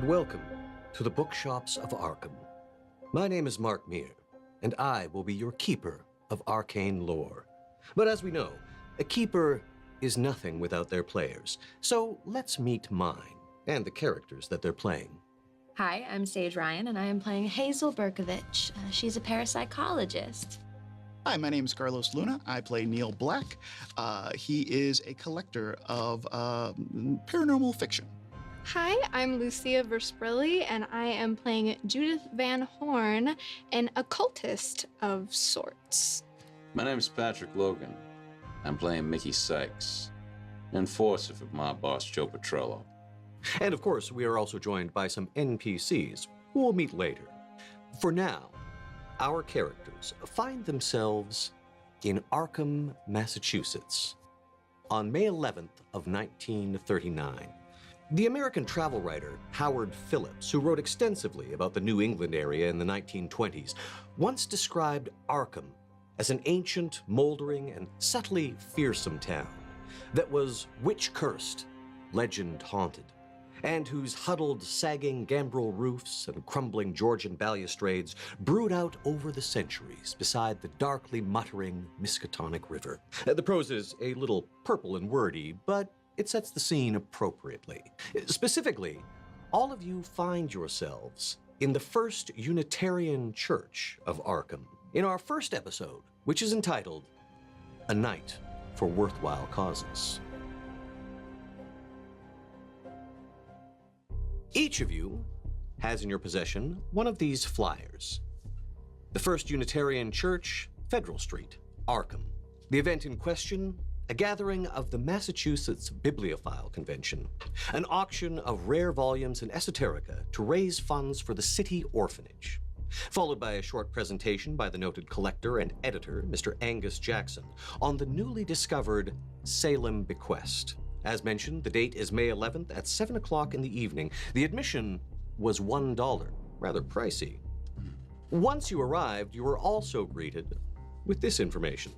Welcome to the Bookshops of Arkham. My name is Mark Meer, and I will be your keeper of arcane lore. But as we know, a keeper is nothing without their players. So let's meet mine and the characters that they're playing. Hi, I'm Saige Ryan, and I am playing Hazel Berkovich. She's a parapsychologist. Hi, my name is Carlos Luna. I play Neil Black. He is a collector of paranormal fiction. Hi, I'm Lucia Versprille, and I am playing Judith Van Horn, an occultist of sorts. My name is Patrick Logan. I'm playing Mickey Sykes, an enforcer for my boss, Joe Petrello. And of course, we are also joined by some NPCs who we'll meet later. For now, our characters find themselves in Arkham, Massachusetts, on May 11th of 1939. The American travel writer Howard Phillips, who wrote extensively about the New England area in the 1920s, once described Arkham as an ancient, moldering, and subtly fearsome town that was witch-cursed, legend-haunted, and whose huddled, sagging gambrel roofs and crumbling Georgian balustrades brood out over the centuries beside the darkly muttering Miskatonic River. The prose is a little purple and wordy, but it sets the scene appropriately. Specifically, all of you find yourselves in the First Unitarian Church of Arkham, in our first episode, which is entitled A Night for Worthwhile Causes. Each of you has in your possession one of these flyers. The First Unitarian Church, Federal Street, Arkham. The event in question, a gathering of the Massachusetts Bibliophile Convention, an auction of rare volumes and esoterica to raise funds for the city orphanage, followed by a short presentation by the noted collector and editor, Mr. Angus Jackson, on the newly discovered Salem Bequest. As mentioned, the date is May 11th at 7 o'clock in the evening. The admission was $1, rather pricey. Once you arrived, you were also greeted with this information.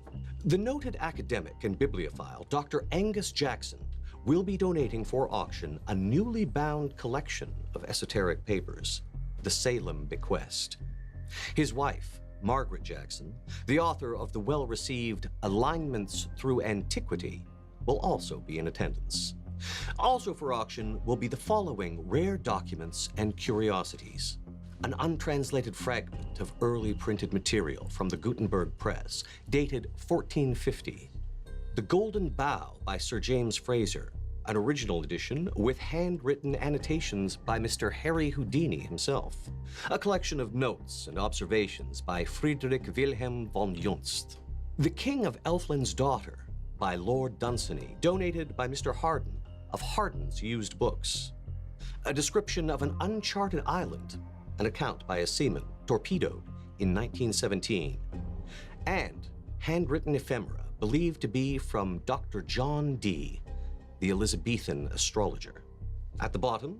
The noted academic and bibliophile, Dr. Angus Jackson, will be donating for auction a newly bound collection of esoteric papers, the Salem Bequest. His wife, Margaret Jackson, the author of the well-received Alignments Through Antiquity, will also be in attendance. Also for auction will be the following rare documents and curiosities. An untranslated fragment of early printed material from the Gutenberg Press, dated 1450. The Golden Bough by Sir James Fraser, an original edition with handwritten annotations by Mr. Harry Houdini himself. A collection of notes and observations by Friedrich Wilhelm von Junst. The King of Elfland's Daughter by Lord Dunsany, donated by Mr. Harden of Harden's Used Books. A description of an uncharted island, an account by a seaman torpedoed in 1917, and handwritten ephemera believed to be from Dr. John Dee, the Elizabethan astrologer. At the bottom,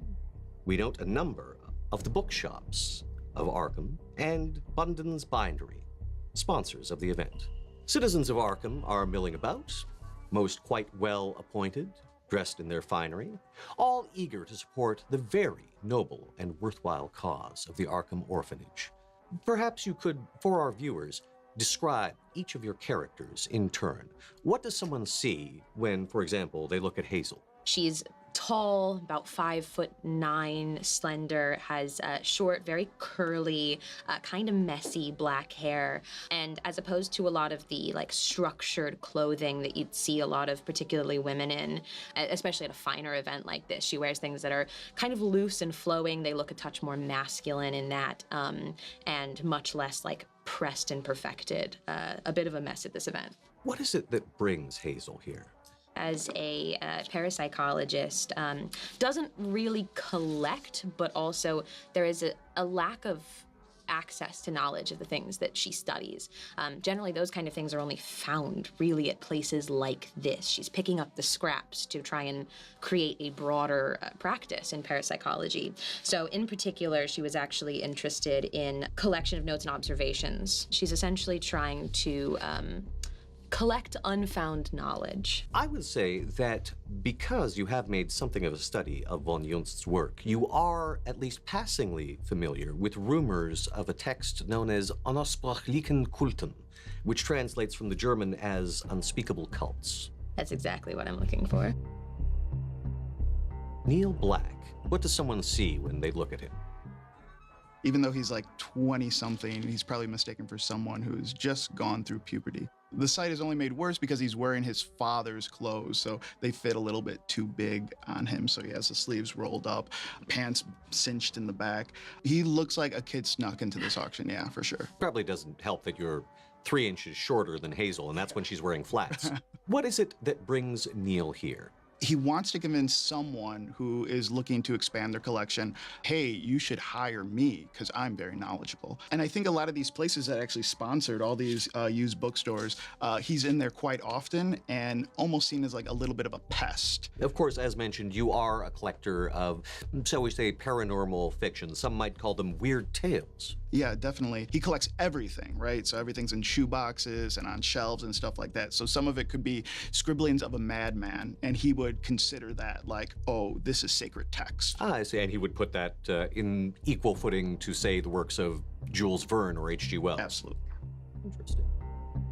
we note a number of the Bookshops of Arkham and Bunden's Bindery, sponsors of the event. Citizens of Arkham are milling about, most quite well appointed, dressed in their finery, all eager to support the very noble and worthwhile cause of the Arkham Orphanage. Perhaps you could, for our viewers, describe each of your characters in turn. What does someone see when, for example, they look at Hazel? She's tall, about 5'9", slender, has short, very curly, kind of messy black hair. And as opposed to a lot of the structured clothing that you'd see a lot of particularly women in, especially at a finer event like this, she wears things that are kind of loose and flowing. They look a touch more masculine in that, and much less pressed and perfected. A bit of a mess at this event. What is it that brings Hazel here? As a parapsychologist, doesn't really collect, but also there is a lack of access to knowledge of the things that she studies. Generally, those kind of things are only found really at places like this. She's picking up the scraps to try and create a broader practice in parapsychology. So in particular, she was actually interested in collection of notes and observations. She's essentially trying to collect unfound knowledge. I would say that because you have made something of a study of von Junst's work, you are at least passingly familiar with rumors of a text known as Unsprachlichen Kulten, which translates from the German as unspeakable cults. That's exactly what I'm looking for. Neil Black, what does someone see when they look at him? Even though he's like 20-something, he's probably mistaken for someone who's just gone through puberty. The sight is only made worse because he's wearing his father's clothes, so they fit a little bit too big on him. So he has the sleeves rolled up, pants cinched in the back. He looks like a kid snuck into this auction, yeah, for sure. Probably doesn't help that you're 3 inches shorter than Hazel, and that's when she's wearing flats. What is it that brings Neil here? He wants to convince someone who is looking to expand their collection, hey, you should hire me because I'm very knowledgeable. And I think a lot of these places that actually sponsored all these used bookstores, he's in there quite often and almost seen as like a little bit of a pest. Of course, as mentioned, you are a collector of, shall we say, paranormal fiction. Some might call them weird tales. Yeah, definitely. He collects everything, right? So everything's in shoe boxes and on shelves and stuff like that. So some of it could be scribblings of a madman, and he would consider that like, oh, this is sacred text. Ah, I see, and he would put that in equal footing to, say, the works of Jules Verne or H.G. Wells. Absolutely. Interesting.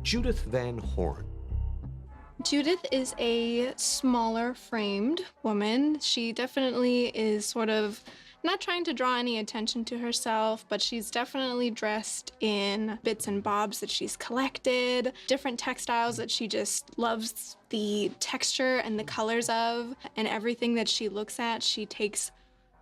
Judith Van Horn. Judith is a smaller framed woman. She definitely is sort of not trying to draw any attention to herself, but she's definitely dressed in bits and bobs that she's collected, different textiles that she just loves the texture and the colors of, and everything that she looks at, she takes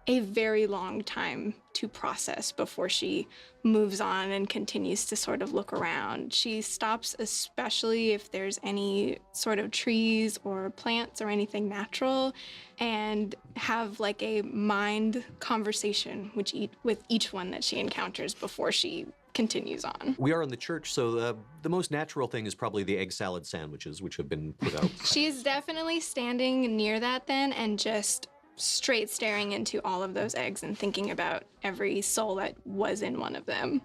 a very long time to process before she moves on and continues to sort of look around. She stops especially if there's any sort of trees or plants or anything natural, and have like a mind conversation with each one that she encounters before she continues on. We are in the church, so the most natural thing is probably the egg salad sandwiches, which have been put out. She's definitely standing near that then and just straight staring into all of those eggs and thinking about every soul that was in one of them.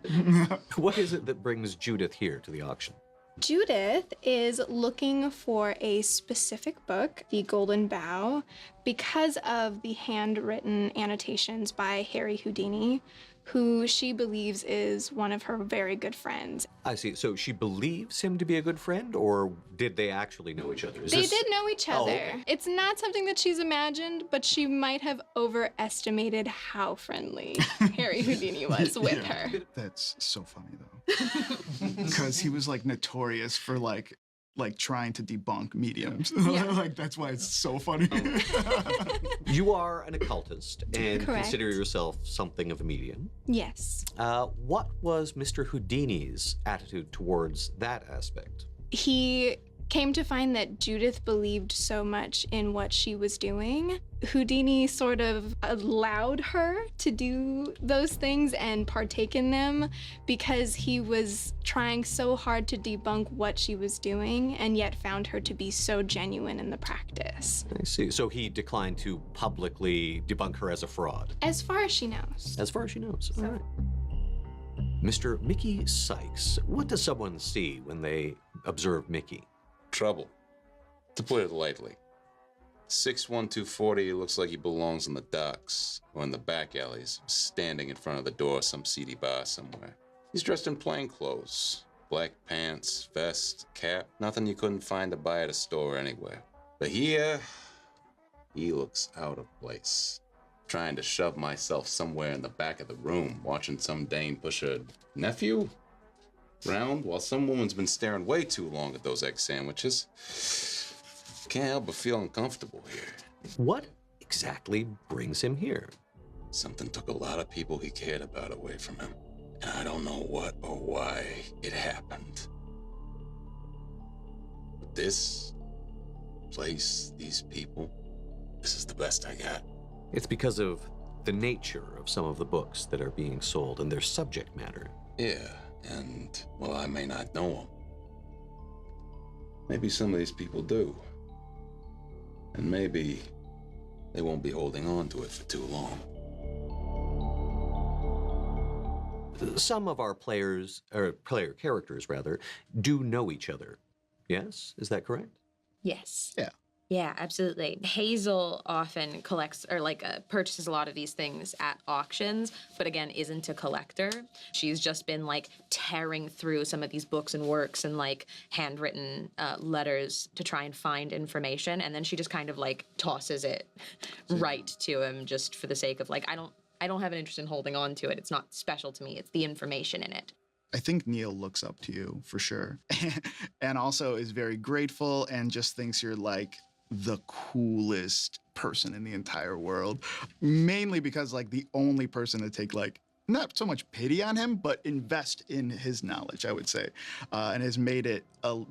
What is it that brings Judith here to the auction? Judith is looking for a specific book, The Golden Bough, because of the handwritten annotations by Harry Houdini, who she believes is one of her very good friends. I see. So she believes him to be a good friend, or did they actually know each other? They did know each other. Oh, okay. It's not something that she's imagined, but she might have overestimated how friendly Harry Houdini was with her. That's so funny though, because he was like notorious for like trying to debunk mediums. Yeah. Like that's why it's so funny. You are an occultist and Correct. consider yourself something of a medium. Yes. What was Mr. Houdini's attitude towards that aspect? He came to find that Judith believed so much in what she was doing. Houdini sort of allowed her to do those things and partake in them because he was trying so hard to debunk what she was doing and yet found her to be so genuine in the practice. I see. So he declined to publicly debunk her as a fraud. As far as she knows. As far as she knows. All right. Mr. Mickey Sykes, what does someone see when they observe Mickey? Trouble, to put it lightly. 6'1", 240, looks like he belongs in the docks or in the back alleys, standing in front of the door of some seedy bar somewhere. He's dressed in plain clothes, black pants, vest, cap, nothing you couldn't find to buy at a store anywhere. But here, he looks out of place. Trying to shove myself somewhere in the back of the room, watching some dame push her nephew round while some woman's been staring way too long at those egg sandwiches. Can't help but feel uncomfortable here. What exactly brings him here? Something took a lot of people he cared about away from him. And I don't know what or why it happened. But this place, these people, this is the best I got. It's because of the nature of some of the books that are being sold and their subject matter. Yeah, and, well, I may not know them. Maybe some of these people do. And maybe they won't be holding on to it for too long. Some of our player characters, rather, do know each other. yes? Is that correct? Yes. Yeah. Yeah, absolutely. Hazel often collects or purchases a lot of these things at auctions, but again, isn't a collector. She's just been like tearing through some of these books and works and like handwritten letters to try and find information, and then she just kind of like tosses it right to him just for the sake of like, I don't have an interest in holding on to it. It's not special to me. It's the information in it. I think Neil looks up to you for sure. And also is very grateful and just thinks you're like the coolest person in the entire world. Mainly because like the only person to take like, not so much pity on him, but invest in his knowledge, I would say. And has made it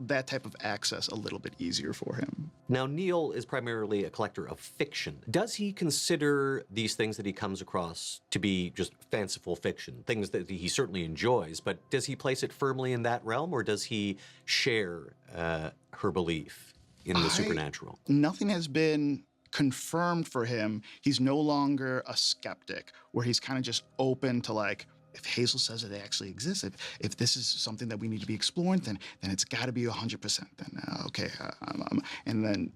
that type of access a little bit easier for him. Now, Neil is primarily a collector of fiction. Does he consider these things that he comes across to be just fanciful fiction, things that he certainly enjoys, but does he place it firmly in that realm, or does he share her belief in the supernatural? Nothing has been confirmed for him. He's no longer a skeptic, where he's kind of just open to like, if Hazel says it actually exists, if this is something that we need to be exploring, then it's got to be 100%. Then okay, and then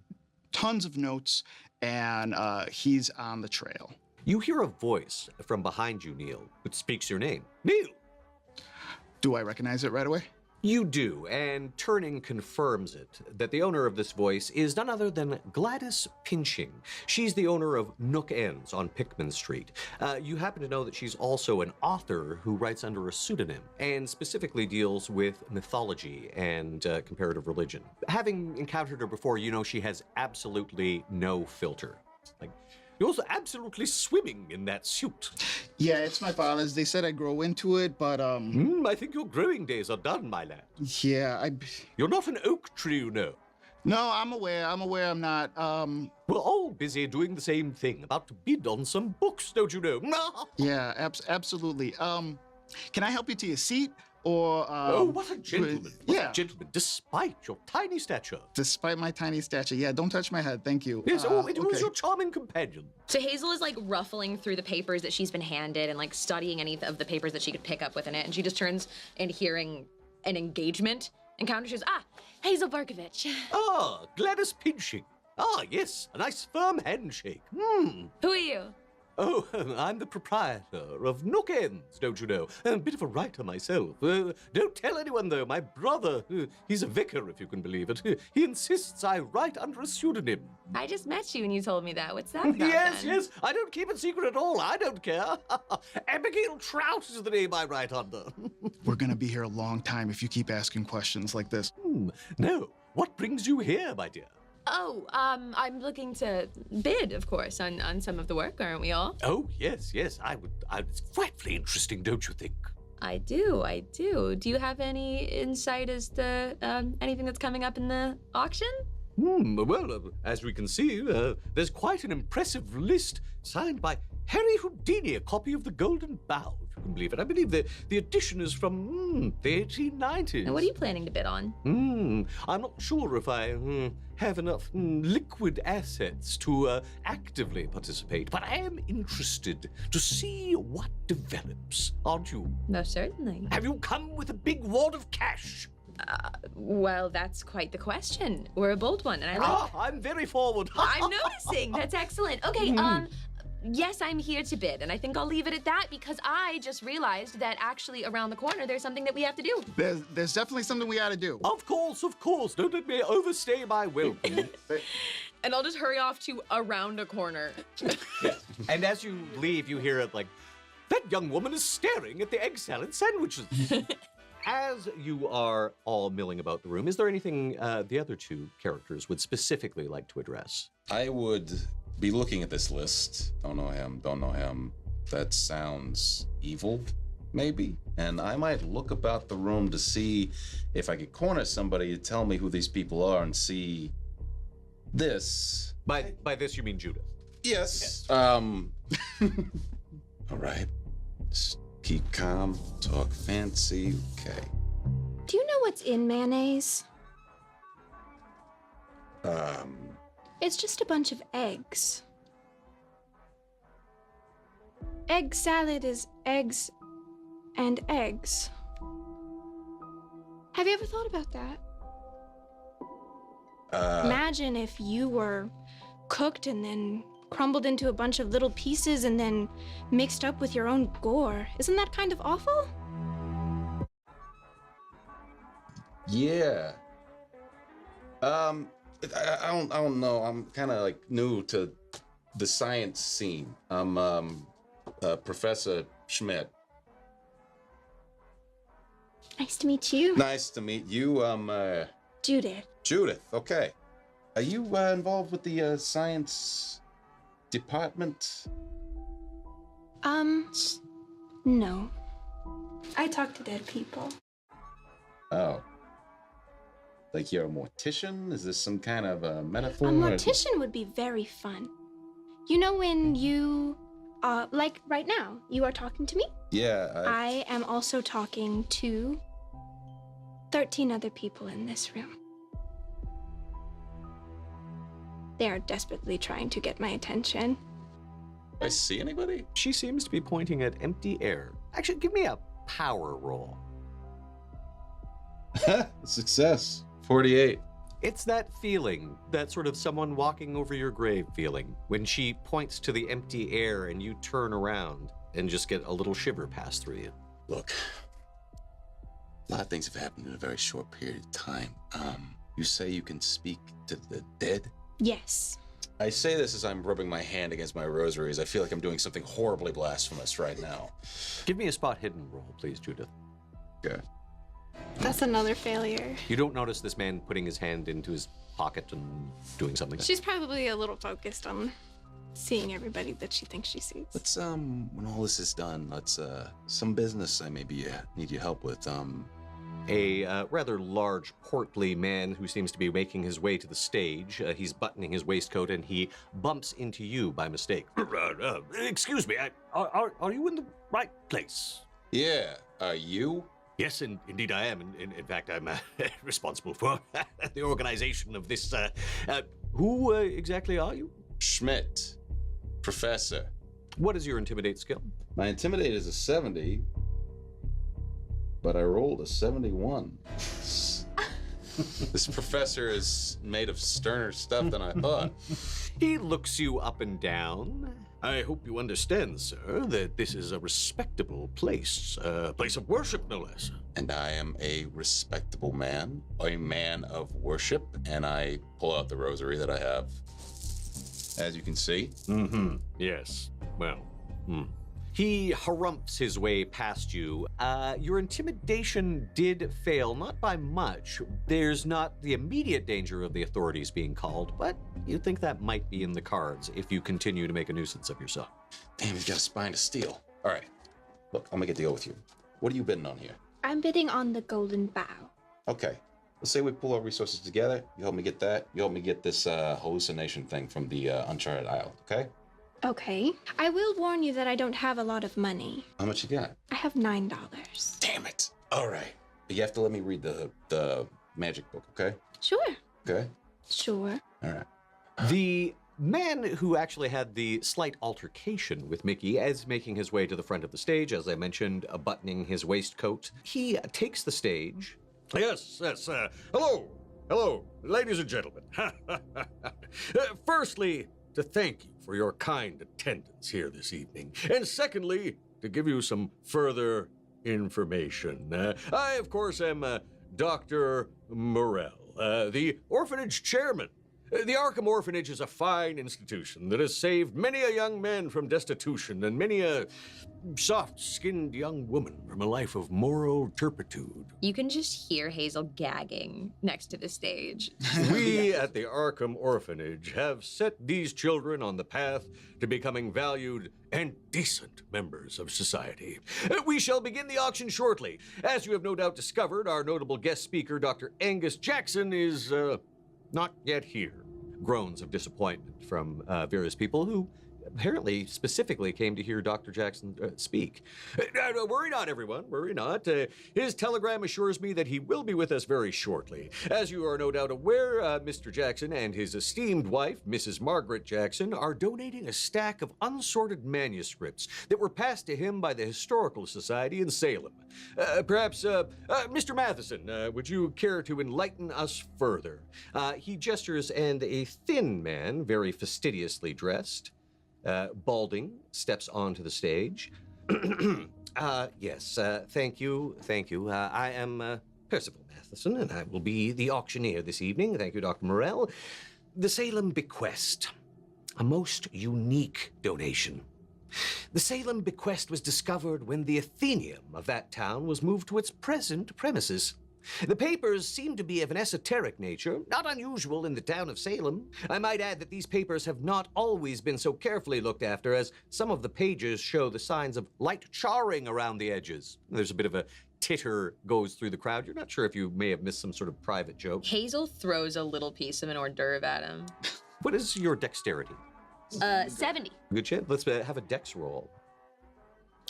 tons of notes, and he's on the trail. You hear a voice from behind you, Neil, which speaks your name. Neil! Do I recognize it right away? You do, and turning confirms it, that the owner of this voice is none other than Gladys Pinching. She's the owner of Nook Ends on Pickman Street. You happen to know that she's also an author who writes under a pseudonym, and specifically deals with mythology and comparative religion. Having encountered her before, you know she has absolutely no filter. Like, you're also absolutely swimming in that suit. Yeah, it's my father's. They said I'd grow into it, but I think your growing days are done, my lad. yeah, You're not an oak tree, you know. No, I'm aware I'm not. We're all busy doing the same thing, about to bid on some books, don't you know? Yeah, absolutely. Can I help you to your seat? Or, oh, what a gentleman. What yeah. a gentleman, despite your tiny stature. Despite my tiny stature. Yeah, don't touch my head. Thank you. Yes, it was okay. your charming companion. So Hazel is like ruffling through the papers that she's been handed and like studying any of the papers that she could pick up within it. And she just turns and hearing an engagement encounter. She goes, Hazel Barkovich. Ah, Gladys Pinching. Ah, yes, a nice firm handshake. Who are you? Oh, I'm the proprietor of Nook Ends, don't you know? A bit of a writer myself. Don't tell anyone, though. My brother, he's a vicar, if you can believe it. He insists I write under a pseudonym. I just met you and you told me that. What's that about, Yes, then? yes. I don't keep it secret at all. I don't care. Abigail Trout is the name I write under. We're gonna be here a long time if you keep asking questions like this. No. What brings you here, my dear? Oh, I'm looking to bid, of course, on some of the work, aren't we all? Oh, yes. It's frightfully interesting, don't you think? I do. Do you have any insight as to anything that's coming up in the auction? Well, as we can see, there's quite an impressive list signed by Harry Houdini, a copy of the Golden Bough, if you can believe it. I believe the edition is from the 1890s. And what are you planning to bid on? I'm not sure if I have enough liquid assets to actively participate, but I am interested to see what develops, aren't you? Most certainly. Have you come with a big wad of cash? Well, that's quite the question. We're a bold one, and I like... I'm very forward. I'm noticing. That's excellent. Okay, yes, I'm here to bid, and I think I'll leave it at that because I just realized that actually around the corner there's something that we have to do. There's definitely something we gotta do. Of course. Don't let me overstay my welcome. And I'll just hurry off to around a corner. And as you leave, you hear it like, that young woman is staring at the egg salad sandwiches. As you are all milling about the room, is there anything the other two characters would specifically like to address? I would be looking at this list. Don't know him. That sounds evil, maybe. And I might look about the room to see if I could corner somebody to tell me who these people are and see this. By this, you mean Judith? Yes. All right. Just keep calm, talk fancy, okay. Do you know what's in mayonnaise? It's just a bunch of eggs. Egg salad is eggs and eggs. Have you ever thought about that? Imagine if you were cooked and then crumbled into a bunch of little pieces and then mixed up with your own gore. Isn't that kind of awful? Yeah. I don't know. I'm kind of like new to the science scene. I'm Professor Schmidt. Nice to meet you. Nice to meet you. Judith. Judith. Okay. Are you involved with the science department? No. I talk to dead people. Oh. Like you're a mortician? Is this some kind of a metaphor? A mortician would be very fun. You know when you, like right now, you are talking to me? Yeah. I am also talking to 13 other people in this room. They are desperately trying to get my attention. I see anybody? She seems to be pointing at empty air. Actually, give me a power roll. Success. 48. It's that feeling, that sort of someone walking over your grave feeling, when she points to the empty air and you turn around and just get a little shiver pass through you. Look, a lot of things have happened in a very short period of time. You say you can speak to the dead? Yes. I say this as I'm rubbing my hand against my rosaries. I feel like I'm doing something horribly blasphemous right now. Give me a spot hidden roll, please, Judith. Okay. That's another failure. You don't notice this man putting his hand into his pocket and doing something. She's probably a little focused on seeing everybody that she thinks she sees. Let's, when all this is done, let's, some business I maybe need your help with. A rather large, portly man who seems to be making his way to the stage. He's buttoning his waistcoat and he bumps into you by mistake. Excuse me, are you in the right place? Yeah, are you? Yes, indeed I am. In fact, I'm responsible for the organization of this. Who exactly are you? Schmidt. Professor. What is your intimidate skill? My intimidate is a 70, but I rolled a 71. This professor is made of sterner stuff than I thought. He looks you up and down. I hope you understand, sir, that this is a respectable place. A place of worship, no less. And I am a respectable man, a man of worship, and I pull out the rosary that I have, as you can see. Mm-hmm. Yes. Well, He harumphs his way past you. Your intimidation did fail, not by much. There's not the immediate danger of the authorities being called, but you think that might be in the cards if you continue to make a nuisance of yourself. Damn, he's got a spine to steal. All right, look, I'll make a deal with you. What are you bidding on here? I'm bidding on the golden bow. Okay, let's say we pull our resources together. You help me get that. You help me get this hallucination thing from the Uncharted Isle, okay? Okay. I will warn you that I don't have a lot of money. How much you got? I have $9. Damn it. All right. But you have to let me read the magic book, okay? Sure. Okay? Sure. All right. The man who actually had the slight altercation with Mickey as making his way to the front of the stage, as I mentioned, buttoning his waistcoat, he takes the stage. Yes. Hello, ladies and gentlemen. Firstly, to thank you for your kind attendance here this evening. And secondly, to give you some further information. I, of course, am Dr. Morell, the orphanage chairman. The Arkham Orphanage is a fine institution that has saved many a young man from destitution and many a soft-skinned young woman from a life of moral turpitude. You can just hear Hazel gagging next to the stage. We at the Arkham Orphanage have set these children on the path to becoming valued and decent members of society. We shall begin the auction shortly. As you have no doubt discovered, our notable guest speaker, Dr. Angus Jackson, is not yet here. Groans of disappointment from various people who apparently specifically came to hear Dr. Jackson speak. No, worry not, everyone, worry not. His telegram assures me that he will be with us very shortly. As you are no doubt aware, Mr. Jackson and his esteemed wife, Mrs. Margaret Jackson, are donating a stack of unsorted manuscripts that were passed to him by the Historical Society in Salem. Perhaps, Mr. Matheson, would you care to enlighten us further? He gestures, and a thin man, very fastidiously dressed, balding, steps onto the stage. Yes, thank you. I am Percival Matheson, and I will be the auctioneer this evening. Thank you, Dr. Morell. The Salem Bequest, a most unique donation. The Salem Bequest was discovered when the Athenaeum of that town was moved to its present premises. The papers seem to be of an esoteric nature, not unusual in the town of Salem. I might add that these papers have not always been so carefully looked after, as some of the pages show the signs of light charring around the edges. There's a bit of a titter goes through the crowd. You're not sure if you may have missed some sort of private joke. Hazel throws a little piece of an hors d'oeuvre at him. What is your dexterity? 70. Good shit. Let's have a dex roll.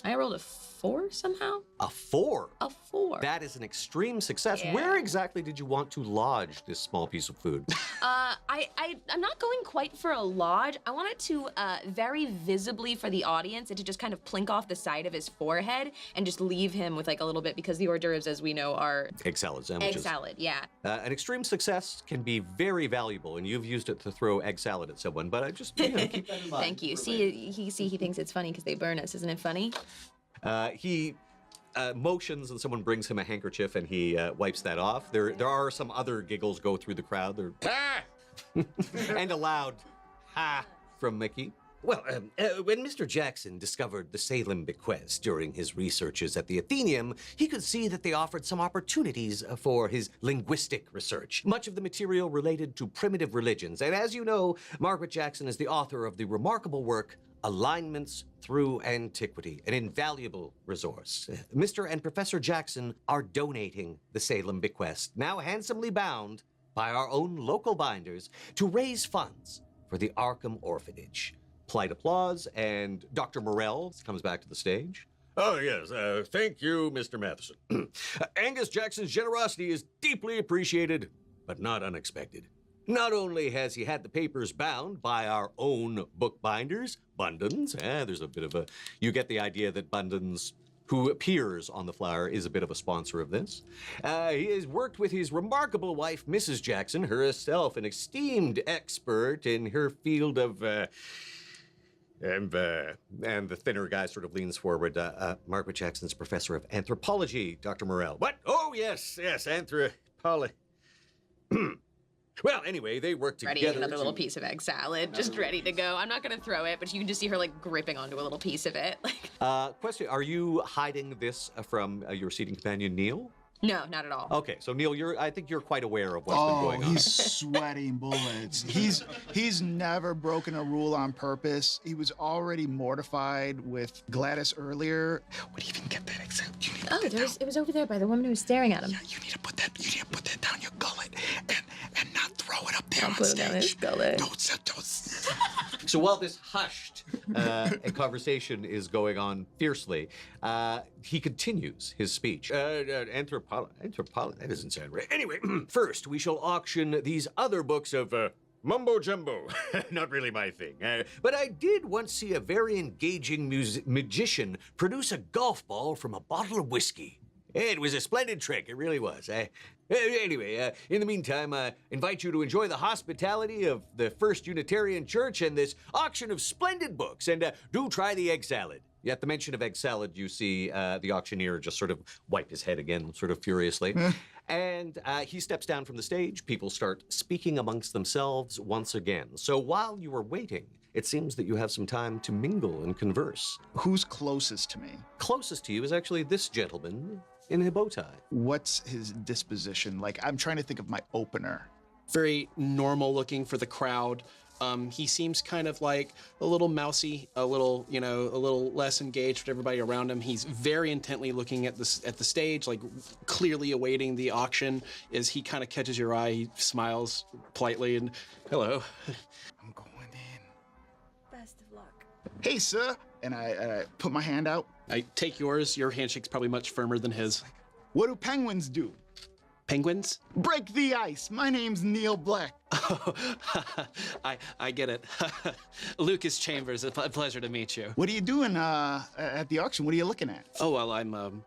I rolled a 4 somehow. A 4? A 4. That is an extreme success. Yeah. Where exactly did you want to lodge this small piece of food? I'm not going quite for a lodge. I want it to very visibly for the audience and to just kind of plink off the side of his forehead and just leave him with like a little bit, because the hors d'oeuvres, as we know, are Egg salad sandwiches. egg salad, yeah. An extreme success can be very valuable, and you've used it to throw egg salad at someone, but I just keep that in mind. Thank you. He thinks it's funny because they burn us. Isn't it funny? He motions, and someone brings him a handkerchief, and he wipes that off. There are some other giggles go through the crowd. And a loud ha from Mickey. Well, when Mr. Jackson discovered the Salem Bequest during his researches at the Athenaeum, he could see that they offered some opportunities for his linguistic research. Much of the material related to primitive religions, and as you know, Margaret Jackson is the author of the remarkable work Alignments Through Antiquity, an invaluable resource. Mr. and Professor Jackson are donating the Salem Bequest, now handsomely bound by our own local binders, to raise funds for the Arkham Orphanage. Polite applause, and Dr. Morell comes back to the stage. Oh, yes. Thank you, Mr. Matheson. Angus Jackson's generosity is deeply appreciated, but not unexpected. Not only has he had the papers bound by our own bookbinders, Bundens, there's a bit of a... You get the idea that Bundens, who appears on the flyer, is a bit of a sponsor of this. He has worked with his remarkable wife, Mrs. Jackson, herself an esteemed expert in her field of... And the thinner guy sort of leans forward. Margaret Jackson's professor of anthropology, Dr. Morell. What? Oh, yes, anthropology. Well, anyway, they work together. Ready, another little piece of egg salad, just ready to go. I'm not gonna throw it, but you can just see her like gripping onto a little piece of it. Question, are you hiding this from your seating companion, Neil? No, not at all. Okay, so Neil, I think you're quite aware of what's been going on. He's sweating bullets. He's never broken a rule on purpose. He was already mortified with Gladys earlier. Where do you even get that exam? It was over there by the woman who was staring at him. Yeah, you need to put that down your gullet and not throw it up there I'll on put it stage. down his gullet. Don't. So while this hushed conversation is going on fiercely, he continues his speech. Anthropology, that doesn't sound right. Anyway, first we shall auction these other books of mumbo jumbo. Not really my thing. But I did once see a very engaging magician produce a golf ball from a bottle of whiskey. It was a splendid trick, it really was. Anyway, in the meantime, I invite you to enjoy the hospitality of the First Unitarian Church and this auction of splendid books, and do try the egg salad. At the mention of egg salad, you see the auctioneer just sort of wipe his head again, sort of furiously. And he steps down from the stage. People start speaking amongst themselves once again. So while you are waiting, it seems that you have some time to mingle and converse. Who's closest to me? Closest to you is actually this gentleman in a bow tie. What's his disposition? Like, I'm trying to think of my opener. Very normal looking for the crowd. He seems kind of like a little mousy, a little less engaged with everybody around him. He's very intently looking at the stage, like clearly awaiting the auction. As he kind of catches your eye, he smiles politely and, hello. I'm going in. Best of luck. Hey, sir. And I put my hand out. I take yours. Your handshake's probably much firmer than his. What do penguins do? Penguins? Break the ice. My name's Neil Black. Oh, I get it. Lucas Chambers, a pleasure to meet you. What are you doing at the auction? What are you looking at? Oh, well, I'm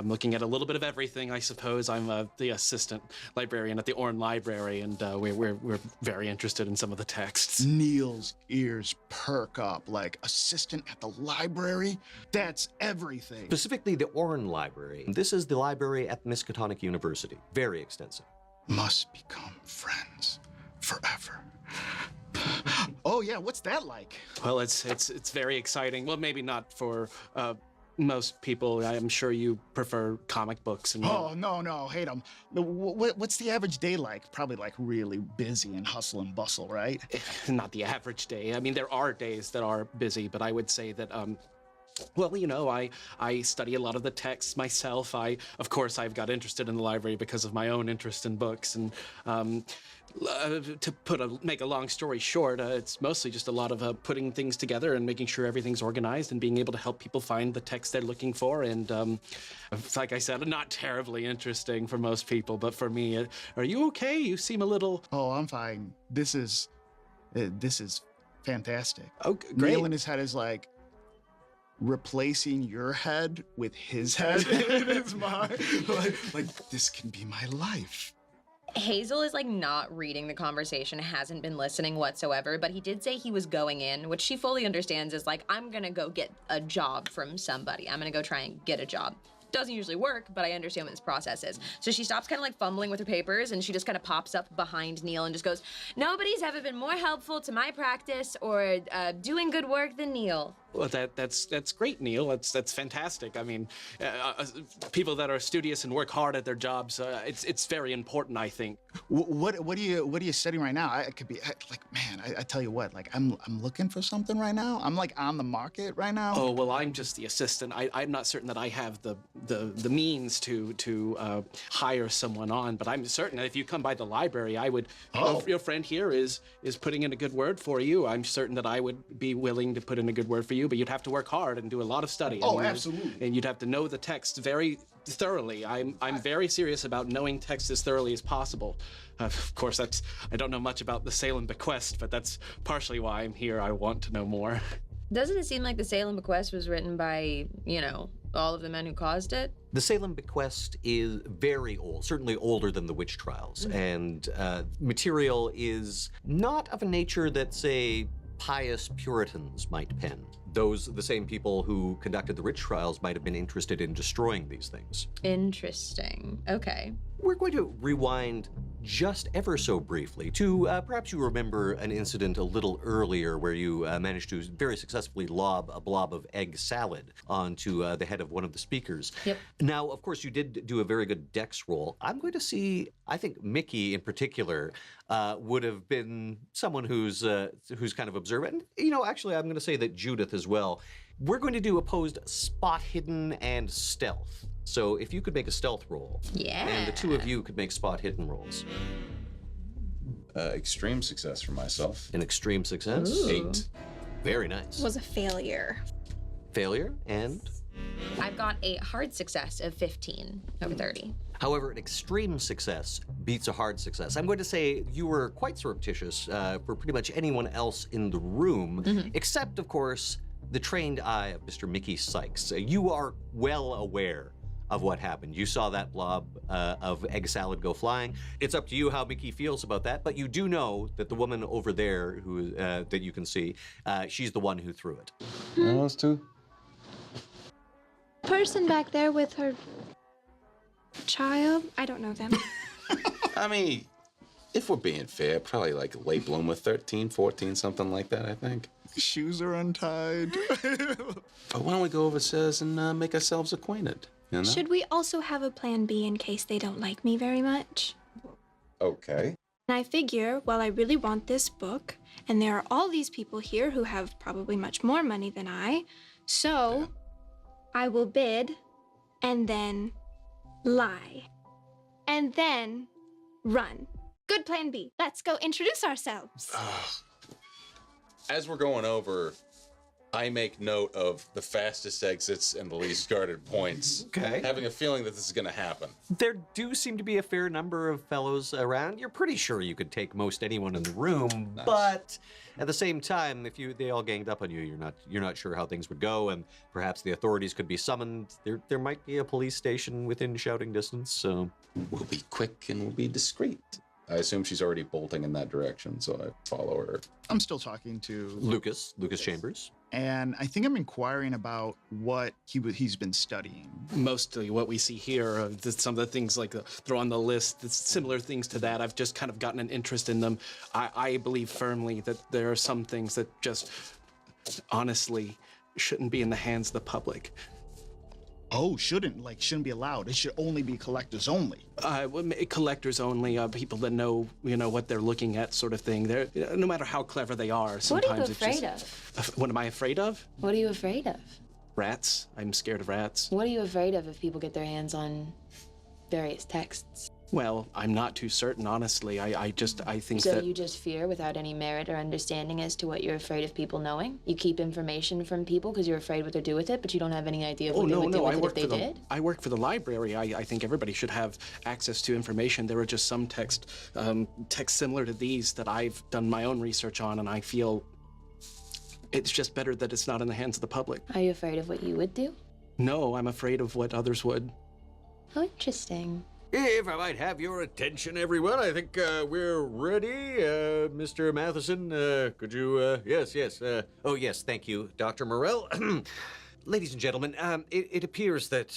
looking at a little bit of everything, I suppose. I'm the assistant librarian at the Orn Library, and we're very interested in some of the texts. Neil's ears perk up. Like, assistant at the library? That's everything. Specifically, the Orn Library. This is the library at Miskatonic University. Very extensive. Must become friends forever. Oh yeah, what's that like? Well, it's very exciting. Well, maybe not for most people. I'm sure you prefer comic books and. Oh no, hate them. What's the average day like? Probably like really busy and hustle and bustle, right? Not the average day. I mean, there are days that are busy, but I would say that well, you know, I study a lot of the texts myself. Of course, I've got interested in the library because of my own interest in books. And to make a long story short, it's mostly just a lot of putting things together and making sure everything's organized and being able to help people find the text they're looking for. And like I said, not terribly interesting for most people, but for me, are you okay? You seem a little. Oh, I'm fine. This is fantastic. Oh, great. Neil in his head is like, replacing your head with his head in his mind. Like, this can be my life. Hazel is like not reading the conversation, hasn't been listening whatsoever, but he did say he was going in, which she fully understands is like, I'm gonna go get a job from somebody. I'm gonna go try and get a job. Doesn't usually work, but I understand what this process is. So she stops kind of like fumbling with her papers and she just kind of pops up behind Neil and just goes, nobody's ever been more helpful to my practice or doing good work than Neil. Well, that's great, Neil. That's fantastic. I mean, people that are studious and work hard at their jobs, it's very important, I think. What are you studying right now? I tell you what, like I'm looking for something right now. I'm like on the market right now. Oh well, I'm just the assistant. I'm not certain that I have the means to hire someone on, but I'm certain that if you come by the library, I would. Oh. Your friend here is putting in a good word for you. I'm certain that I would be willing to put in a good word for you. But you'd have to work hard and do a lot of study. Oh, absolutely. And you'd have to know the text very thoroughly. I'm very serious about knowing text as thoroughly as possible. Of course, I don't know much about the Salem Bequest, but that's partially why I'm here. I want to know more. Doesn't it seem like the Salem Bequest was written by, you know, all of the men who caused it? The Salem Bequest is very old, certainly older than the witch trials, and material is not of a nature that, say, pious Puritans might pen. The same people who conducted the witch trials might have been interested in destroying these things. Interesting. Okay. We're going to rewind just ever so briefly to perhaps you remember an incident a little earlier where you managed to very successfully lob a blob of egg salad onto the head of one of the speakers. Yep. Now, of course, you did do a very good dex roll. I'm going to see, I think Mickey in particular would have been someone who's kind of observant. And, you know, actually, I'm going to say that Judith as well. We're going to do opposed spot hidden and stealth. So if you could make a stealth roll. Yeah. And the two of you could make spot hidden rolls. Extreme success for myself. An extreme success. Ooh. 8. Very nice. Was a failure. Failure and? I've got a hard success of 15 over 30. However, an extreme success beats a hard success. I'm going to say you were quite surreptitious for pretty much anyone else in the room, except, of course, the trained eye of Mr. Mickey Sykes. You are well aware of what happened. You saw that blob of egg salad go flying. It's up to you how Mickey feels about that, but you do know that the woman over there who that you can see, she's the one who threw it. Those two? Person back there with her child. I don't know them. I mean, if we're being fair, probably like late bloomer, 13, 14, something like that, I think. Shoes are untied. But why don't we go overstairs and make ourselves acquainted? You know? Should we also have a plan B in case they don't like me very much? Okay. And I figure, well, I really want this book, and there are all these people here who have probably much more money than I, so I will bid, and then lie, and then run. Good plan B. Let's go introduce ourselves. As we're going over, I make note of the fastest exits and the least guarded points. Okay. Having a feeling that this is going to happen. There do seem to be a fair number of fellows around. You're pretty sure you could take most anyone in the room, Nice. but at the same time, if they all ganged up on you, you're not sure how things would go, and perhaps the authorities could be summoned. There might be a police station within shouting distance, so We'll be quick and we'll be discreet. I assume she's already bolting in that direction, so I follow her. I'm still talking to Lucas Chambers. and I think I'm inquiring about what he's been studying. Mostly what we see here are some of the things like they're on the list, similar things to that. I've just kind of gotten an interest in them. I believe firmly that there are some things that just honestly shouldn't be in the hands of the public. Oh, shouldn't be allowed. It should only be collectors only. Collectors only, people that know, what they're looking at, sort of thing. They're, no matter how clever they are, What sometimes are you it's afraid just. of? What am I afraid of? What are you afraid of? Rats. I'm scared of rats. What are you afraid of if people get their hands on various texts? Well, I'm not too certain, honestly. I think So that. you just fear without any merit or understanding as to what you're afraid of people knowing? You keep information from people because you're afraid what they'll do with it, but you don't have any idea of what they would do with it if they did? I work for the library. I think everybody should have access to information. There are just some texts similar to these that I've done my own research on, and I feel it's just better that it's not in the hands of the public. Are you afraid of what you would do? No, I'm afraid of what others would. How interesting. If I might have your attention, everyone, I think we're ready. Mr. Matheson, could you, yes. Oh, yes, thank you, Dr. Morell. Ladies and gentlemen, it appears that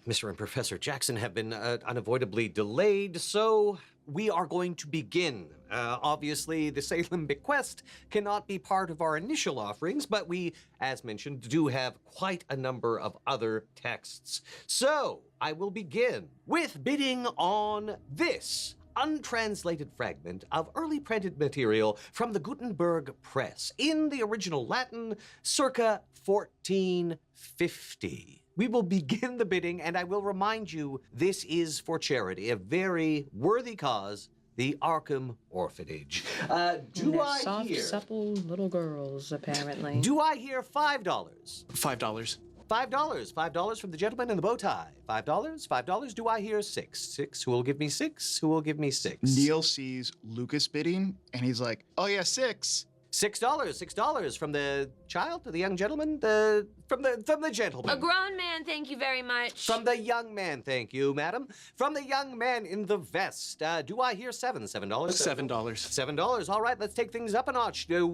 Mr. and Professor Jackson have been unavoidably delayed, so we are going to begin. Obviously, the Salem bequest cannot be part of our initial offerings, but we, as mentioned, do have quite a number of other texts. So, I will begin with bidding on this untranslated fragment of early printed material from the Gutenberg Press in the original Latin circa 1450. We will begin the bidding, and I will remind you, this is for charity, a very worthy cause, the Arkham Orphanage. Do I soft, hear... supple little girls, apparently. Do I hear $5? $5. $5 from the gentleman in the bow tie. $5. Do I hear $6? Who will give me 6? Who will give me 6? Neil sees Lucas bidding, and he's like, "Oh yeah, 6." $6 from the child to the young gentleman, from the gentleman. A grown man, thank you very much. From the young man, thank you, madam. From the young man in the vest. Do I hear $7? $7? $7. All right, let's take things up a notch. Do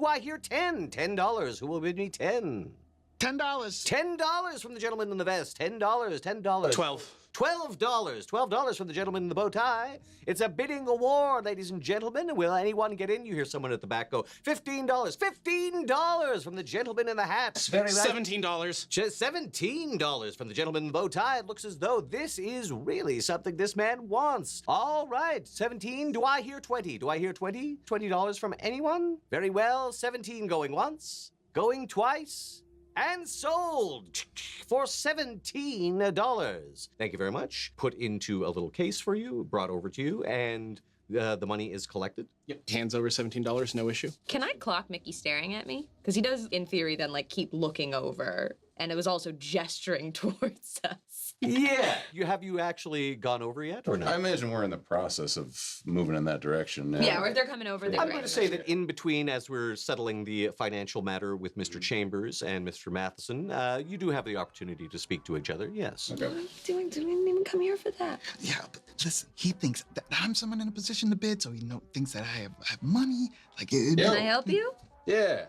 I hear $10? $10. Who will bid me 10? $10. $10 from the gentleman in the vest. $10. $12. $12 from the gentleman in the bow tie. It's a bidding award, ladies and gentlemen. Will anyone get in? You hear someone at the back go, $15. $15 from the gentleman in the hat. Very right. $17. $17 from the gentleman in the bow tie. It looks as though this is really something this man wants. All right, 17. Do I hear 20? Do I hear 20? $20 from anyone? Very well, 17 going once, going twice, and sold for $17. Thank you very much. Put into a little case for you, brought over to you, and the money is collected. Yep. Hands over $17, no issue. Can I clock Mickey staring at me? Because he does, in theory, then keep looking over, and it was also gesturing towards us. Yeah. Have you actually gone over yet, or not? I imagine we're in the process of moving in that direction now. Yeah, or if they're coming over, they're I'm going to say that in between, as we're settling the financial matter with Mr. Chambers and Mr. Matheson, you do have the opportunity to speak to each other, yes. Okay. What are you doing? Didn't even come here for that. Yeah, but listen, he thinks that I'm someone in a position to bid, so he thinks that I have money. Can I help you? Yeah,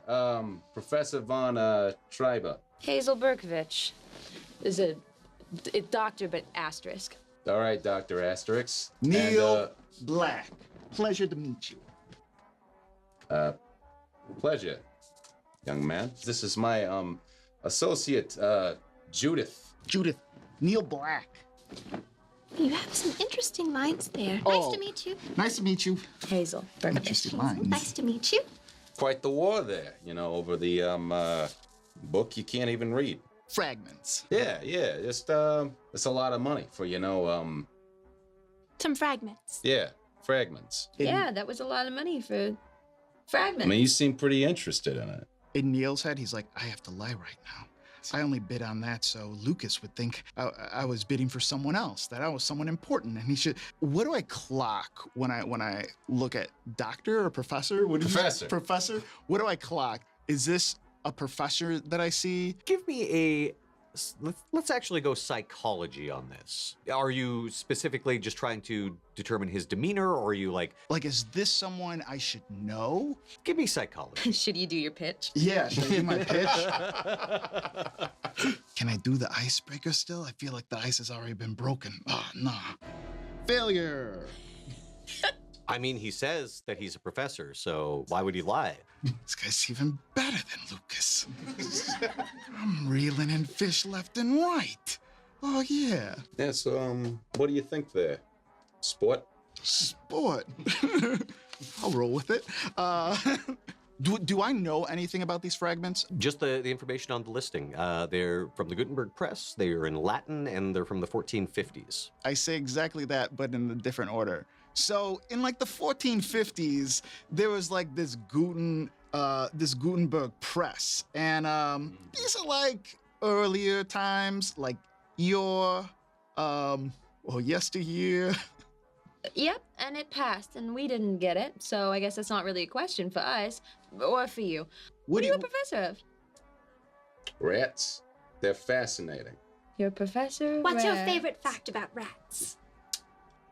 Professor von Schreiber. Hazel Berkovich is a doctor, but asterisk. All right, Dr. Asterix. Neil And, Black. Pleasure to meet you. pleasure, young man. This is my associate, Judith. Judith, Neil Black. You have some interesting lines there. Oh. Nice to meet you. Nice to meet you. Hazel Berkovich. Interesting lines. Nice to meet you. Quite the war there, over the book you can't even read. Fragments. Yeah, just it's a lot of money for Some fragments. yeah, fragments. Yeah, that was a lot of money for I fragments. mean, you seem pretty interested in it. In Neil's head, he's like, I have to lie right now. I only bid on that so Lucas would think I was bidding for someone else, that I was someone important, and he should. What do I clock when I look at doctor or professor? Professor. Professor. What do I clock? Is this a professor that I see? Give me a. Let's actually go psychology on this. Are you specifically just trying to determine his demeanor, or are you like, Is this someone I should know? give me psychology? Should you do your pitch? Yeah, should I do my pitch? Can I do the icebreaker still? I feel like the ice has already been broken. Oh, nah. Failure. I mean, he says that he's a professor, so why would he lie? This guy's even better than Lucas. I'm reeling in fish left and right. Oh, yeah. Yeah, so, what do you think there? Sport? Sport. I'll roll with it. Do I know anything about these fragments? Just the information on the listing. They're from the Gutenberg Press, they're in Latin, and they're from the 1450s. I say exactly that, but in a different order. So in the 1450s, there was this Gutenberg press, and these are earlier times, yesteryear. Yep, and it passed, and we didn't get it, so I guess that's not really a question for us, or for you. What are you a professor of? Rats. They're fascinating. You're a professor of What's your rats. favorite fact about rats?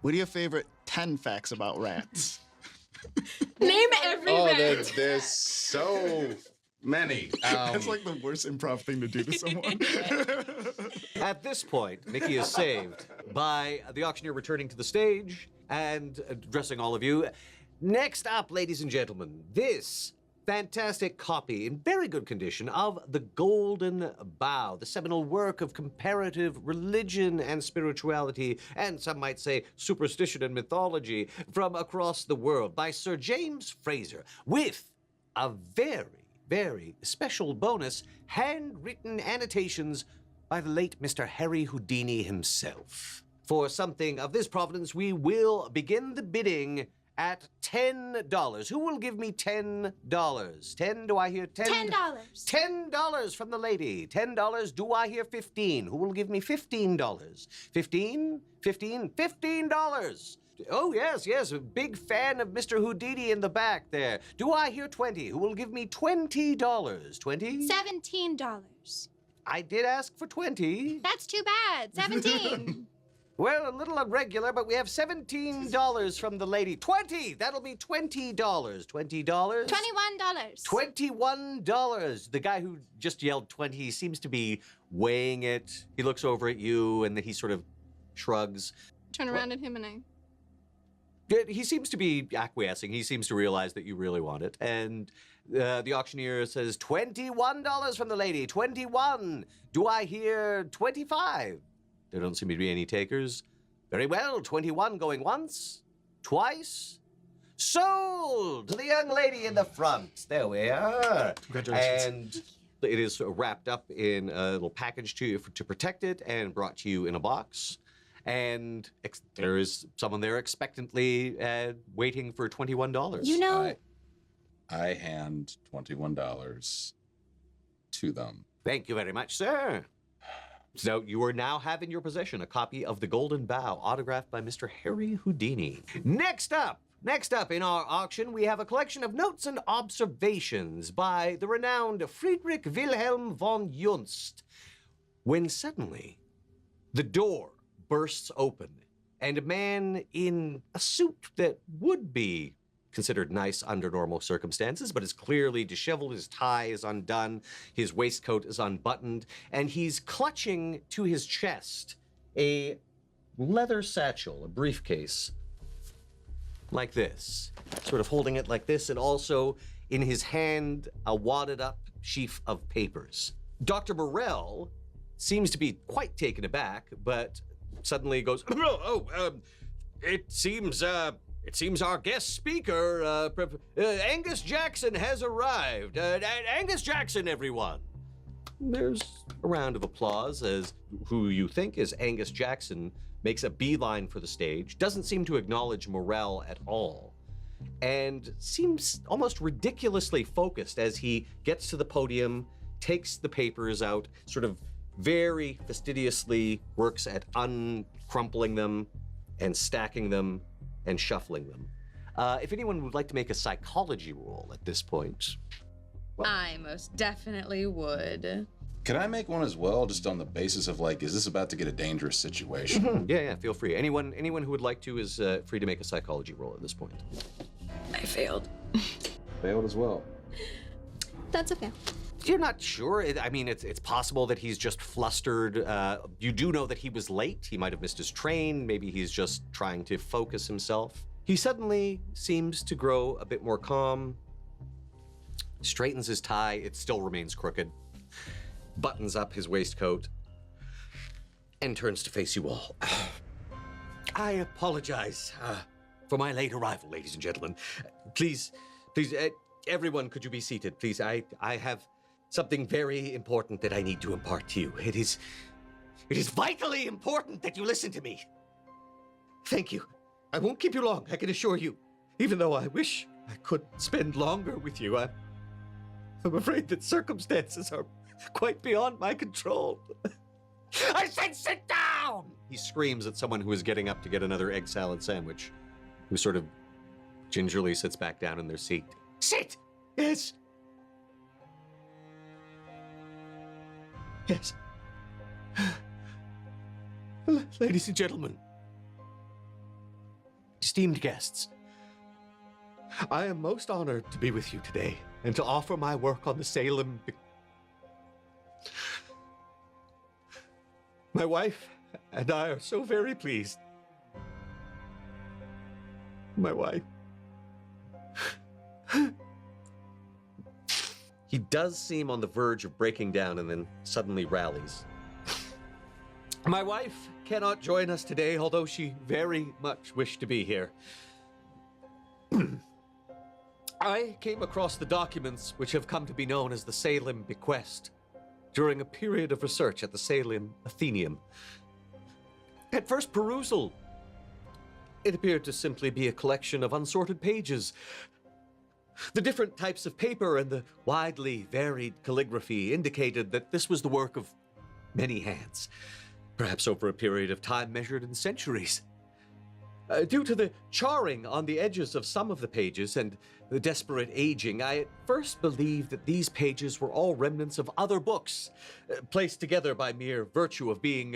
What are your favorite 10 facts about rats? Name every rat. There's so many. That's the worst improv thing to do to someone. At this point, Nikki is saved by the auctioneer returning to the stage and addressing all of you. Next up, ladies and gentlemen, this fantastic copy in very good condition of The Golden Bough, the seminal work of comparative religion and spirituality, and some might say superstition and mythology from across the world by Sir James Fraser, with a very, very special bonus, handwritten annotations by the late Mr. Harry Houdini himself. For something of this provenance, we will begin the bidding at $10. Who will give me $10? 10? Do I hear 10? $10. $10 from the lady. $10. Do I hear 15? Who will give me $15? 15? 15? $15. Oh, yes, a big fan of Mr. Houdini in the back there. Do I hear 20? Who will give me $20? 20? $17. I did ask for 20. That's too bad. 17. Well, a little irregular, but we have $17 from the lady. 20! That'll be $20. $20? $21. $21. The guy who just yelled 20 seems to be weighing it. He looks over at you, and then he sort of shrugs. Turn around at him and I. He seems to be acquiescing. He seems to realize that you really want it. And the auctioneer says, $21 from the lady. 21. Do I hear 25? There don't seem to be any takers. Very well, 21 going once, twice. Sold to the young lady in the front. There we are. Congratulations. And it is wrapped up in a little package to protect it and brought to you in a box. And there is someone there expectantly waiting for $21. You know, I hand $21 to them. Thank you very much, sir. So you are now have in your possession a copy of The Golden Bough, autographed by Mr. Harry Houdini. Next up in our auction, we have a collection of notes and observations by the renowned Friedrich Wilhelm von Junst. When suddenly, the door bursts open, and a man in a suit that would be considered nice under normal circumstances, but is clearly disheveled. His tie is undone, his waistcoat is unbuttoned, and he's clutching to his chest a leather satchel, a briefcase, like this, sort of holding it like this, and also in his hand a wadded up sheaf of papers. Dr. Morell seems to be quite taken aback, but suddenly goes, it seems our guest speaker, Angus Jackson, has arrived. Angus Jackson, everyone. There's a round of applause as who you think is Angus Jackson makes a beeline for the stage, doesn't seem to acknowledge Morell at all. and seems almost ridiculously focused as he gets to the podium, takes the papers out, sort of very fastidiously works at uncrumpling them and stacking them and shuffling them. If anyone would like to make a psychology roll at this point. I most definitely would. Could I make one as well, just on the basis of like, is this about to get a dangerous situation? Yeah, feel free. Anyone who would like to is free to make a psychology roll at this point. I failed. Failed as well. That's a fail. You're not sure. I mean, it's possible that he's just flustered. You do know that he was late. He might have missed his train. Maybe he's just trying to focus himself. He suddenly seems to grow a bit more calm, straightens his tie. It still remains crooked, buttons up his waistcoat, and turns to face you all. I apologize for my late arrival, ladies and gentlemen. Please, everyone, could you be seated, please? I have something very important that I need to impart to you. It is vitally important that you listen to me. Thank you. I won't keep you long, I can assure you. Even though I wish I could spend longer with you, I'm afraid that circumstances are quite beyond my control. I said sit down! He screams at someone who is getting up to get another egg salad sandwich, who sort of gingerly sits back down in their seat. Sit! Yes. Yes. Ladies and gentlemen, esteemed guests, I am most honored to be with you today and to offer my work on the Salem. My wife and I are so very pleased. My wife. He does seem on the verge of breaking down and then suddenly rallies. My wife cannot join us today, although she very much wished to be here. I came across the documents which have come to be known as the Salem Bequest during a period of research at the Salem Athenaeum. At first perusal, it appeared to simply be a collection of unsorted pages. The different types of paper and the widely varied calligraphy indicated that this was the work of many hands, perhaps over a period of time measured in centuries. Due to the charring on the edges of some of the pages and the desperate aging, I at first believed that these pages were all remnants of other books, placed together by mere virtue of being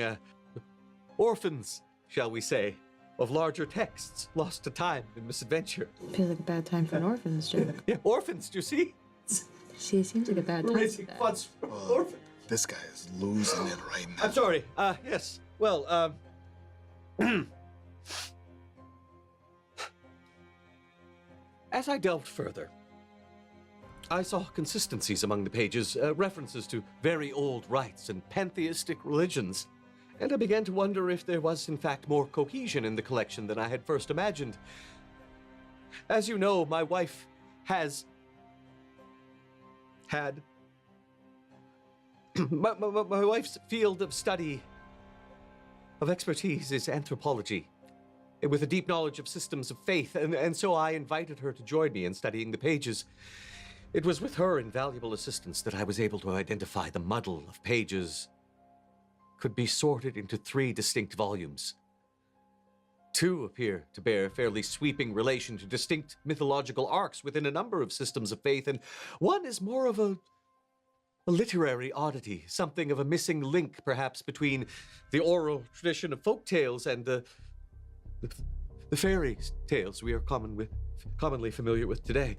orphans, shall we say, of larger texts lost to time and misadventure. Feels like a bad time for an orphan's joke. Yeah, orphans, do you see? See, it seems like a bad time. Raising funds for orphans. This guy is losing it right now. I'm sorry. Yes. Well, as I delved further, I saw consistencies among the pages, references to very old rites and pantheistic religions, and I began to wonder if there was, in fact, more cohesion in the collection than I had first imagined. As you know, my wife had my wife's field of study, of expertise, is anthropology, with a deep knowledge of systems of faith, and so I invited her to join me in studying the pages. It was with her invaluable assistance that I was able to identify the muddle of pages could be sorted into 3 distinct volumes. 2 appear to bear fairly sweeping relation to distinct mythological arcs within a number of systems of faith, and 1 is more of a literary oddity, something of a missing link, perhaps, between the oral tradition of folk tales and the fairy tales we are commonly familiar with today.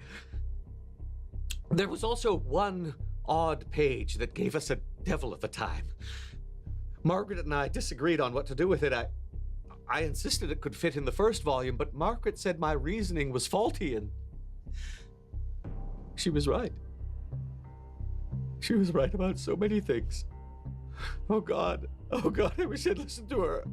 There was also 1 odd page that gave us a devil of a time. Margaret and I disagreed on what to do with it. I insisted it could fit in the first volume, but Margaret said my reasoning was faulty, and she was right. She was right about so many things. Oh God, I wish I'd listened to her.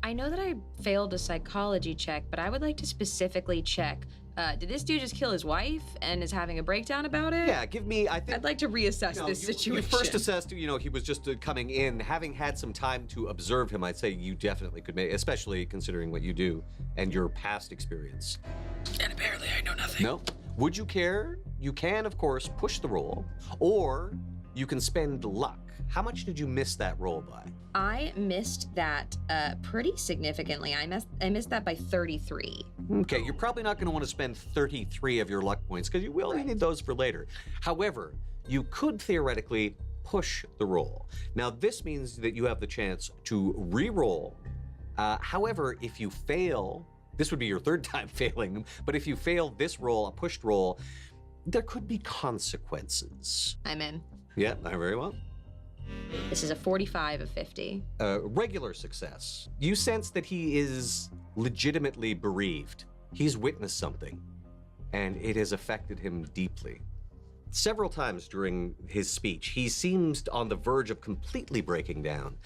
I know that I failed a psychology check, but I would like to specifically check Did this dude just kill his wife and is having a breakdown about it? Yeah, give me, I think... I'd like to reassess this situation. You first assessed, he was just coming in. Having had some time to observe him, I'd say you definitely could make, especially considering what you do and your past experience. And apparently I know nothing. No. Would you care? You can, of course, push the roll, or you can spend luck. How much did you miss that roll by? I missed that pretty significantly. I missed that by 33. Okay, you're probably not going to want to spend 33 of your luck points because you will need those for later. However, you could theoretically push the roll. Now, this means that you have the chance to re-roll. However, if you fail, this would be your third time failing, but if you fail this roll, a pushed roll, there could be consequences. I'm in. Yeah, very well. This is a 45 of 50. Regular success. You sense that he is legitimately bereaved. He's witnessed something, and it has affected him deeply. Several times during his speech, he seems on the verge of completely breaking down.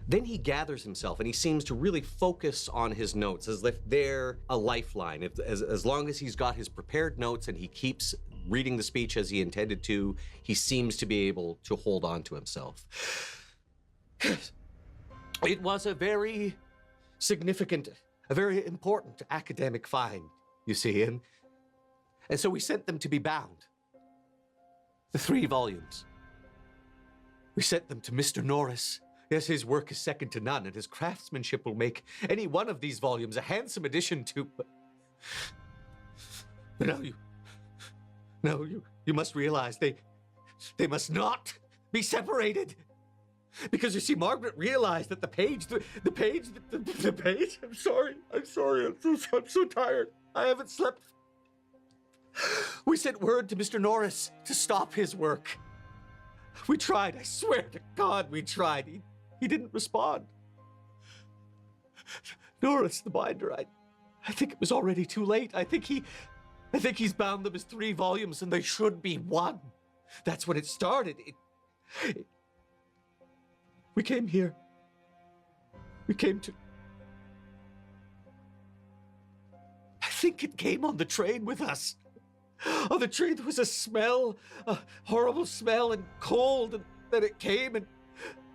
Then he gathers himself, and he seems to really focus on his notes, as if they're a lifeline. As long as he's got his prepared notes and he keeps reading the speech as he intended to, he seems to be able to hold on to himself. It was a very significant, a very important academic find, you see, and so we sent them to be bound. The 3 volumes. We sent them to Mr. Norris. Yes, his work is second to none, and his craftsmanship will make any one of these volumes a handsome addition to... But no, you must realize they must not be separated. Because you see, Margaret realized that the page, I'm sorry, I'm so tired. I haven't slept. We sent word to Mr. Norris to stop his work. We tried, I swear to God we tried. He didn't respond. Norris, the binder, I think it was already too late. I think he's bound them as 3 volumes and they should be 1. That's when it started. We came here. We came to... I think it came on the train with us. On the train there was a smell, a horrible smell and cold, and then it came and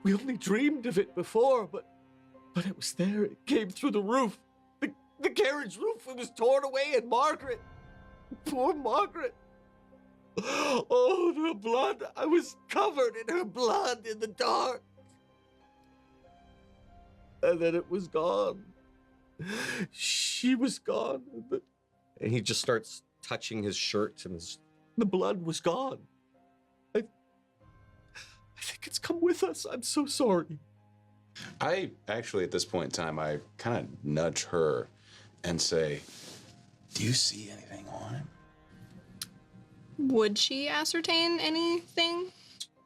we only dreamed of it before, but it was there. It came through the roof. The carriage roof, it was torn away, and Margaret, poor Margaret. Oh, the blood. I was covered in her blood in the dark. And then it was gone. She was gone. And he just starts touching his shirt, and the blood was gone. I think it's come with us. I'm so sorry. I actually, at this point in time, I kind of nudge her and say, do you see anything on him? Would she ascertain anything?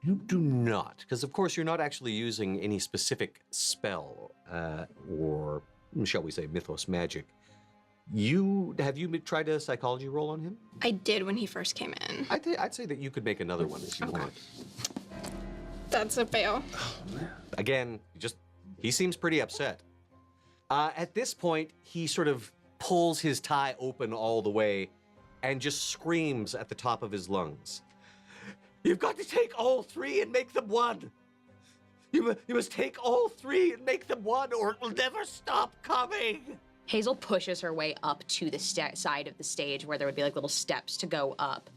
You do not, because of course you're not actually using any specific spell or, shall we say, mythos magic. Have you tried a psychology roll on him? I did when he first came in. I'd say that you could make another one if you want. That's a fail. Again, he seems pretty upset. At this point, he sort of pulls his tie open all the way and just screams at the top of his lungs. You've got to take all 3 and make them 1. You must take all 3 and make them 1, or it will never stop coming. Hazel pushes her way up to the side of the stage where there would be like little steps to go up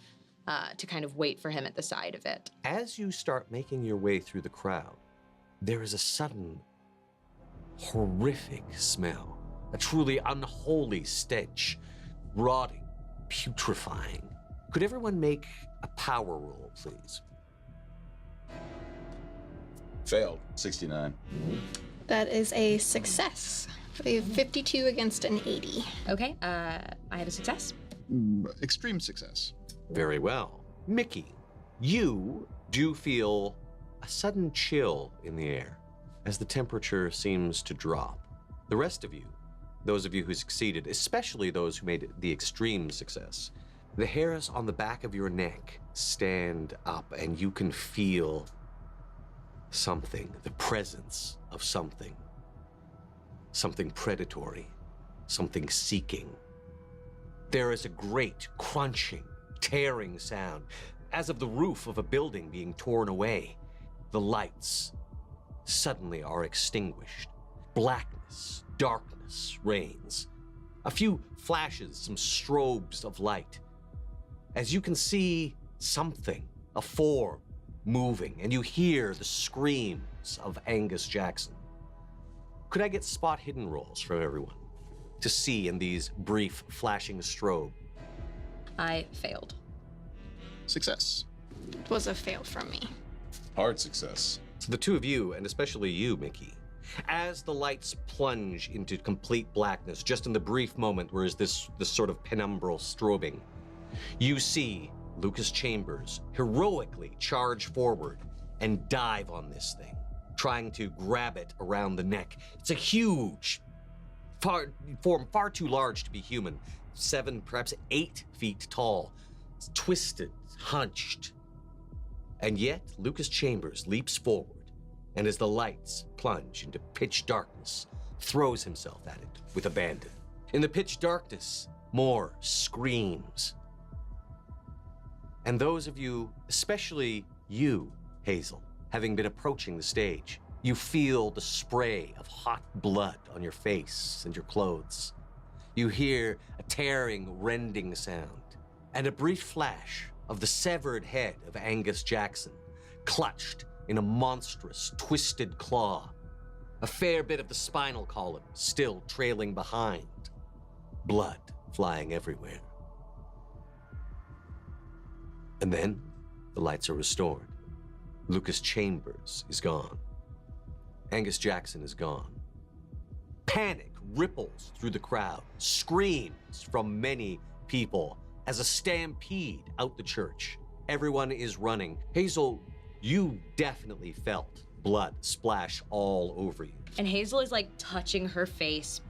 to kind of wait for him at the side of it. As you start making your way through the crowd, there is a sudden horrific smell, a truly unholy stench, rotting, putrefying. Could everyone make a power roll, please? Failed. 69. That is a success. We have 52 against an 80. Okay, I have a success. Extreme success. Very well. Mickey, you do feel a sudden chill in the air as the temperature seems to drop. The rest of you, those of you who succeeded, especially those who made the extreme success, the hairs on the back of your neck stand up and you can feel something, the presence of something. Something predatory, something seeking. There is a great crunching, tearing sound, as of the roof of a building being torn away. The lights suddenly are extinguished. Blackness, darkness reigns. A few flashes, some strobes of light. As you can see something, a form, moving, and you hear the screams of Angus Jackson. Could I get spot hidden rolls from everyone to see in these brief flashing strobe? I failed. Success. It was a fail from me. Hard success. So the two of you, and especially you, Mickey, as the lights plunge into complete blackness, just in the brief moment where is this sort of penumbral strobing, you see Lucas Chambers heroically charge forward and dive on this thing, trying to grab it around the neck. It's a huge form, far too large to be human, 7, perhaps 8 feet tall. It's twisted, hunched. And yet, Lucas Chambers leaps forward, and as the lights plunge into pitch darkness, throws himself at it with abandon. In the pitch darkness, more screams. And those of you, especially you, Hazel, having been approaching the stage, you feel the spray of hot blood on your face and your clothes. You hear a tearing, rending sound, and a brief flash of the severed head of Angus Jackson, clutched in a monstrous, twisted claw. A fair bit of the spinal column still trailing behind. Blood flying everywhere. And then the lights are restored. Lucas Chambers is gone. Angus Jackson is gone. Panic ripples through the crowd, screams from many people as a stampede out the church. Everyone is running. Hazel, you definitely felt blood splash all over you. And Hazel is like touching her face,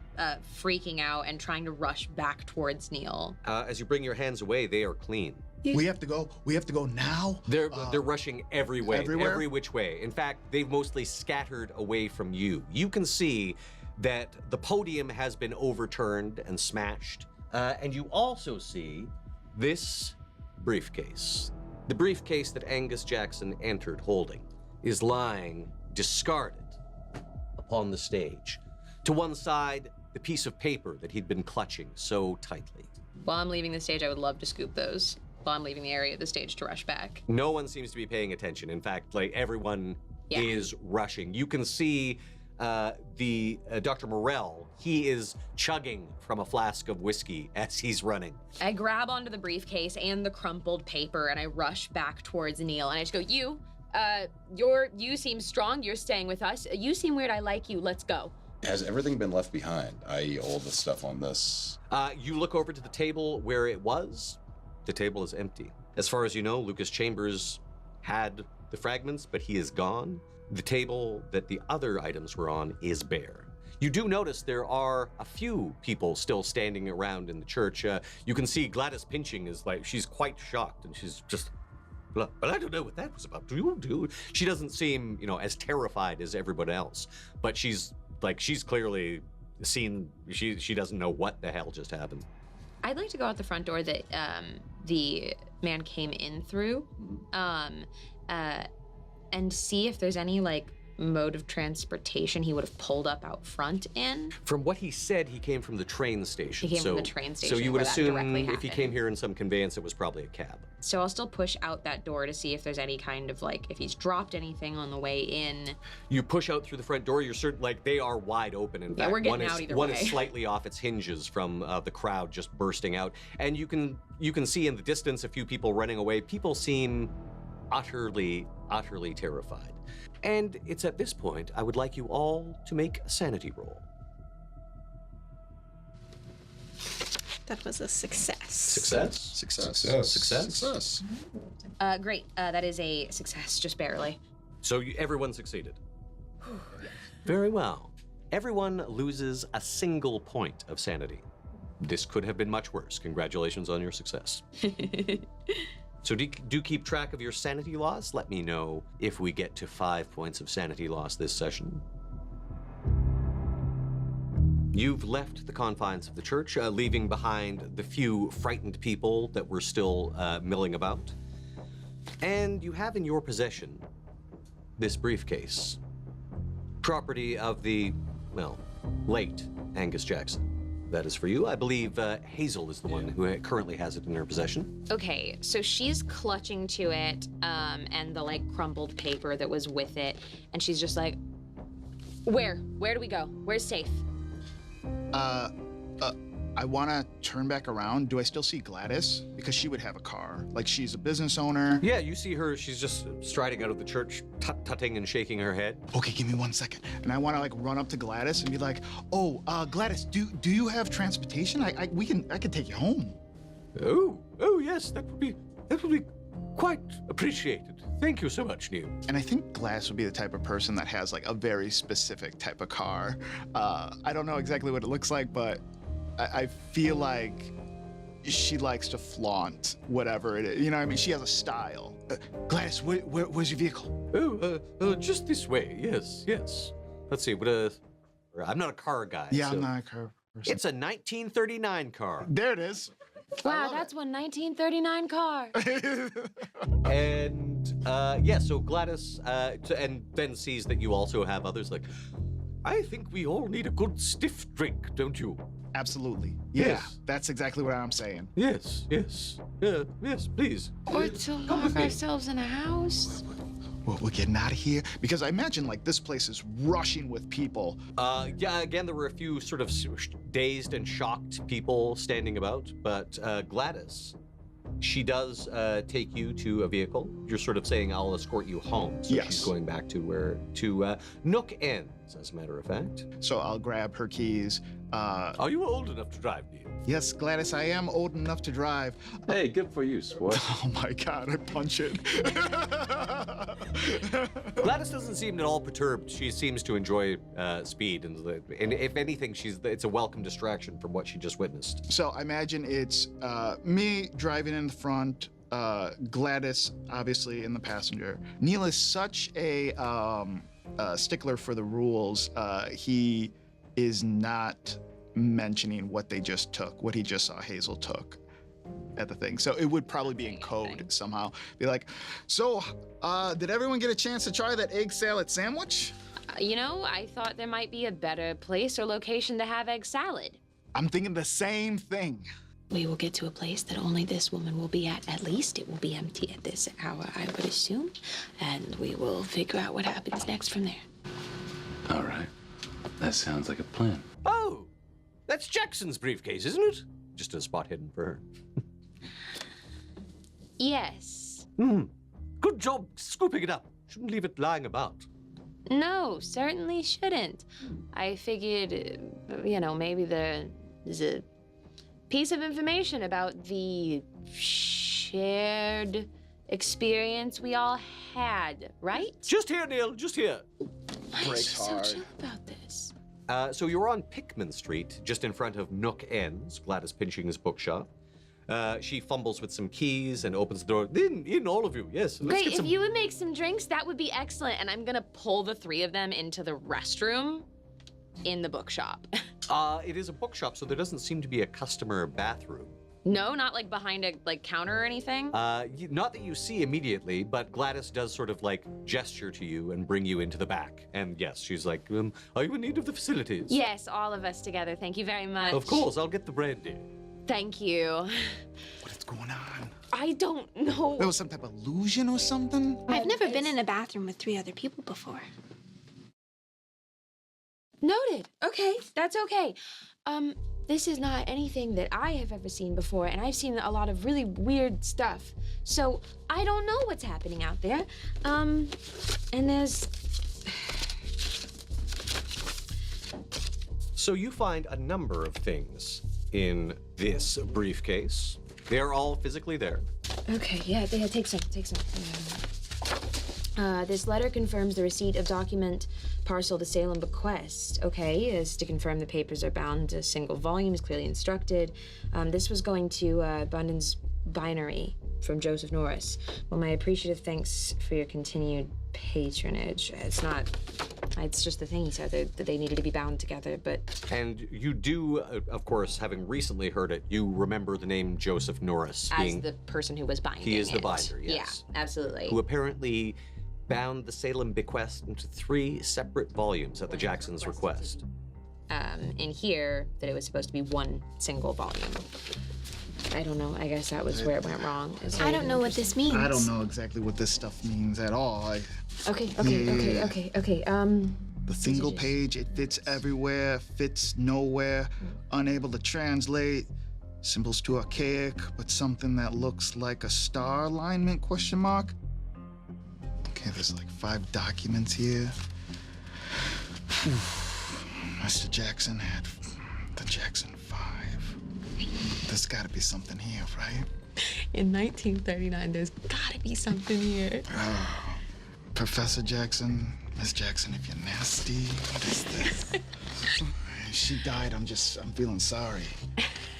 freaking out and trying to rush back towards Neil. As you bring your hands away, they are clean. We have to go. We have to go now. They're rushing every way, everywhere? every which way. In fact, they've mostly scattered away from you. You can see that the podium has been overturned and smashed. And you also see this briefcase. The briefcase that Angus Jackson entered holding is lying discarded upon the stage. To one side, the piece of paper that he'd been clutching so tightly. While I'm leaving the stage, I would love to scoop those while I'm leaving the area of the stage to rush back. No one seems to be paying attention. In fact, like everyone is rushing. You can see Dr. Morell, he is chugging from a flask of whiskey as he's running. I grab onto the briefcase and the crumpled paper and I rush back towards Neil and I just go, you seem strong, you're staying with us. You seem weird, I like you, let's go. Has everything been left behind, i.e. all the stuff on this? You look over to the table where it was. The table is empty. As far as you know, Lucas Chambers had the fragments, but he is gone. The table that the other items were on is bare. You do notice there are a few people still standing around in the church. You can see Gladys Pinching is like, she's quite shocked and she's just, but I don't know what that was about. She doesn't seem, as terrified as everyone else, but she's clearly seen, she doesn't know what the hell just happened. I'd like to go out the front door that the man came in through, and see if there's any mode of transportation he would have pulled up out front in. From what he said, he came from the train station. He came from the train station. So you would where that assume directly if he happened. came here in some conveyance, it was probably a cab. So I'll still push out that door to see if there's any kind of if he's dropped anything on the way in. You push out through the front door. You're certain they are wide open. In fact, we're getting out either one way. is slightly off its hinges from the crowd just bursting out, and you can see in the distance a few people running away. People seem utterly terrified. And it's at this point I would like you all to make a sanity roll. That was a success. Success. Great. That is a success, just barely. So everyone succeeded. Very well. Everyone loses a single point of sanity. This could have been much worse. Congratulations on your success. So do keep track of your sanity loss. Let me know if we get to 5 points of sanity loss this session. You've left the confines of the church, leaving behind the few frightened people that were still milling about. And you have in your possession this briefcase, property of the, well, late Angus Jackson. That is for you. I believe Hazel is the one who currently has it in her possession. Okay, so she's clutching to it, and the like crumpled paper that was with it, and she's just like, where do we go? Where's safe? I want to turn back around. Do I still see Gladys? Because she would have a car. Like, she's a business owner. Yeah, you see her. She's just striding out of the church, tut-tutting and shaking her head. Okay, give me 1 second. And I want to, like, run up to Gladys and be like, oh, Gladys, do you have transportation? I could take you home. Oh, yes, that would be quite appreciated. Thank you so much, Neil. And I think Gladys would be the type of person that has, like, a very specific type of car. I don't know exactly what it looks like, but I feel like she likes to flaunt whatever it is. You know what I mean? She has a style. Gladys, where's your vehicle? Just this way. Yes. Let's see, I'm not a car guy. Yeah, so I'm not a car person. It's a 1939 car. There it is. Wow, that's one 1939 car. And so Gladys, and then sees that you also have others. Like, I think we all need a good stiff drink, don't you? Absolutely. Yeah, Yes. that's exactly what I'm saying. Yes. Yes, please. Or to lock ourselves in a house. Well, we're getting out of here because I imagine like this place is rushing with people. Again, there were a few sort of dazed and shocked people standing about, but Gladys, she does take you to a vehicle. You're sort of saying, I'll escort you home. So Yes. she's going back to Nook Ends, as a matter of fact. So I'll grab her keys. Are you old enough to drive, Neil? Yes, Gladys, I am old enough to drive. Hey, good for you, sport. Oh my God, I punch it. Gladys doesn't seem at all perturbed. She seems to enjoy speed, and if anything, it's a welcome distraction from what she just witnessed. So I imagine it's me driving in the front, Gladys obviously in the passenger. Neil is such a stickler for the rules. He is not mentioning what they just took, what he just saw Hazel took at the thing. So it would probably be in code somehow. Be like, so did everyone get a chance to try that egg salad sandwich? I thought there might be a better place or location to have egg salad. I'm thinking the same thing. We will get to a place that only this woman will be at. At least it will be empty at this hour, I would assume. And we will figure out what happens next from there. All right. That sounds like a plan. Oh, that's Jackson's briefcase, isn't it? Just a spot hidden for her. Yes. Good job scooping it up. Shouldn't leave it lying about. No, certainly shouldn't. I figured, maybe there's a piece of information about the shared experience we all had, right? Just here, Neil, just here. Why is she so chill about this? So you're on Pickman Street, just in front of Nook Ends, Gladys Pinching's bookshop. She fumbles with some keys and opens the door. In all of you, yes. Let's Great, get if some... you would make some drinks, that would be excellent. And I'm gonna pull the three of them into the restroom in the bookshop. It is a bookshop, so there doesn't seem to be a customer bathroom. No, not like behind a counter or anything? Not that you see immediately, but Gladys does sort of like gesture to you and bring you into the back. And yes, she's like, are you in need of the facilities? Yes, all of us together. Thank you very much. Of course, I'll get the brandy. Thank you. What is going on? I don't know. There was some type of illusion or something? I've never been in a bathroom with 3 other people before. Noted. Okay, that's okay. This is not anything that I have ever seen before, and I've seen a lot of really weird stuff. So I don't know what's happening out there. And there's... So you find a number of things in this briefcase. They're all physically there. Okay, yeah, take some. This letter confirms the receipt of document parcel to Salem bequest. Okay, is to confirm the papers are bound to single volumes, clearly instructed. This was going to Abundance Binary from Joseph Norris. Well, my appreciative thanks for your continued patronage. It's not It's just the thing he said, that they needed to be bound together, but... And you do, of course, having recently heard it, you remember the name Joseph Norris As the person who was binding He is the it. binder, yes. Yeah, absolutely. Who apparently bound the Salem bequest into 3 separate volumes at the Jacksons' request. In here, that it was supposed to be one single volume. I don't know. I guess that was where it went wrong. I don't know what this means. I don't know exactly what this stuff means at all. Okay. The single page, it fits everywhere, fits nowhere, unable to translate, symbols too archaic, but something that looks like a star alignment, question mark? Okay, there's like 5 documents here. Mr. Jackson had the Jackson 5. There's gotta be something here, right? In 1939, there's gotta be something here. Professor Jackson, Miss Jackson, if you're nasty, what is this? She died, I'm feeling sorry.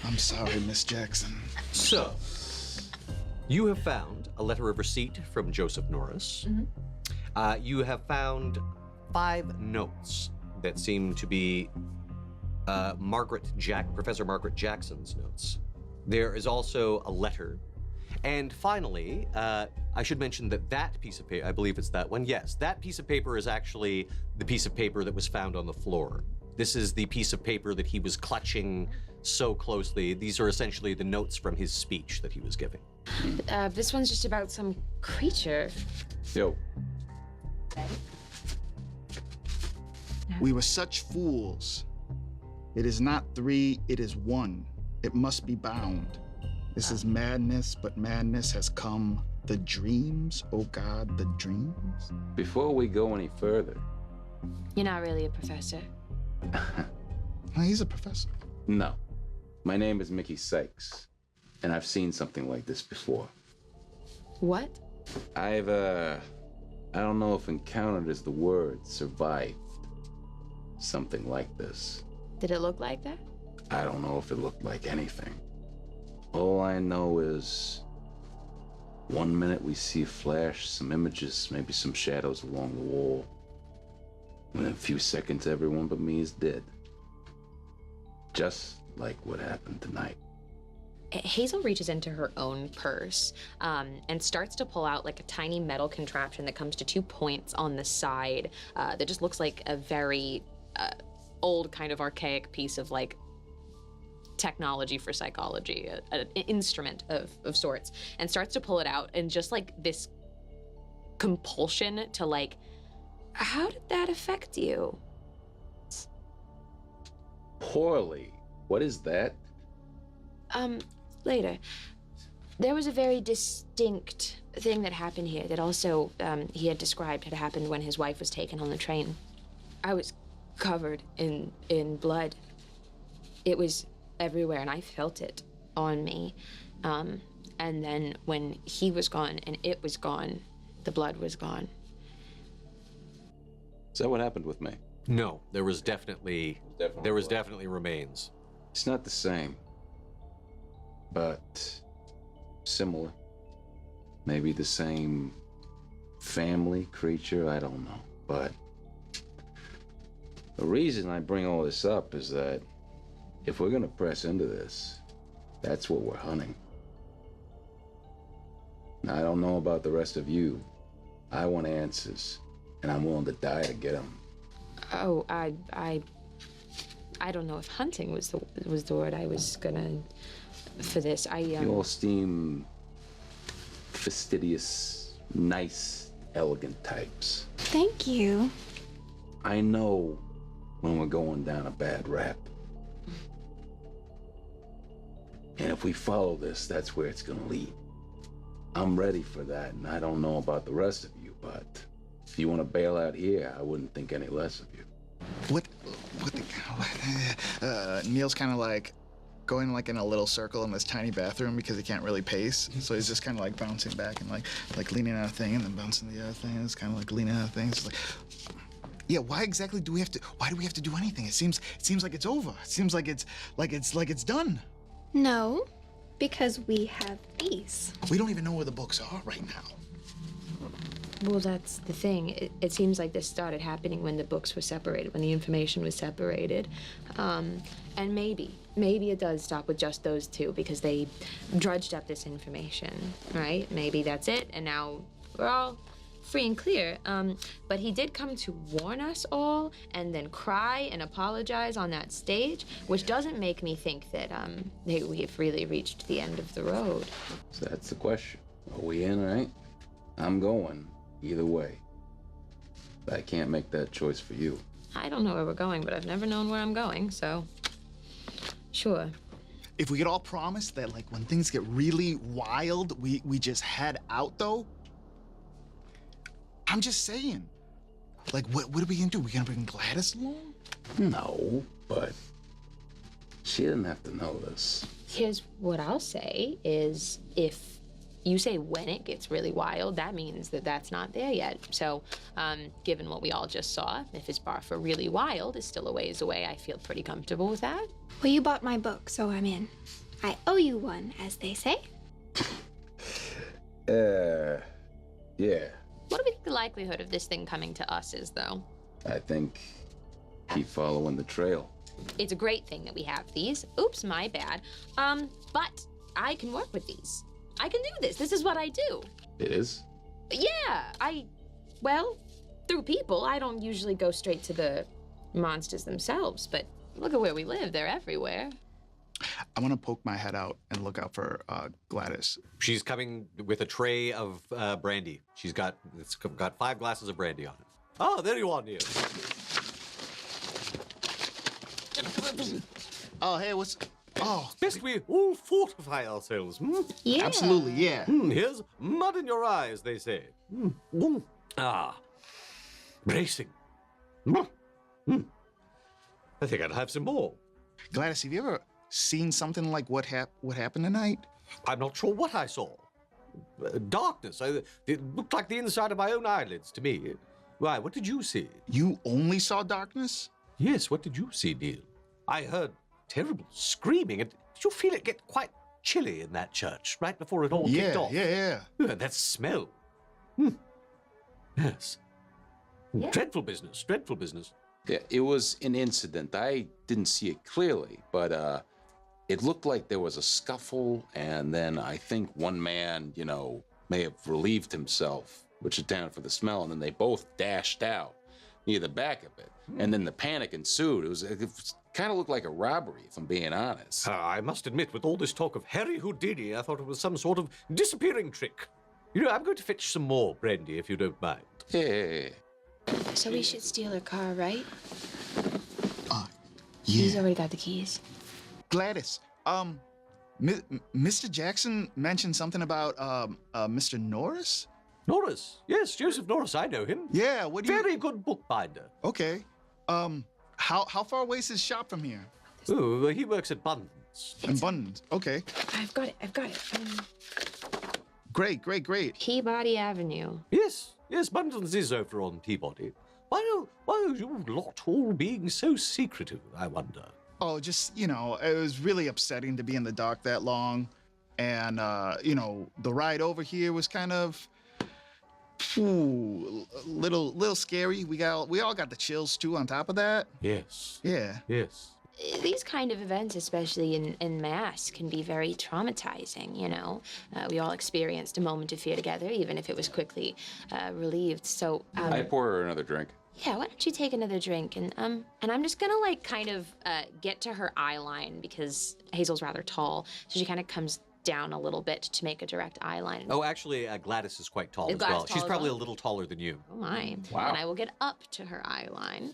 I'm sorry, Miss Jackson. So, you have found a letter of receipt from Joseph Norris. You have found 5 notes that seem to be Professor Margaret Jackson's notes. There is also a letter. And finally, I should mention that piece of paper, I believe it's that one. Yes, that piece of paper is actually the piece of paper that was found on the floor. This is the piece of paper that he was clutching so closely. These are essentially the notes from his speech that he was giving. This one's just about some creature. Yo, We were such fools. It is not 3, it is 1. It must be bound. This is madness, but madness has come. The dreams, oh God, the dreams. before we go any further, You're not really a professor. He's a professor. no. My name is Mickey Sykes, and I've seen something like this before. What? I don't know if encountered is the word, survived something like this. Did it look like that? I don't know if it looked like anything. All I know is 1 minute we see a flash, some images, maybe some shadows along the wall. Within a few seconds, everyone but me is dead. Just like what happened tonight. Hazel reaches into her own purse and starts to pull out like a tiny metal contraption that comes to 2 points on the side that just looks like a very old kind of archaic piece of like technology for psychology, an instrument of sorts, and starts to pull it out, and just like this compulsion to like, how did that affect you? Poorly. What is that? Later. There was a very distinct thing that happened here that also he had described had happened when his wife was taken on the train. I was covered in blood. It was everywhere, and I felt it on me. And then when he was gone and it was gone, the blood was gone. Is that what happened with me? No, there was definitely remains. It's not the same, but similar. Maybe the same family creature, I don't know. But the reason I bring all this up is that if we're gonna press into this, that's what we're hunting. Now, I don't know about the rest of you. I want answers, and I'm willing to die to get them. Oh, I don't know if hunting was the word I was gonna for this. You all seem fastidious, nice, elegant types. Thank you. I know when we're going down a bad rap. And if we follow this, that's where it's gonna lead. I'm ready for that, and I don't know about the rest of you, but if you want to bail out here, I wouldn't think any less of you. Neil's kind of like going like in a little circle in this tiny bathroom because he can't really pace. So he's just kind of like bouncing back and like leaning out a thing and then bouncing the other thing. It's kind of like leaning out a thing. It's like, yeah, why exactly do we have to do anything? It seems like it's over. It seems like it's done. No, because we have these. We don't even know where the books are right now. Well, that's the thing. It seems like this started happening when the books were separated, when the information was separated. And maybe it does stop with just those two because they drudged up this information, right? Maybe that's it, and now we're all free and clear. But he did come to warn us all and then cry and apologize on that stage, which doesn't make me think that we've really reached the end of the road. So that's the question. Are we in, right? I'm going either way. But I can't make that choice for you. I don't know where we're going, but I've never known where I'm going, so sure. If we could all promise that, like, when things get really wild, we just head out, though. I'm just saying. Like, what are we gonna do? We gonna bring Gladys along? No, but she didn't have to know this. Here's what I'll say is if you say when it gets really wild, that means that that's not there yet. So, given what we all just saw, if his bar for really wild is still a ways away, I feel pretty comfortable with that. Well, you bought my book, so I'm in. I owe you one, as they say. Yeah. What do we think the likelihood of this thing coming to us is, though? I think keep following the trail. It's a great thing that we have these. Oops, my bad. But I can work with these. I can do this. This is what I do. It is? Yeah, well, through people. I don't usually go straight to the monsters themselves, but look at where we live. They're everywhere. I want to poke my head out and look out for Gladys. She's coming with a tray of brandy. It's got 5 glasses of brandy on it. Oh, there you are, Neil. Oh, hey, Best we all fortify ourselves. Yeah. Absolutely, yeah. Here's mud in your eyes, they say. Bracing. I think I'd have some more. Gladys, have you ever seen something like what happened tonight? I'm not sure what I saw. Darkness. It looked like the inside of my own eyelids to me. Why, what did you see? You only saw darkness? Yes, what did you see, Neil? I heard terrible screaming. Did you feel it get quite chilly in that church right before it all kicked off? Yeah. That smell. Yes. Yeah. Dreadful business. Yeah, it was an incident. I didn't see it clearly, but it looked like there was a scuffle, and then I think one man, may have relieved himself, which accounted for the smell, and then they both dashed out near the back of it. And then the panic ensued. It kind of looked like a robbery, if I'm being honest. I must admit, with all this talk of Harry Houdini, I thought it was some sort of disappearing trick. I'm going to fetch some more brandy, if you don't mind. Yeah. So we should steal her car, right? Yeah. He's already got the keys. Gladys, Mr. Jackson mentioned something about Mr. Norris? Norris? Yes, Joseph Norris, I know him. Yeah, what do you... Very good bookbinder. Okay. How far away is his shop from here? Oh, he works at Bunton's. In Bunton's, okay. I've got it. Great. Peabody Avenue. Yes, Bunton's is over on Peabody. Why are you lot all being so secretive, I wonder? Oh, just, it was really upsetting to be in the dark that long. And, the ride over here was kind of... little scary. We all got the chills too on top of that. Yes. Yeah. Yes. These kind of events, especially in mass, can be very traumatizing, We all experienced a moment of fear together, even if it was quickly relieved. So, I pour her another drink. yeah, why don't you take another drink? And I'm just gonna, get to her eye line because Hazel's rather tall. So she kind of comes down a little bit to make a direct eye line. Oh, actually, Gladys is quite tall Is as Gladys well. tall She's as probably well? a little taller than you. Oh my. Wow. And I will get up to her eye line,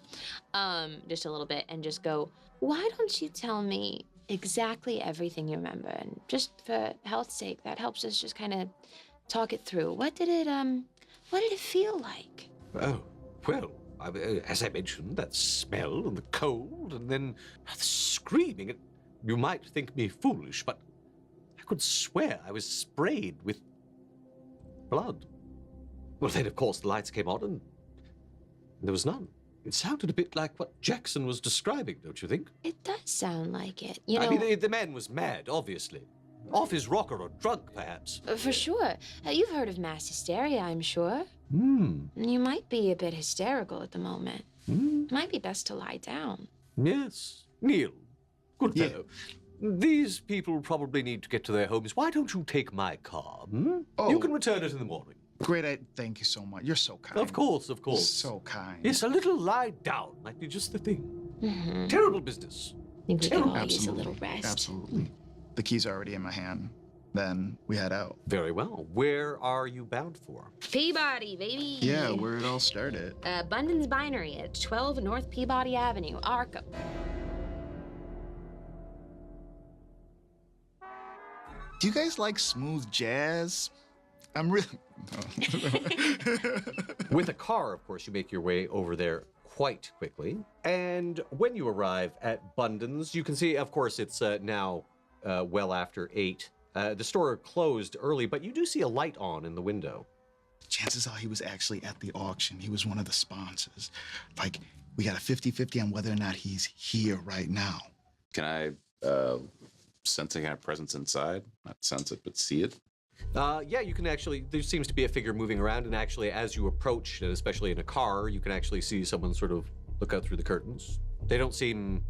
just a little bit, and just go, why don't you tell me exactly everything you remember? And just for health's sake, that helps us just kind of talk it through. What did it feel like? Oh, well, as I mentioned, that smell and the cold and then the screaming. You might think me foolish, but I could swear I was sprayed with blood. Well, then, of course, the lights came on and there was none. It sounded a bit like what Jackson was describing, don't you think? It does sound like it. I mean, the man was mad, obviously. Off his rocker or drunk, perhaps. For sure. You've heard of mass hysteria, I'm sure. You might be a bit hysterical at the moment. It might be best to lie down. Yes. Neil, good Yeah. fellow. These people probably need to get to their homes. Why don't you take my car? Oh. You can return it in the morning. Great, thank you so much. You're so kind. Of course, of course. So kind. Yes, a little lie down might be just the thing. Mm-hmm. Terrible business. I think we could all use a little rest. Absolutely. The keys are already in my hand. Then we head out. Very well. Where are you bound for? Peabody, baby. Yeah, where it all started. Bunden's Bindery at 12 North Peabody Avenue, Arkham. Do you guys like smooth jazz? I'm really. With a car, of course, you make your way over there quite quickly. And when you arrive at Bunden's, you can see, of course, it's now well after 8. The store closed early, but you do see a light on in the window. Chances are he was actually at the auction. He was one of the sponsors. Like, we got a 50-50 on whether or not he's here right now. Can I sense any kind of presence inside? Not sense it, but see it? Yeah, you can actually, there seems to be a figure moving around, and actually as you approach, and especially in a car, you can actually see someone sort of look out through the curtains. They don't seem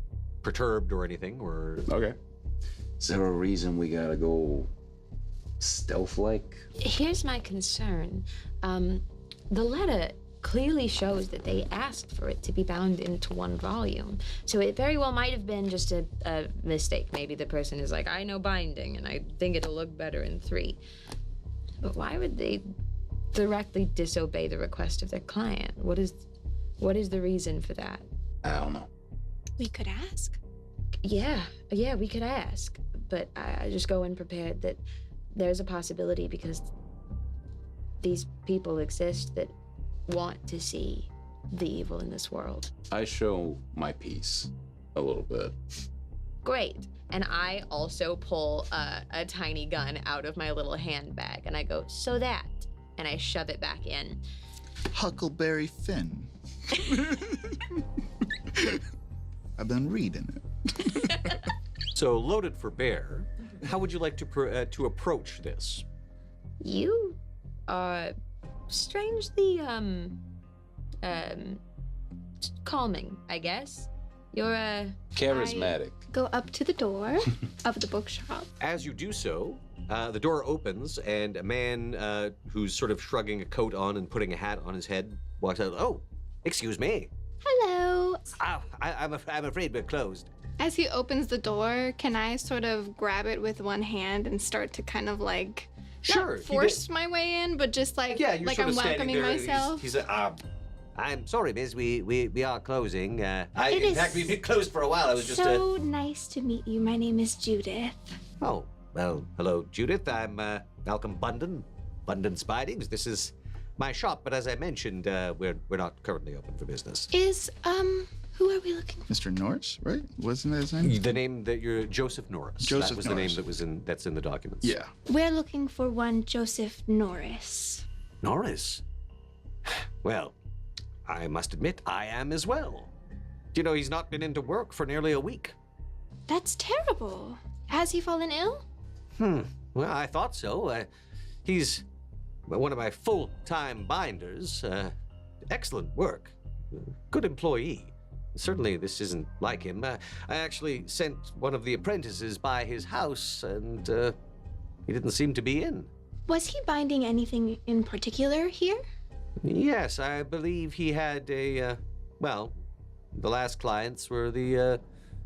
perturbed or anything, or... Okay. Is there a reason we gotta go stealth-like? Here's my concern. The letter clearly shows that they asked for it to be bound into one volume. So it very well might have been just a mistake. Maybe the person is like, I know binding, and I think it'll look better in 3. But why would they directly disobey the request of their client? What is the reason for that? I don't know. We could ask. Yeah, we could ask. But I just go in prepared that there's a possibility because these people exist that want to see the evil in this world. I show my piece a little bit. Great. And I also pull a tiny gun out of my little handbag, and I go, so that, and I shove it back in. Huckleberry Finn. I've been reading it. So, loaded for bear, how would you like to approach this? You are strangely, calming, I guess. You're, Charismatic. Go up to the door of the bookshop. As you do so, the door opens, and a man who's sort of shrugging a coat on and putting a hat on his head walks out. Oh, excuse me. Hello. I'm afraid we're closed. As he opens the door, can I sort of grab it with one hand and start to kind of like Sure. not force my way in, but just like Yeah, you're like sort I'm of standing welcoming there, and myself? He's I'm sorry, miss. We are closing. It In is fact, we've been closed for a while. I was just. so nice to meet you. My name is Judith. Oh, well, hello, Judith. I'm Malcolm Bunden, Bunden's Bindings. This is my shop, but as I mentioned, we're not currently open for business. Is who are we looking for? Mr. Norris, right? Wasn't that his name? The name that you're Joseph Norris. Joseph That was Norris. the name that's in the documents. Yeah. We're looking for one Joseph Norris. Norris. Well, I must admit, I am as well. You know, he's not been into work for nearly a week. That's terrible. Has he fallen ill? Well, I thought so. He's one of my full-time binders. Excellent work. Good employee. Certainly, this isn't like him. I actually sent one of the apprentices by his house, and he didn't seem to be in. Was he binding anything in particular here? Yes, I believe he had well, the last clients were the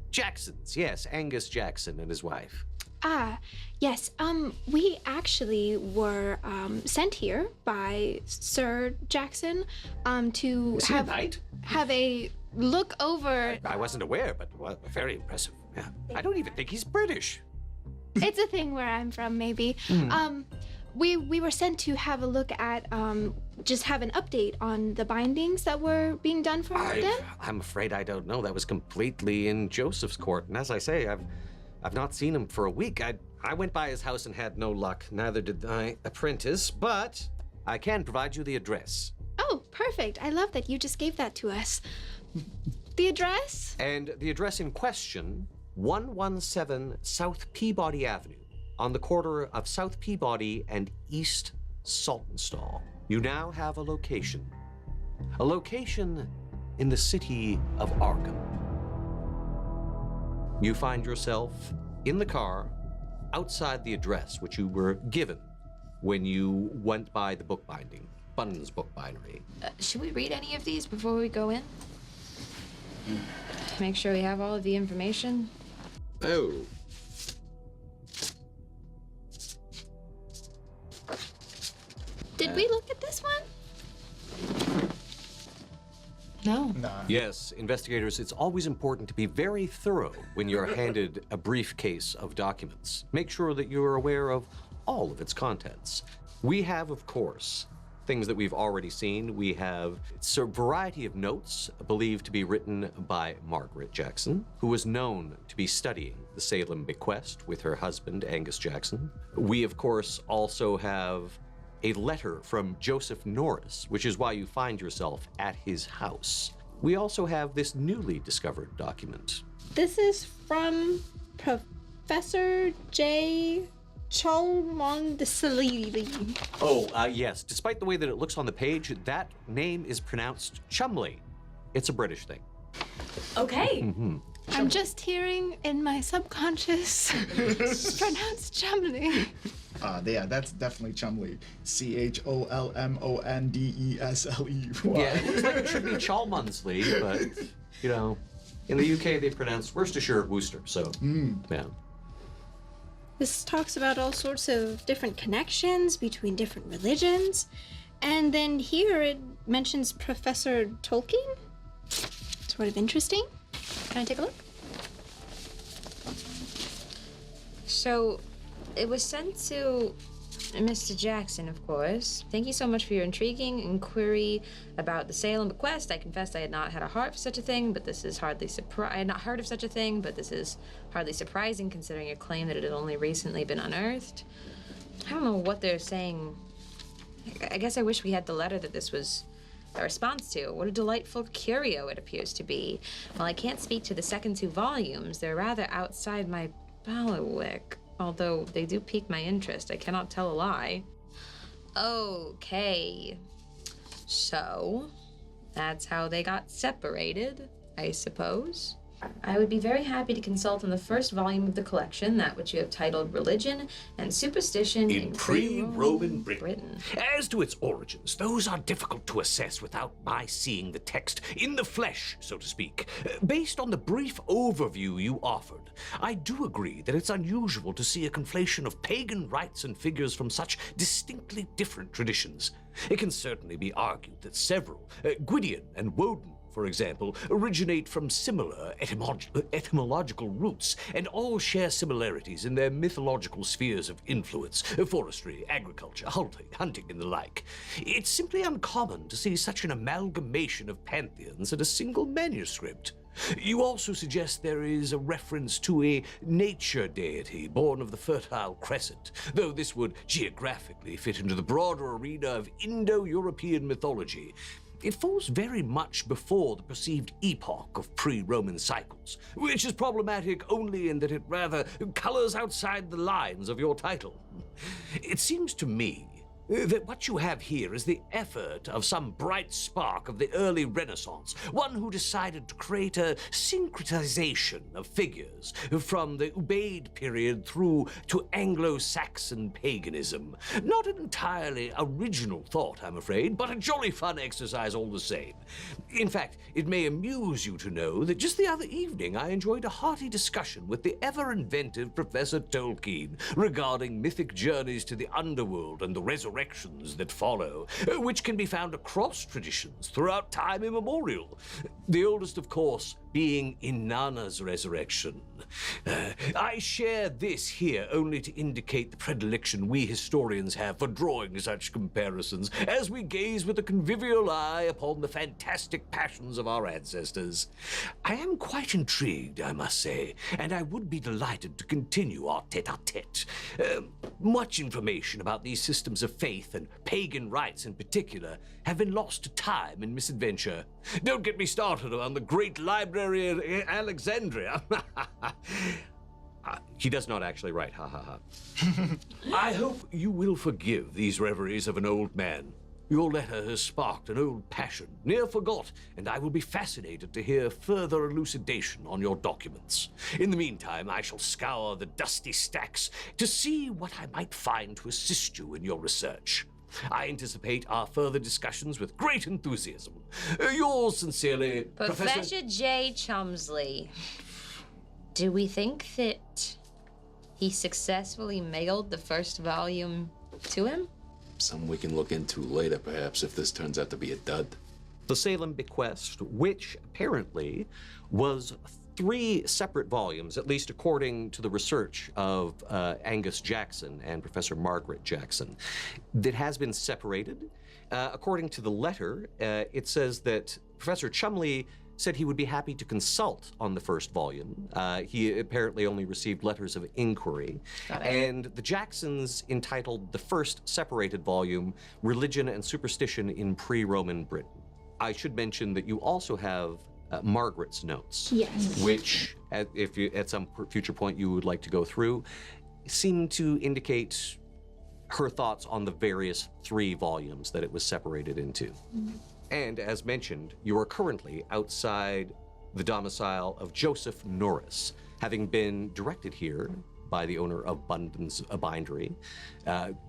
Jacksons. Yes, Angus Jackson and his wife. Ah, yes. We actually were sent here by Sir Jackson to Is he a knight? have a look over. I wasn't aware, but well, very impressive. Yeah. I don't even think he's British. It's a thing where I'm from, maybe. We were sent to have a look at just have an update on the bindings that were being done for them. I'm afraid I don't know. That was completely in Joseph's court, and as I say, I've not seen him for a week. I went by his house and had no luck. Neither did my apprentice, but I can provide you the address. Oh, perfect. I love that you just gave that to us. The address? And the address in question, 117 South Peabody Avenue, on the corner of South Peabody and East Saltonstall. You now have a location. A location in the city of Arkham. You find yourself in the car outside the address which you were given when you went by the bookbinding, Bunton's Bookbindery. Should we read any of these before we go in? Make sure we have all of the information. Oh. Did we look at this one? No. Nah. Yes, investigators, it's always important to be very thorough when you're handed a briefcase of documents. Make sure that you're aware of all of its contents. We have, of course, things that we've already seen. We have a variety of notes believed to be written by Margaret Jackson, who was known to be studying the Salem bequest with her husband, Angus Jackson. We, of course, also have a letter from Joseph Norris, which is why you find yourself at his house. We also have this newly discovered document. This is from Professor J. Cholmondeley. Oh, yes. Despite the way that it looks on the page, that name is pronounced Chumley. It's a British thing. Okay. I'm just hearing in my subconscious it's pronounced Chumley. Yeah, that's definitely Chumley. Cholmondeley. Yeah, it looks like it should be Cholmondeley, but, you know, in the UK they pronounce Worcestershire Worcester, so, yeah. This talks about all sorts of different connections between different religions. And then here it mentions Professor Tolkien. Sort of interesting. Can I take a look? So, it was sent to Mr. Jackson, of course. Thank you so much for your intriguing inquiry about the Salem bequest. I confess I had not had a heart for such a thing, but this is hardly I had not heard of such a thing, but this is hardly surprising considering your claim that it had only recently been unearthed. I don't know what they're saying. I guess I wish we had the letter that this was a response to. What a delightful curio it appears to be. While I can't speak to the second two volumes, they're rather outside my bailiwick. Although they do pique my interest, I cannot tell a lie. Okay. So, that's how they got separated, I suppose. I would be very happy to consult on the first volume of the collection, that which you have titled Religion and Superstition in Pre-Roman Britain. As to its origins, those are difficult to assess without my seeing the text in the flesh, so to speak. Based on the brief overview you offered, I do agree that it's unusual to see a conflation of pagan rites and figures from such distinctly different traditions. It can certainly be argued that several, Gwydion and Woden, for example, originate from similar etymological roots and all share similarities in their mythological spheres of influence, forestry, agriculture, hunting, and the like. It's simply uncommon to see such an amalgamation of pantheons in a single manuscript. You also suggest there is a reference to a nature deity born of the Fertile Crescent, though this would geographically fit into the broader arena of Indo-European mythology. It falls very much before the perceived epoch of pre-Roman cycles, which is problematic only in that it rather colors outside the lines of your title. It seems to me that what you have here is the effort of some bright spark of the early Renaissance, one who decided to create a syncretization of figures from the Ubaid period through to Anglo-Saxon paganism. Not an entirely original thought, I'm afraid, but a jolly fun exercise all the same. In fact, it may amuse you to know that just the other evening I enjoyed a hearty discussion with the ever-inventive Professor Tolkien regarding mythic journeys to the underworld and the resurrections that follow, which can be found across traditions throughout time immemorial. The oldest, of course, being Inanna's resurrection. I share this here only to indicate the predilection we historians have for drawing such comparisons as we gaze with a convivial eye upon the fantastic passions of our ancestors. I am quite intrigued, I must say, and I would be delighted to continue our tete-a-tete. Much information about these systems of faith and pagan rites in particular have been lost to time and misadventure. Don't get me started on the great library at Alexandria. He does not actually write, ha ha ha. I hope you will forgive these reveries of an old man. Your letter has sparked an old passion, near forgot, and I will be fascinated to hear further elucidation on your documents. In the meantime, I shall scour the dusty stacks to see what I might find to assist you in your research. I anticipate our further discussions with great enthusiasm. Yours sincerely, Professor J. Chumsley. Do we think that he successfully mailed the first volume to him? Something we can look into later, perhaps, if this turns out to be a dud. The Salem Bequest, which apparently was 3 separate volumes, at least according to the research of Angus Jackson and Professor Margaret Jackson, that has been separated. According to the letter, it says that Professor Chumley said he would be happy to consult on the first volume. He apparently only received letters of inquiry. And the Jacksons entitled the first separated volume, Religion and Superstition in Pre-Roman Britain. I should mention that you also have Margaret's notes, Yes. which, if you, at some future point you would like to go through, seem to indicate her thoughts on the various 3 volumes that it was separated into. And as mentioned, you are currently outside the domicile of Joseph Norris, having been directed here by the owner of Bunden's Bindery,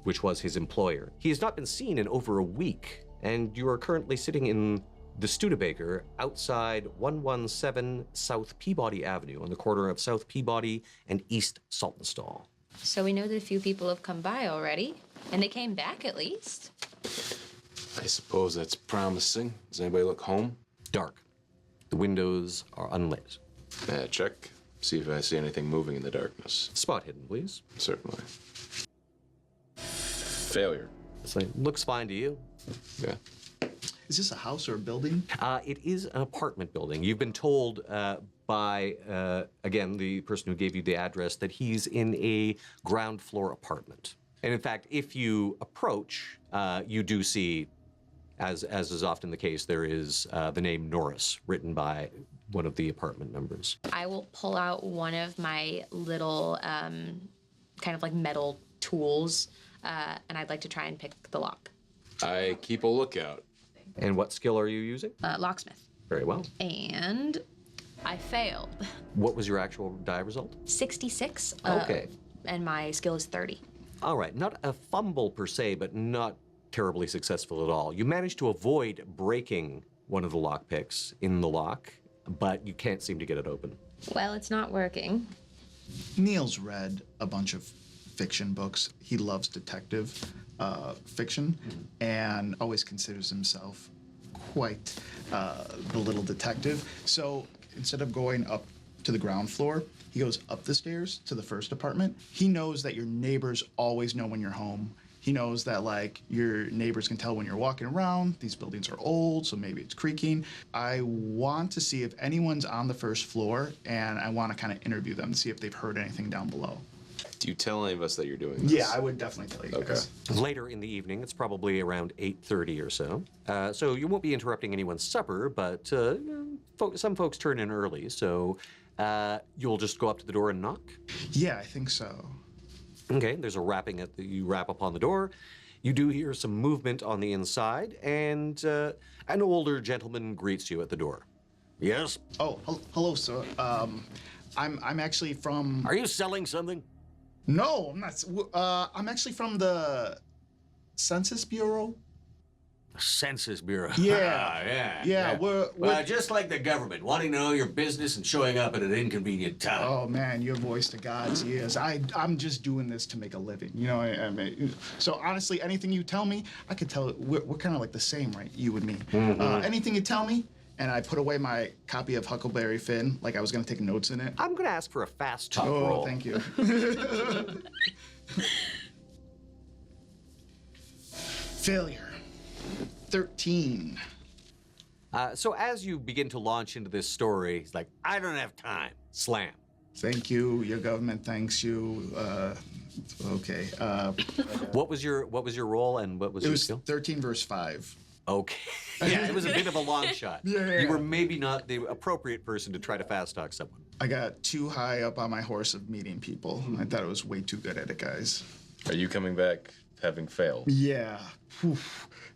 which was his employer. He has not been seen in over a week, and you are currently sitting in the Studebaker outside 117 South Peabody Avenue on the corner of South Peabody and East Saltonstall. So we know that a few people have come by already, and they came back at least. I suppose that's promising. Does anybody look home? Dark. The windows are unlit. Check. See if I see anything moving in the darkness. Spot hidden, please. Certainly. Failure. So it looks fine to you. Yeah. Is this a house or a building? It is an apartment building. You've been told by, again, the person who gave you the address that he's in a ground floor apartment. And in fact, if you approach, you do see, as is often the case, there is the name Norris written by one of the apartment numbers. I will pull out one of my little kind of like metal tools, and I'd like to try and pick the lock. I keep a lookout. And what skill are you using? Locksmith. Very well. And I failed. What was your actual die result? 66. Okay. And my skill is 30. All right, not a fumble per se, but not terribly successful at all. You managed to avoid breaking one of the lockpicks in the lock, but you can't seem to get it open. Well, it's not working. Neil's read a bunch of fiction books. He loves detective fiction and always considers himself quite the little detective. So instead of going up to the ground floor, he goes up the stairs to the first apartment. He knows that your neighbors always know when you're home. He knows that, like, your neighbors can tell when you're walking around. These buildings are old, so maybe it's creaking. I want to see if anyone's on the first floor, and I want to kind of interview them to see if they've heard anything down below. Do you tell any of us that you're doing this? Yeah, I would definitely tell you guys. Later in the evening, it's probably around 8:30 or so. So you won't be interrupting anyone's supper, but some folks turn in early, so you'll just go up to the door and knock? Yeah, I think so. Okay, there's a rapping you rap upon the door. You do hear some movement on the inside, and an older gentleman greets you at the door. Yes? Oh, hello, sir. I'm actually from... Are you selling something? No, I'm not. I'm actually from the Census Bureau. Census Bureau. Yeah. Yeah. We're just like the government, wanting to know your business and showing up at an inconvenient time. Oh man, your voice to God's ears. I'm just doing this to make a living. You know, I mean, so honestly, anything you tell me, I could tell. We're kind of like the same, right? You and me. Anything you tell me, and I put away my copy of Huckleberry Finn, like I was gonna take notes in it. I'm gonna ask for a fast talk Oh, roll. thank you. Failure. 13. So as you begin to launch into this story, it's like, I don't have time. Slam. Thank you. Your government thanks you. Okay. What was your roll and what was It your was skill? 13 verse 5. Okay. Yeah, it was a bit of a long shot. Yeah. You were maybe not the appropriate person to try to fast talk someone. I got too high up on my horse of meeting people. I thought I was way too good at it, guys. Are you coming back having failed. Yeah. Whew.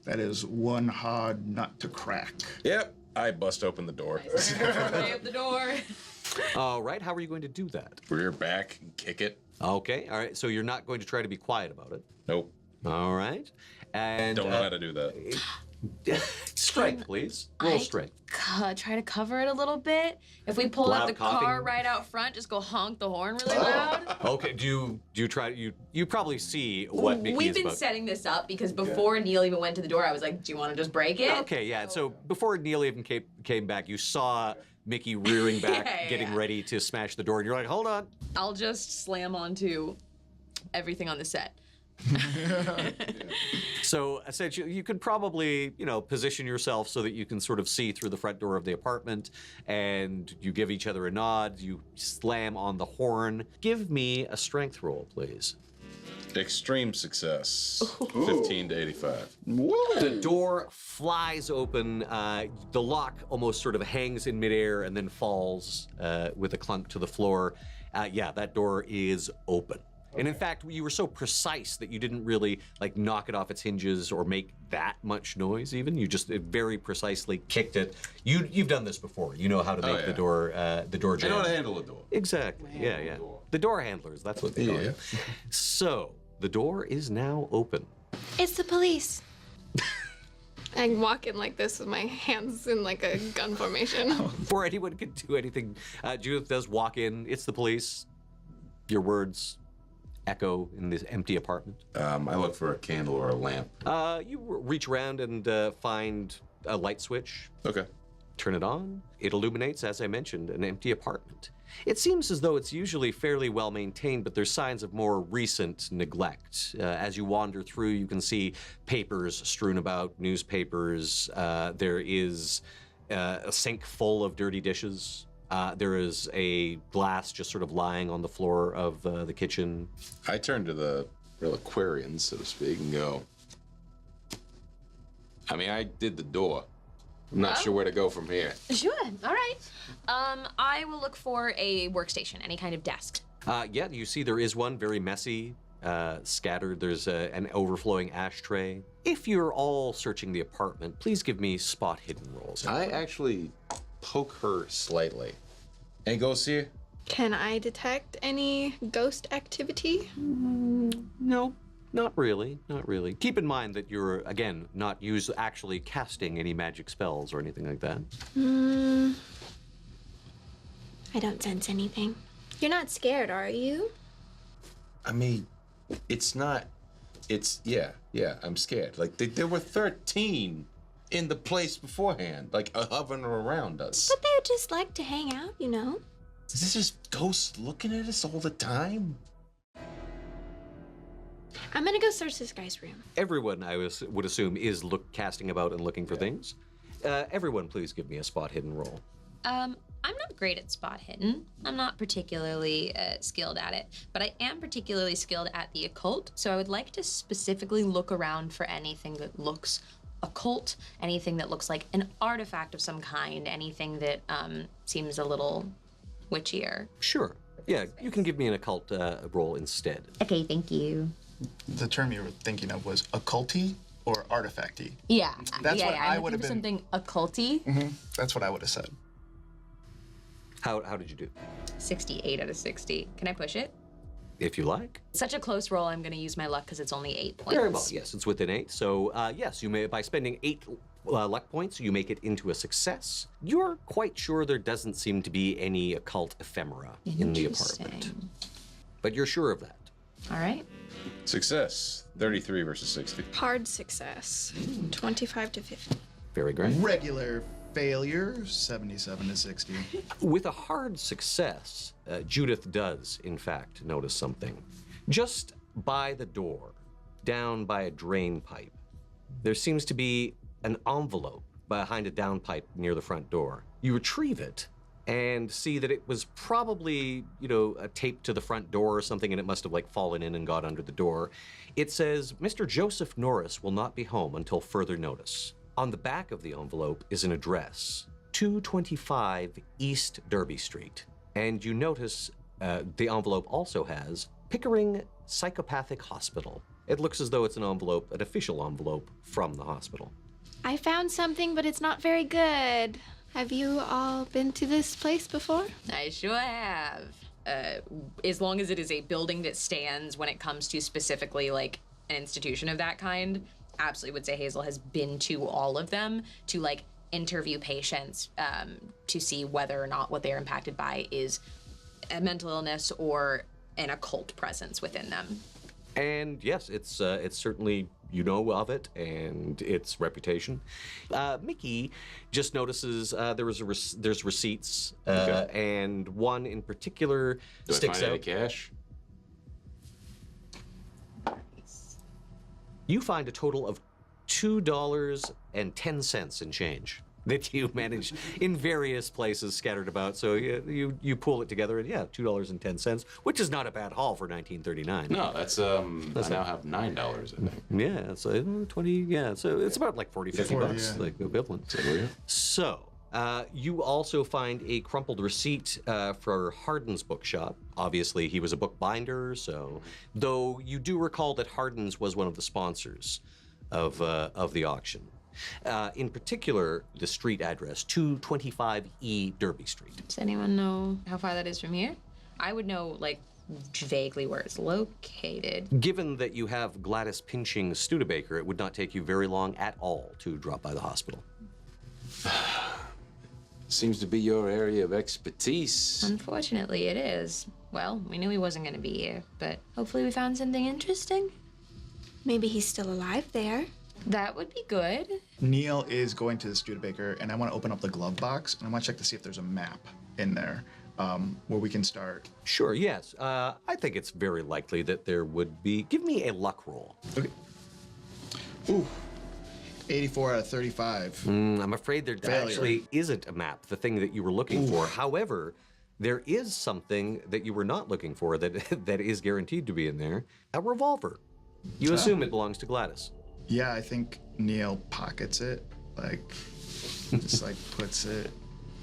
That is one hard nut to crack. Yep. I bust open the door. Way up the door. All right, how are you going to do that? Rear back and kick it. Okay, all right, so you're not going to try to be quiet about it. Nope. All right. And Don't know how to do that. strength, please. Roll strength. Try to cover it a little bit. If we pull Loud out the coughing? car right out front, just go honk the horn really loud. Okay, do you try you probably see what Mickey We've is been about. setting this up because before Neil even went to the door, I was like, do you want to just break it? Okay, yeah. So before Neil even came back, you saw Mickey rearing back, getting ready to smash the door, and you're like, hold on. I'll just slam onto everything on the set. So essentially, you could probably, position yourself so that you can sort of see through the front door of the apartment, and you give each other a nod. You slam on the horn. Give me a strength roll, please. Extreme success. 15 to 85. The door flies open. The lock almost sort of hangs in midair and then falls with a clunk to the floor. Yeah, that door is open. And in fact, you were so precise that you didn't really knock it off its hinges or make that much noise even. You just very precisely kicked it. You've done this before. You know how to make the door jam. I know how to handle a door. Exactly. Yeah. The door handlers, that's what they call it. So, the door is now open. It's the police. I walk in like this with my hands in like a gun formation. Before anyone can do anything, Judith does walk in. It's the police. Your words echo in this empty apartment. I look for a candle or a lamp. You reach around and find a light switch. Okay. Turn it on. It illuminates, as I mentioned, an empty apartment. It seems as though it's usually fairly well maintained, but there's signs of more recent neglect. As you wander through, you can see papers strewn about, newspapers. There is a sink full of dirty dishes. There is a glass just sort of lying on the floor of the kitchen. I turn to the reliquarian, so to speak, and go, I did the door. I'm not sure where to go from here. Sure. All right. I will look for a workstation, any kind of desk. Yeah, you see there is one, very messy, scattered. There's an overflowing ashtray. If you're all searching the apartment, please give me spot hidden rolls. I actually poke her slightly. Any ghosts here? Can I detect any ghost activity? No, not really. Keep in mind that you're, again, not actually casting any magic spells or anything like that. I don't sense anything. You're not scared, are you? Yeah, I'm scared. There were 13 in the place beforehand, hovering around us. But they would just like to hang out, Is this just ghosts looking at us all the time? I'm gonna go search this guy's room. Everyone, would assume, is casting about and looking for things. Everyone, please give me a spot hidden roll. I'm not great at spot hidden. I'm not particularly skilled at it, but I am particularly skilled at the occult. So I would like to specifically look around for anything that looks occult, anything that looks like an artifact of some kind, anything that seems a little witchier. Sure. Yeah, you can give me an occult roll instead. Okay, thank you. The term you were thinking of was occulty or artifacty. Yeah, That's what I I'm would have looking for been. something occulty. That's what I would have said. How did you do? 68 out of 60. Can I push it? If you like. Such a close roll, I'm going to use my luck because it's only 8 points. Very well, yes, it's within 8. So, yes, you may, by spending 8 luck points, you make it into a success. You're quite sure there doesn't seem to be any occult ephemera in the apartment. But you're sure of that. All right. Success. 33 versus 60. Hard success. 25 to 50. Very great. Regular failure, 77 to 60. With a hard success, Judith does, in fact, notice something. Just by the door, down by a drain pipe, there seems to be an envelope behind a downpipe near the front door. You retrieve it and see that it was probably, taped to the front door or something, and it must have fallen in and got under the door. It says, Mr. Joseph Norris will not be home until further notice. On the back of the envelope is an address, 225 East Derby Street. And you notice the envelope also has Pickering Psychopathic Hospital. It looks as though it's an envelope, an official envelope from the hospital. I found something, but it's not very good. Have you all been to this place before? I sure have. As long as it is a building that stands when it comes to specifically like an institution of that kind, absolutely would say Hazel has been to all of them to like interview patients to see whether or not what they're impacted by is a mental illness or an occult presence within them. And yes, it's certainly, you know of it and its reputation. Mickey just notices there's receipts, and one in particular sticks Do I find out. any cash? You find a total of $2.10 in change that you managed in various places scattered about. So you pull it together, and yeah, $2.10, which is not a bad haul for 1939. No, that's I now have $9, I think. Yeah, so 20. Yeah, so it's about like 40, 50 bucks, yeah. like equivalent. So you also find a crumpled receipt for Hardin's bookshop. Obviously, he was a bookbinder, so though you do recall that Hardin's was one of the sponsors of the auction. In particular, the street address, 225E Derby Street. Does anyone know how far that is from here? I would know, like, vaguely where it's located. Given that you have Gladys pinching Studebaker, it would not take you very long at all to drop by the hospital. Seems to be your area of expertise. Unfortunately, it is. Well, we knew he wasn't going to be here, but hopefully we found something interesting. Maybe he's still alive there. That would be good. Neil is going to the Studebaker, and I want to open up the glove box, and I want to check to see if there's a map in there where we can start. Sure, yes. I think it's very likely that there would be. Give me a luck roll. Okay. Ooh. 84 out of 35. I'm afraid there Failure. actually isn't a map, the thing that you were looking for. However, there is something that you were not looking for that that is guaranteed to be in there. A revolver. You assume it belongs to Gladys. Yeah, I think Neil pockets it, like, just like puts it.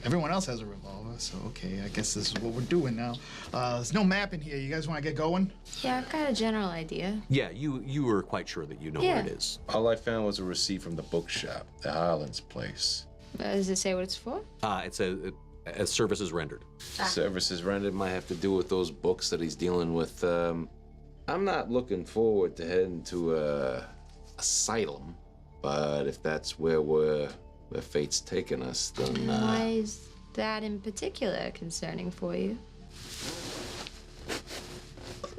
Everyone else has a revolver, so okay, I guess this is what we're doing now. There's no map in here. You guys want to get going? Yeah, I've got a general idea. Yeah, you were quite sure that you know where it is. All I found was a receipt from the bookshop, the Holland's place. Does it say what it's for? It's a services rendered. Services rendered might have to do with those books that he's dealing with. I'm not looking forward to heading to asylum, but if that's where fate's taking us, then Why is that in particular concerning for you?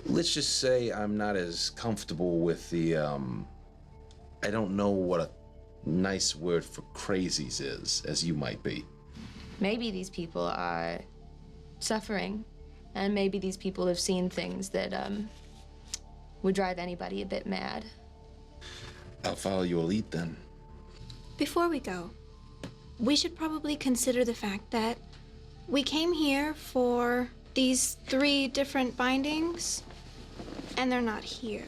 let's just say I'm not as comfortable with the I don't know what a nice word for crazies is as you might be. Maybe these people are suffering, and maybe these people have seen things that would drive anybody a bit mad. I'll follow your lead then. Before we go, we should probably consider the fact that we came here for these 3 different bindings, and they're not here.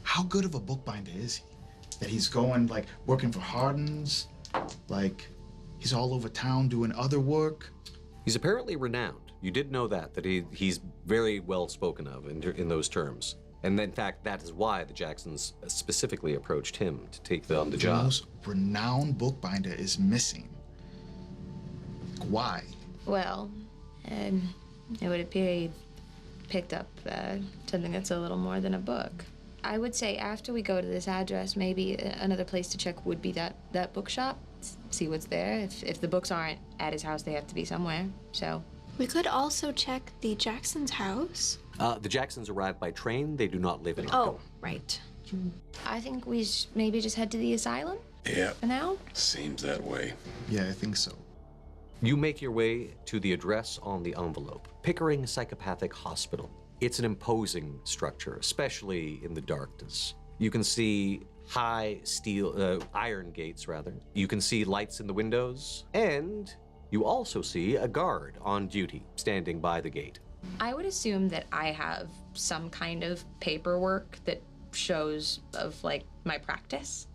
How good of a bookbinder is he? That he's going, like, working for Hardin's, like, he's all over town doing other work. He's apparently renowned. You did know that he's very well spoken of in those terms. And in fact, that is why the Jacksons specifically approached him to take on the job. The most renowned bookbinder is missing. Why? Well, it would appear he picked up something that's a little more than a book. I would say after we go to this address, maybe another place to check would be that bookshop. See what's there. If the books aren't at his house, they have to be somewhere. So We could also check the Jackson's house. The Jacksons arrived by train. They do not live in Arkham. Oh, right. I think we maybe just head to the asylum Yeah, for now. seems that way. Yeah, I think so. You make your way to the address on the envelope, Pickering Psychopathic Hospital. It's an imposing structure, especially in the darkness. You can see high iron gates, rather. You can see lights in the windows, and you also see a guard on duty standing by the gate. I would assume that I have some kind of paperwork that shows of like my practice.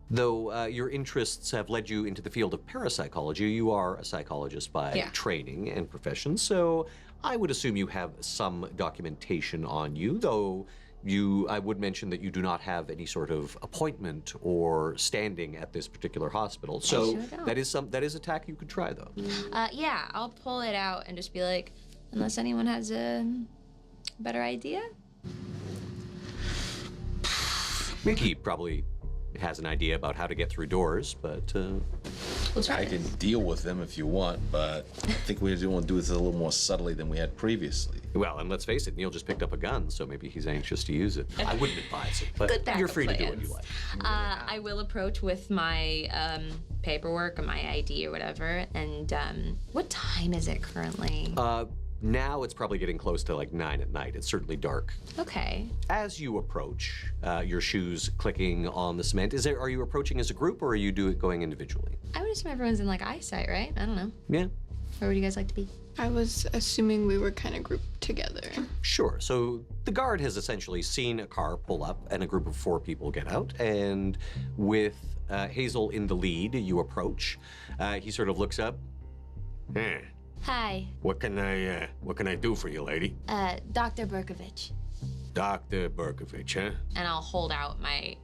Though your interests have led you into the field of parapsychology, you are a psychologist by training and profession, so I would assume you have some documentation on you, though I would mention that you do not have any sort of appointment or standing at this particular hospital. So sure don't. that is a tack you could try, though. Yeah, I'll pull it out and just be like, unless anyone has a better idea. Mickey probably has an idea about how to get through doors, but We'll try I it. can deal with them if you want, but I think we want to do this a little more subtly than we had previously. well, and let's face it, Neil just picked up a gun, so maybe he's anxious to use it. I wouldn't advise it, but Good backup you're free to do what plans. you like. I will approach with my paperwork or my ID or whatever. And what time is it currently? Now it's probably getting close to like 9 at night. It's certainly dark. Okay. As you approach, your shoes clicking on the cement, are you approaching as a group or are you going individually? I would assume everyone's in like eyesight, right? I don't know. Yeah. Where would you guys like to be? I was assuming we were kind of grouped together. Sure. So the guard has essentially seen a car pull up and a group of 4 people get out. And with Hazel in the lead, you approach. He sort of looks up. Hi, What can I do for you, lady? Dr. Berkovich. Dr. Berkovich, huh? And I'll hold out my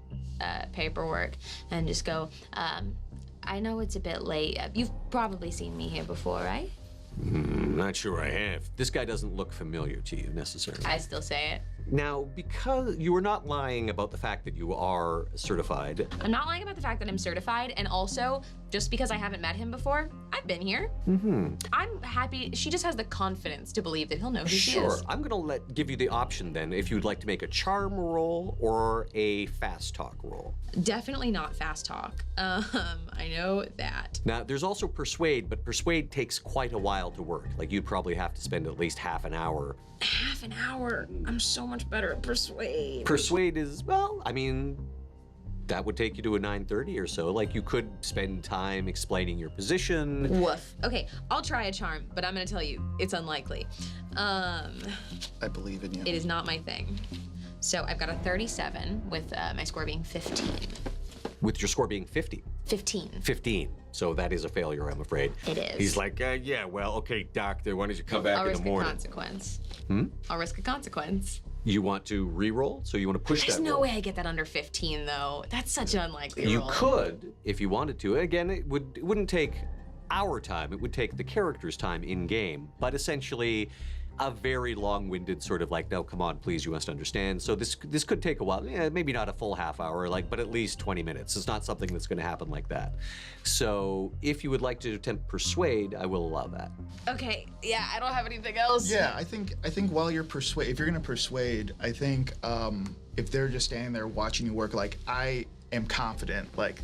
paperwork and just go, I know it's a bit late. You've probably seen me here before, right? Not sure I have. This guy doesn't look familiar to you necessarily. I still say it. Now, because you are not lying about the fact that you are certified, I'm not lying about the fact that I'm certified, and also, just because I haven't met him before, I've been here. I'm happy. She just has the confidence to believe that he'll know who she sure, is. I'm gonna give you the option then if you'd like to make a charm roll or a fast talk roll. Definitely not fast talk. I know that. Now, there's also persuade, but persuade takes quite a while to work. Like, you'd probably have to spend at least half an hour. Half an hour. I'm so much better at persuade. Persuade is, well, I mean, that would take you to a 9:30 or so. Like, you could spend time explaining your position. Woof. Okay, I'll try a charm, but I'm gonna tell you, it's unlikely. I believe in you. It is not my thing. So I've got a 37 with my score being 15. With your score being 50. 15. 15. So that is a failure, I'm afraid. It is. He's like, yeah, well, okay, doctor, why don't you come back I'll in risk the a morning? consequence. I'll risk a consequence. You want to re-roll? So you want to push There's that no roll? way I get that under 15, though. That's such an unlikely You roll. could, if you wanted to. Again, it wouldn't take our time. It would take the character's time in-game. But essentially, a very long-winded sort of like, no, come on, please, you must understand. So this could take a while. Yeah, maybe not a full half hour, but at least 20 minutes. It's not something that's going to happen like that. So if you would like to attempt persuade, I will allow that. Okay, yeah, I don't have anything else. Yeah, I think while you're if you're gonna persuade, I think if they're just standing there watching you work, like, I am confident, like,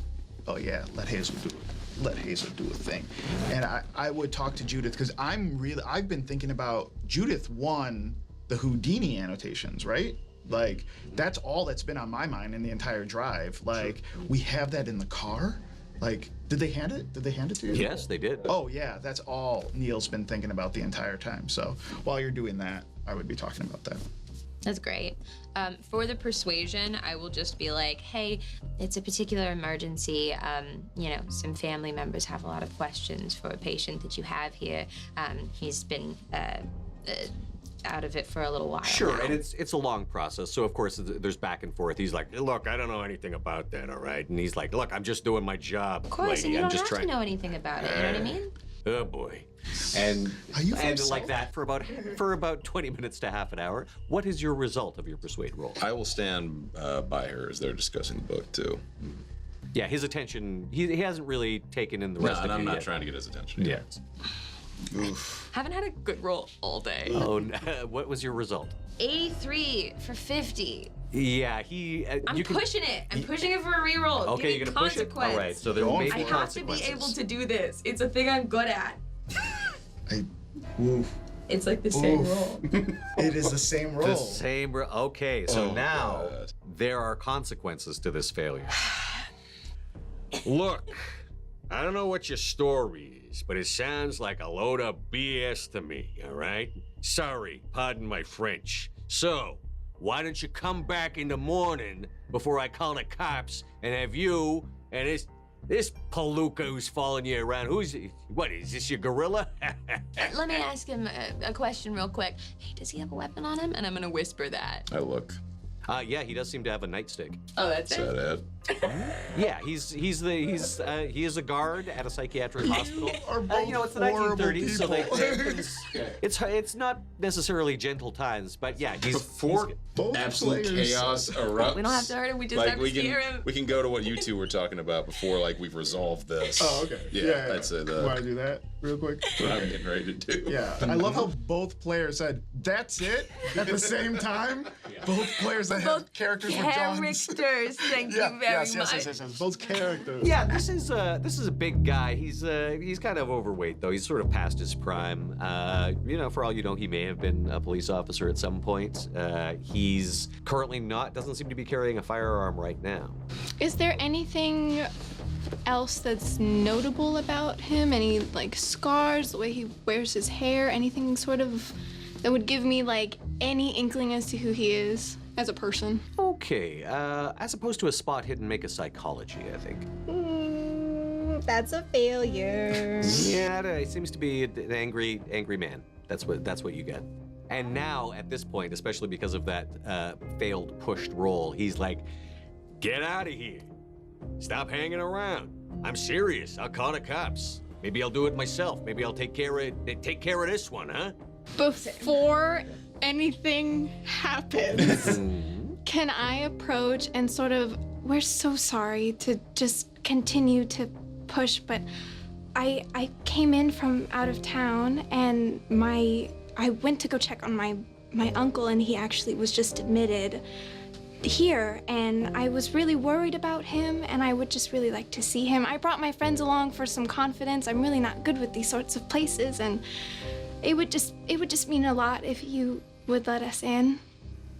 oh yeah, let Hazel do it. Let Hazel do a thing. And I would talk to Judith, because I've been thinking about Judith won the Houdini annotations, right? Like, that's all that's been on my mind in the entire drive. Like, we have that in the car. Like, did they hand it? Did they hand it to you? Yes, they did. Oh yeah, that's all Neil's been thinking about the entire time. So while you're doing that, I would be talking about that. That's great. For the persuasion, I will just be like, hey, it's a particular emergency. Some family members have a lot of questions for a patient that you have here. He's been out of it for a little while Sure, now. and it's a long process. So of course there's back and forth. He's like, look, I don't know anything about that, all right? And he's like, look, I'm just doing my job, Of course, lady. and you I'm don't just have trying. to know anything about it, you know what I mean? Oh, boy. And Are you from like South? that for about 20 minutes to half an hour. What is your result of your persuade roll? I will stand by her as they're discussing the book, too. Yeah, his attention, he hasn't really taken in the rest of and you I'm not yet. trying to get his attention. Yeah. Haven't had a good roll all day. Oh, what was your result? 83 for 50. Yeah, I'm pushing it. I'm pushing it for a reroll. Okay, Give you're me gonna push it? consequence. All right, so there may I be have to be consequences. able to do this. It's a thing I'm good at. Oof. It's like the same Oof. roll. It is the same roll. The same. Okay, so Oh, now God. there are consequences to this failure. Look, I don't know what your story is, but it sounds like a load of BS to me, all right? Sorry, pardon my French. So, why don't you come back in the morning before I call the cops and have you and this palooka who's following you around, what is this, your gorilla? Let me ask him a question real quick. Hey, does he have a weapon on him? And I'm gonna whisper that. I look. Yeah, he does seem to have a nightstick. Oh, that's Is that it? Yeah, he is a guard at a psychiatric hospital. Are both You know, it's the horrible 1930s, so people. it's not necessarily gentle times, but yeah, Before both absolute players. chaos erupts. We don't have to hurt him. We just have to scare him. We can go to what you two were talking about before, like we've resolved this. Oh, okay. Yeah, that's it. Want to do that real quick? What I'm getting ready to do. Yeah, I love how both players said, "That's it," at the same time. Both players that have characters with Johns. Characters, thank you very much. Yes. Both characters. Yeah, this is a big guy. He's kind of overweight though. He's sort of past his prime. You know, for all you know, he may have been a police officer at some point. He's currently doesn't seem to be carrying a firearm right now. Is there anything else that's notable about him? Any like scars, the way he wears his hair, anything sort of that would give me like any inkling as to who he is as a person? Okay, as opposed to a spot hidden, make a psychology, I think. That's a failure. Yeah, he seems to be an angry man. That's what you get. And now, at this point, especially because of that failed pushed roll, he's like, Get out of here. Stop hanging around. I'm serious. I'll call the cops. Maybe I'll do it myself. Maybe I'll take care of this one, huh? Before anything happens, can I approach and sort of, we're so sorry to just continue to push, but I came in from out of town and I went to go check on my uncle, and he actually was just admitted here, and I was really worried about him, and I would just really like to see him. I brought my friends along for some confidence. I'm really not good with these sorts of places, and it would just mean a lot if you would let us in.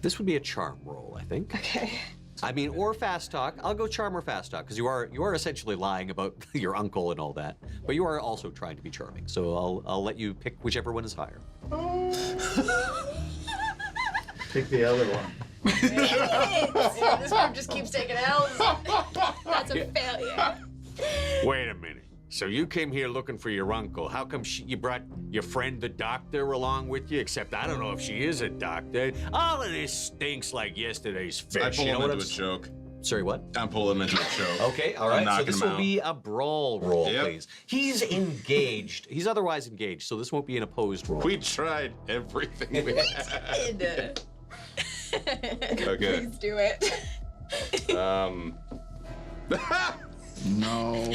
this would be a charm roll, I think. Okay. I mean, or fast talk. I'll go charm or fast talk, because you are essentially lying about your uncle and all that, but you are also trying to be charming. So I'll let you pick whichever one is higher. Pick the other one. This group just keeps taking L's. That's a failure. Wait a minute. So you came here looking for your uncle. How come you brought your friend the doctor along with you? Except I don't know if she is a doctor. All of this stinks like yesterday's fish. I pull you know him what into a choke. Sorry, what? I'm pulling him into a choke. Okay, all right. So knocking this him will out. be a brawl roll, Yep. please. He's engaged. He's otherwise engaged, so this won't be an opposed roll. We tried everything we had. Okay. Please do it. No.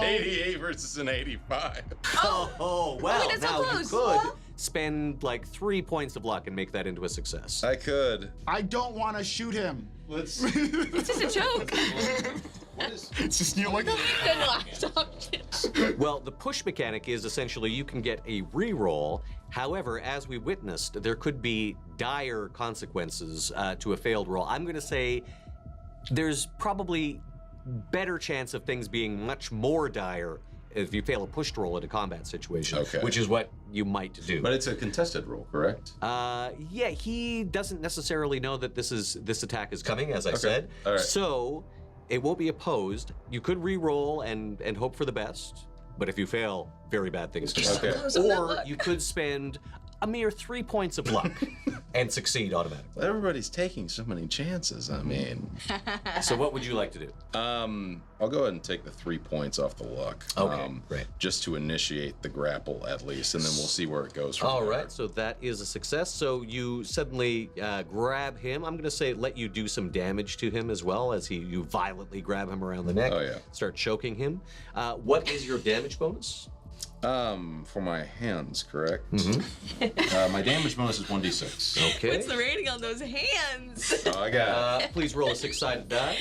88 versus an 85. Oh, well, that's so now you close. could Well. spend like 3 points of luck and make that into a success. I could. I don't want to shoot him. Let's. It's just a joke. It's just you like. Good laptop. Well, the push mechanic is essentially you can get a re-roll. However, as we witnessed, there could be dire consequences to a failed roll. I'm going to say there's probably better chance of things being much more dire if you fail a pushed roll in a combat situation, Okay. which is what you might do. But it's a contested roll, correct? Yeah, he doesn't necessarily know that this attack is coming, as I said. All right. So it won't be opposed. You could re-roll and hope for the best, but if you fail, very bad things can happen. Okay. Or you could spend a mere 3 points of luck and succeed automatically. Everybody's taking so many chances. I mean, So what would you like to do? I'll go ahead and take the 3 points off the luck. Okay, great. Just to initiate the grapple at least, and then we'll see where it goes from All there. right, so that is a success. So you suddenly grab him. I'm going to say let you do some damage to him as well as you violently grab him around the neck. Oh, yeah. Start choking him. What is your damage bonus? For my hands, correct? Mm-hmm. My damage bonus is 1d6. Okay. What's the rating on those hands? Oh, I got it. Please roll a 6-sided die.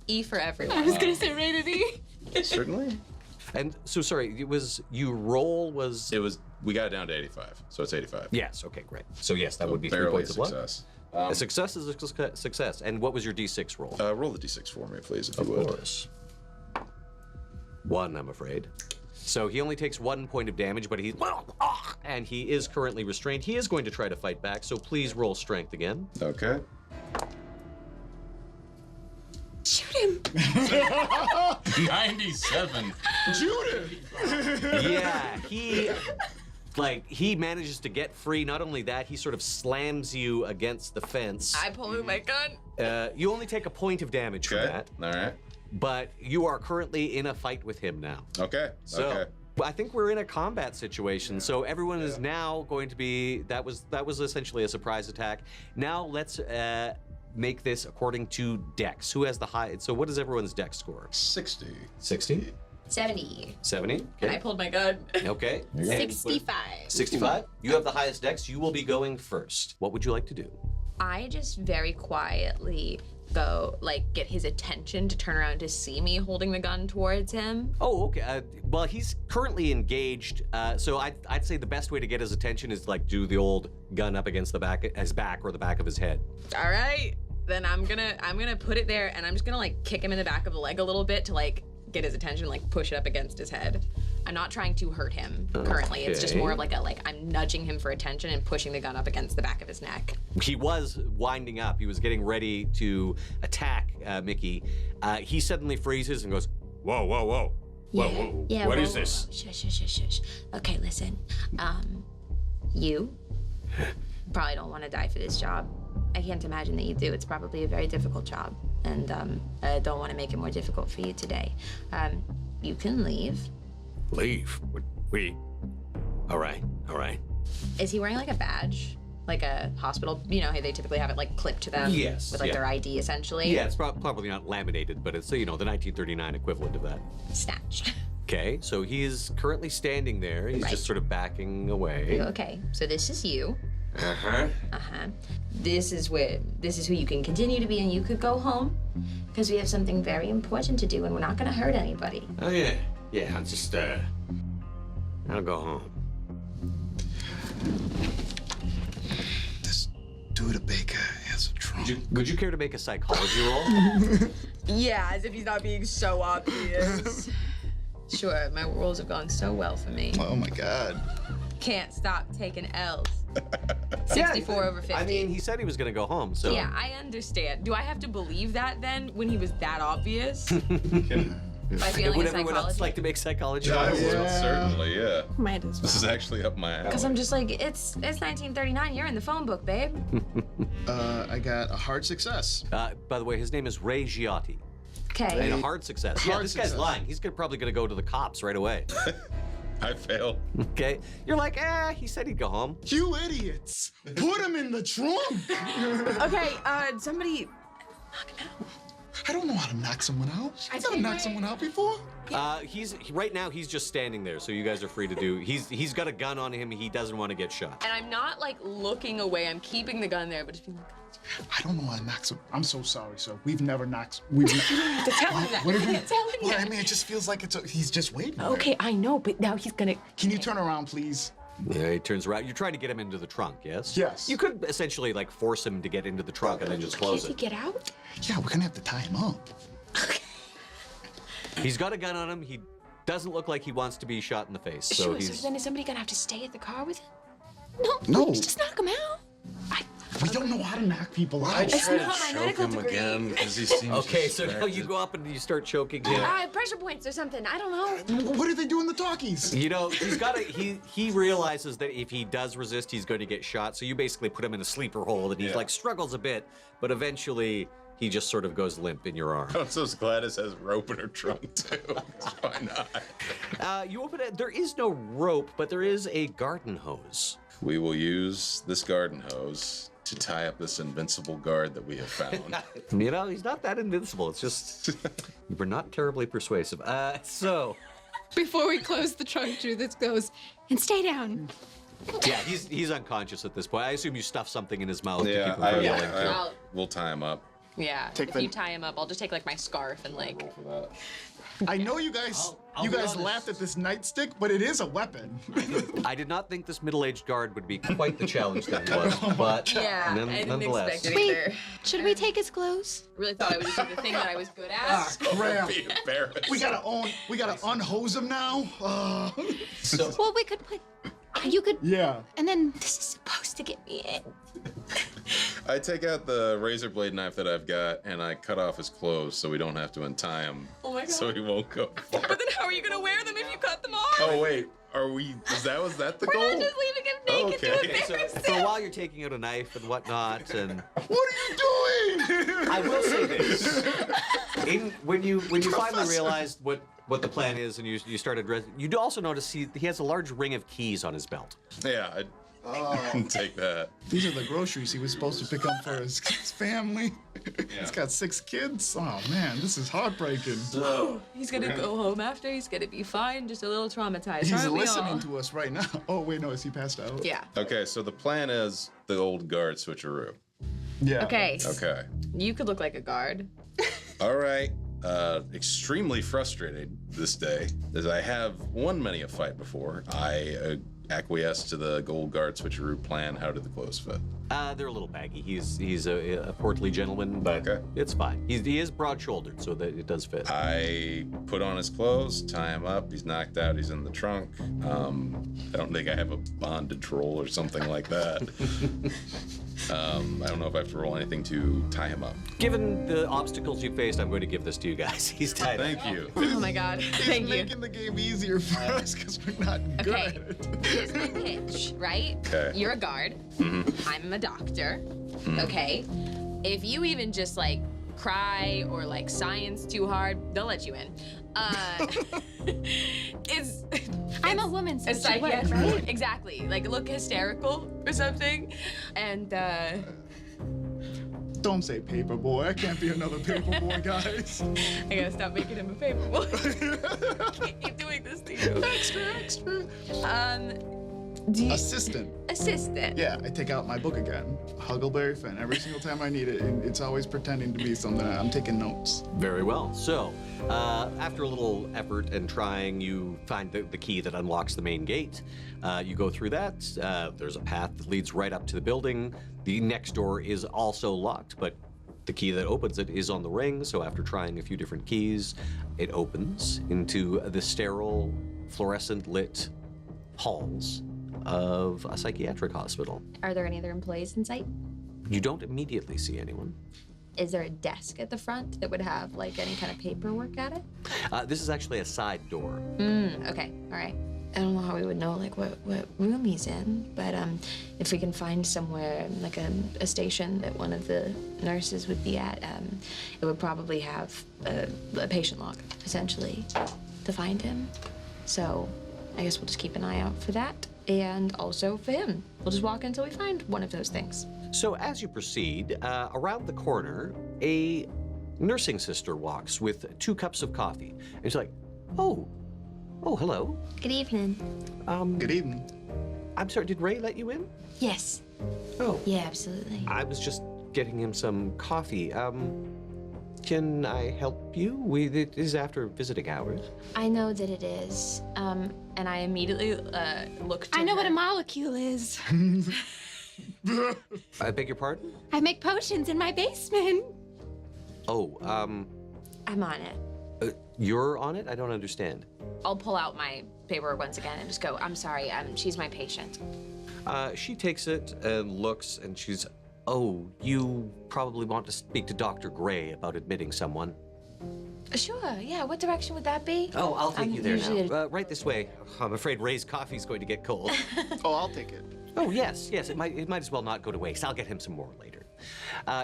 E for I everyone. was gonna say rated E. Certainly. And so sorry, it was you roll was We got it down to 85, so it's 85. yes. Okay, great. So yes, that would be 3 Barely a points of luck. success. A success is a success. And what was your d6 roll? Roll the d6 for me, please, if you Of would. course. 1, I'm afraid. So he only takes 1 point of damage, but and he is currently restrained. He is going to try to fight back, so please roll strength again. Okay. Shoot him. 97. Judith. Yeah, like, he manages to get free. Not only that, he sort of slams you against the fence. I pull out my gun. You only take a point of damage from that. All right. But you are currently in a fight with him now. Okay. So Okay. I think we're in a combat situation. So everyone is now going to be, that was essentially a surprise attack. Now let's make this according to dex. Who has the high? So what is everyone's dex score? 60. 60? 70. 70? And I Okay. pulled my gun. Okay. 65. 65? You have the highest dex. You will be going first. What would you like to do? I just very quietly go, like, get his attention to turn around to see me holding the gun towards him. Oh, okay. Well, he's currently engaged, so I'd say the best way to get his attention is like do the old gun up against his back or the back of his head. All right, then I'm gonna put it there, and I'm just gonna like kick him in the back of the leg a little bit to like get his attention, like push it up against his head. I'm not trying to hurt him currently. It's just more of like I'm nudging him for attention and pushing the gun up against the back of his neck. He was winding up. He was getting ready to attack Mickey. He suddenly freezes and goes, Whoa, whoa, whoa. Whoa, Yeah, what whoa, is this? Whoa. Shush. Okay, listen. You probably don't want to die for this job. I can't imagine that you do. It's probably a very difficult job, and I don't want to make it more difficult for you today. You can leave. Leave? We? All right. Is he wearing like a badge? Like a hospital, you know, hey, they typically have it like clipped to them Yes, with like yeah. their ID essentially. yeah, it's probably not laminated, but it's, the 1939 equivalent of that. Snatched. Okay, so he is currently standing there. He's Right. just sort of backing away. Okay, so this is you. Uh-huh. This is who you can continue to be, and you could go home because we have something very important to do, and we're not going to hurt anybody. Oh, yeah. Yeah, I'll just, I'll go home. This dude a baker has a trunk. Would you care to make a psychology roll? Yeah, as if he's not being so obvious. Sure, my rolls have gone so well for me. Oh my god. Can't stop taking L's. 64 over 50. I mean, he said he was going to go home, so. Yeah, I understand. Do I have to believe that then when he was that obvious? By feeling Would a everyone else psychology? like to make psychology I rolls? will, certainly, yeah. Might as This is well. actually up my alley. Because I'm just like, it's 1939. You're in the phone book, babe. I got a hard success. By the way, his name is Ray Giotti. Okay. And a hard success. Yeah, Hard this guy's success. lying. He's probably going to go to the cops right away. I fail. Okay? You're like, he said he'd go home. You idiots! Put him in the trunk! Okay, somebody. I don't know how to knock someone out. I've never knocked someone out before. Right now he's just standing there, so you guys are free to do. He's got a gun on him. He doesn't want to get shot. And I'm not like looking away. I'm keeping the gun there, but just being like, I don't know how to knock someone. I'm so sorry, sir. We've never knocked. We've to tell him that. What I if you- can't tell him Well, yet. I mean, it just feels like he's just waiting. Okay, I know, but now he's gonna. Can you turn around, please? Yeah, he turns around. You're trying to get him into the trunk, yes? Yes. You could essentially like force him to get into the trunk and then just close Can't he it. get out? Yeah, we're gonna have to tie him up. He's got a gun on him. He doesn't look like he wants to be shot in the face. So Sure. he's. So then is somebody gonna have to stay at the car with him? No. Please, just knock him out. We don't know how to knock people out. It's not my medical degree. because he seems Okay, so now you go up and you start choking him. Pressure points or something. I don't know. What do they do in the talkies? You know, he realizes that if he does resist, he's going to get shot. So you basically put him in a sleeper hold, and he Yeah. like struggles a bit, but eventually he just sort of goes limp in your arm. I'm so glad it has rope in her trunk too. Why not? You open it. There is no rope, but there is a garden hose. We will use this garden hose to tie up this invincible guard that we have found. You know, he's not that invincible. It's just you were not terribly persuasive. So Before we close the trunk, Judith goes, and stay down. yeah, he's unconscious at this point. I assume you stuff something in his mouth to yeah, keep him from yelling. I'll- we'll tie him up. Yeah. Take if the- you tie him up, I'll just take like my scarf and like. Roll for that. I know you guys. I'll you be guys honest. laughed at this nightstick, but it is a weapon. I did not think this middle-aged guard would be quite the challenge that it was, but Yeah, I didn't nonetheless. expect it Wait. either. Should we take his clothes? Really thought I would just do the thing that I was good at. Ah, crap. Be embarrassed. We gotta unhose him now. So, Well, we could put. You could. Yeah. And then. This is supposed to get me in. I take out the razor blade knife that I've got and I cut off his clothes so we don't have to untie him. Oh my God. So he won't go far. But then how are you gonna wear them if you cut them off? Oh wait, Was that the We're goal? not just leaving him naked to Okay. embarrass For a while, you're taking out a knife and whatnot, and What are you doing? I will say this: when you finally realized what the plan is, and you started, you do also notice he has a large ring of keys on his belt. Yeah, I'd take that. These are the groceries he was supposed to pick up for his family. He's got 6 kids. Oh man, this is heartbreaking. He's gonna go home after. He's gonna be fine, just a little traumatized. He's aren't we listening all? to us right now. Oh wait, no, is he passed out? Yeah. Okay, so the plan is the old guard switcheroo. Yeah. Okay. Okay. You could look like a guard. All right. Extremely frustrated this day, as I have won many a fight before. I acquiesced to the gold guard switcheroo plan. How did the clothes fit? They're a little baggy. He's a portly gentleman, but Okay. it's fine. He is broad-shouldered, so that it does fit. I put on his clothes, tie him up. He's knocked out. He's in the trunk. I don't think I have a bondage roll or something like that. I don't know if I have to roll anything to tie him up. Given the obstacles you faced, I'm going to give this to you guys. He's tied up. Thank you. Oh my god. Thank you. Making the game easier for us because we're not good Okay. at it. Here's the pitch, right? Okay. You're a guard. I'm a doctor. Okay. If you even just like cry or like science too hard, they'll let you in. It's I'm a woman, so a it should work, psychiatric, right? exactly. Like look hysterical or something, and Don't say paper boy. I can't be another paper boy, guys. I gotta stop making him a paperboy. I can't keep doing this to you. Extra. Do you Assistant. assistant? Yeah, I take out my book again. Huckleberry Finn. Every single time I need it, and it's always pretending to be something. I'm taking notes. Very well. So, after a little effort and trying, you find the key that unlocks the main gate. You go through that. There's a path that leads right up to the building. The next door is also locked, but the key that opens it is on the ring. So after trying a few different keys, it opens into the sterile, fluorescent-lit halls of a psychiatric hospital. Are there any other employees in sight? You don't immediately see anyone. Is there a desk at the front that would have like any kind of paperwork at it? This is actually a side door. Okay, all right. I don't know how we would know like what room he's in, but if we can find somewhere like a station that one of the nurses would be at, it would probably have a patient log essentially to find him. So I guess we'll just keep an eye out for that, and also for him. We'll just walk until we find one of those things. So as you proceed, around the corner, a nursing sister walks with 2 cups of coffee. And she's like, oh, hello. Good evening. Good evening. I'm sorry, did Ray let you in? Yes. Oh, Yeah, absolutely. I was just getting him some coffee. Can I help you? It is after visiting hours. I know that it is. And I immediately look to I know her. what a molecule is. I beg your pardon? I make potions in my basement. Oh, I'm on it. you're on it? I don't understand. I'll pull out my paperwork once again and just go, I'm sorry, she's my patient. She takes it and looks, and she's, oh, you probably want to speak to Dr. Gray about admitting someone. Sure, yeah, what direction would that be? Oh, I'll take I'm you there usually now. Right this way. I'm afraid Ray's coffee's going to get cold. Oh, I'll take it. Oh, yes, it might as well not go to waste. I'll get him some more later.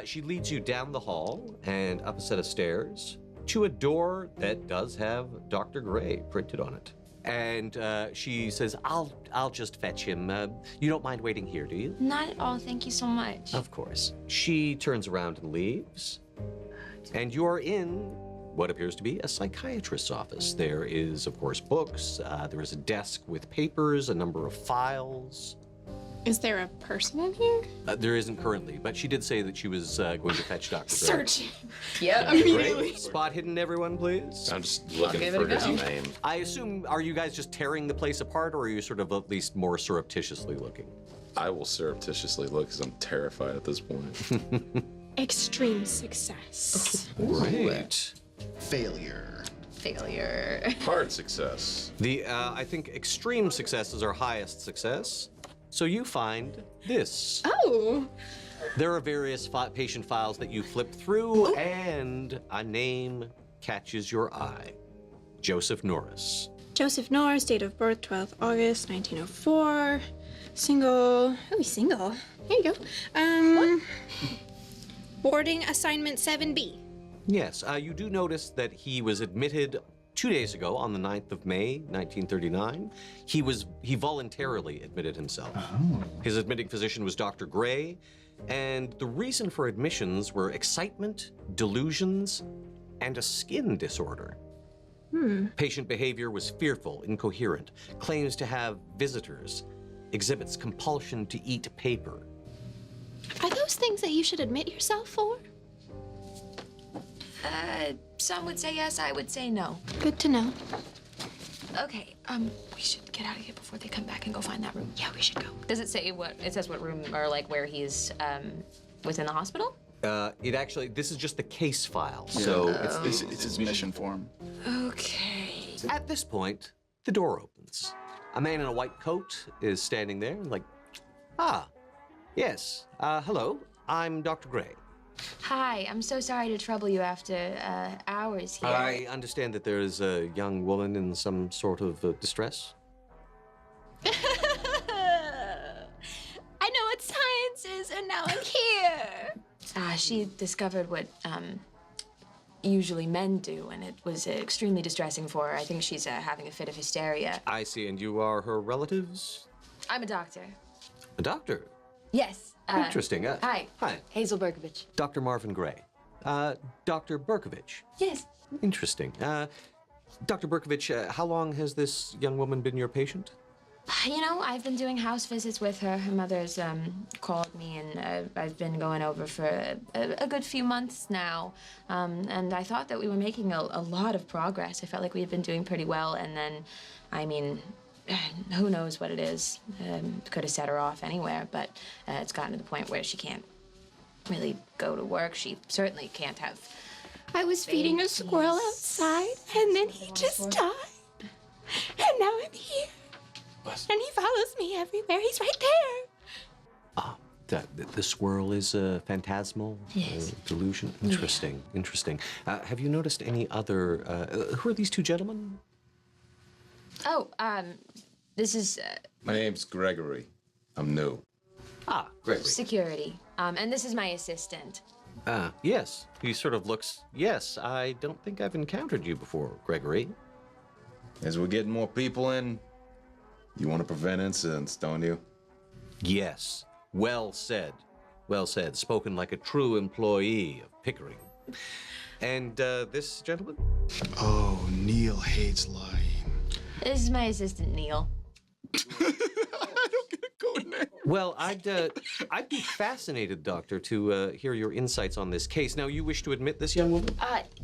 She leads you down the hall and up a set of stairs to a door that does have Dr. Gray printed on it. And she says, I'll just fetch him. You don't mind waiting here, do you? Not at all, thank you so much. Of course. She turns around and leaves. And you're in what appears to be a psychiatrist's office. There is, of course, books. There is a desk with papers, a number of files. Is there a person in here? There isn't currently, but she did say that she was going to fetch Dr. Gray. Searching. Yeah, Great. Spot hidden, everyone, please. I'm just looking give it for a his go. name. I assume, are you guys just tearing the place apart, or are you sort of at least more surreptitiously looking? I will surreptitiously look because I'm terrified at this point. Extreme success. Right. Failure. failure. Hard success. I think extreme success is our highest success. So you find this. Oh. There are various patient files that you flip through, and a name catches your eye. Joseph Norris. Joseph Norris, date of birth 12th August 1904. Single. Oh, he's single. There you go. Boarding assignment 7B. Yes, you do notice that he was admitted 2 days ago on the 9th of May, 1939. He voluntarily admitted himself. Oh. His admitting physician was Dr. Gray, and the reason for admissions were excitement, delusions, and a skin disorder. Patient behavior was fearful, incoherent, claims to have visitors, exhibits compulsion to eat paper. Are those things that you should admit yourself for? Some would say yes, I would say no. Good to know. Okay, we should get out of here before they come back and go find that room. Yeah, we should go. Does it say what? It says what room or like where he's within the hospital? This is just the case file, so It's his mission form. Okay. at this point, the door opens. A man in a white coat is standing there, like, yes, hello, I'm Dr. Gray. Hi, I'm so sorry to trouble you after hours here. I understand that there is a young woman in some sort of distress. I know what science is, and now I'm here. She discovered what usually men do, and it was extremely distressing for her. I think she's having a fit of hysteria. I see, and you are her relatives? I'm a doctor. A doctor? Yes. Interesting. Hi. Hi. Hazel Berkovich. Dr. Marvin Gray. Dr. Berkovich. Yes. Interesting. Dr. Berkovich, how long has this young woman been your patient? You know, I've been doing house visits with her. Her mother's called me, and I've been going over for a good few months now. And I thought that we were making a lot of progress. I felt like we had been doing pretty well, and then, I mean, who knows what it is. Could have set her off anywhere, but it's gotten to the point where she can't really go to work. She certainly can't have. I was feeding a squirrel outside, and then he just died. And now I'm here. And he follows me everywhere. He's right there. The squirrel is a phantasmal delusion? Interesting, interesting. Have you noticed any other, who are these two gentlemen? Oh, this is My name's Gregory. I'm new. Gregory. security. And this is my assistant. Yes. He sort of looks, yes, I don't think I've encountered you before, Gregory. As we're getting more people in, you want to prevent incidents, don't you? Yes. Well said. Well said. Spoken like a true employee of Pickering. And this gentleman? Oh, Neil hates lying. This is my assistant, Neil. I don't get a code name. Well, I'd be fascinated, Doctor, to hear your insights on this case. Now, you wish to admit this young woman?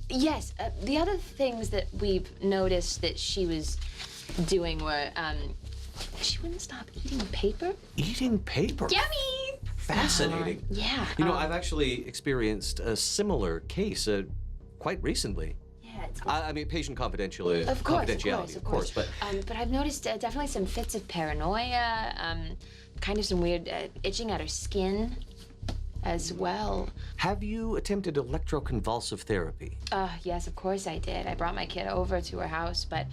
Yes. The other things that we've noticed that she was doing were, she wouldn't stop eating paper. Eating paper? Yummy! Fascinating. Yeah. You know, I've actually experienced a similar case quite recently. Yeah, it's I mean, patient confidentiality, Of course, of course, but but I've noticed definitely some fits of paranoia, kind of some weird itching at her skin as well. have you attempted electroconvulsive therapy? Yes, of course I did. I brought my kid over to her house, but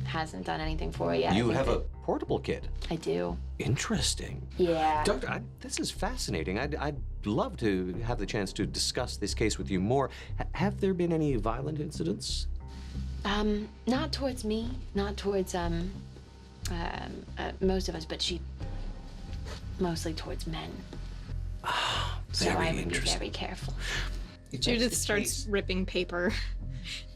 hasn't done anything for her yet. You have a portable kit. I do. Interesting. Yeah. Doctor, this is fascinating. I'd love to have the chance to discuss this case with you more. Have there been any violent incidents? Not towards me, not towards most of us, but she mostly towards men. So Very I would be interesting. very careful. Judith starts ripping paper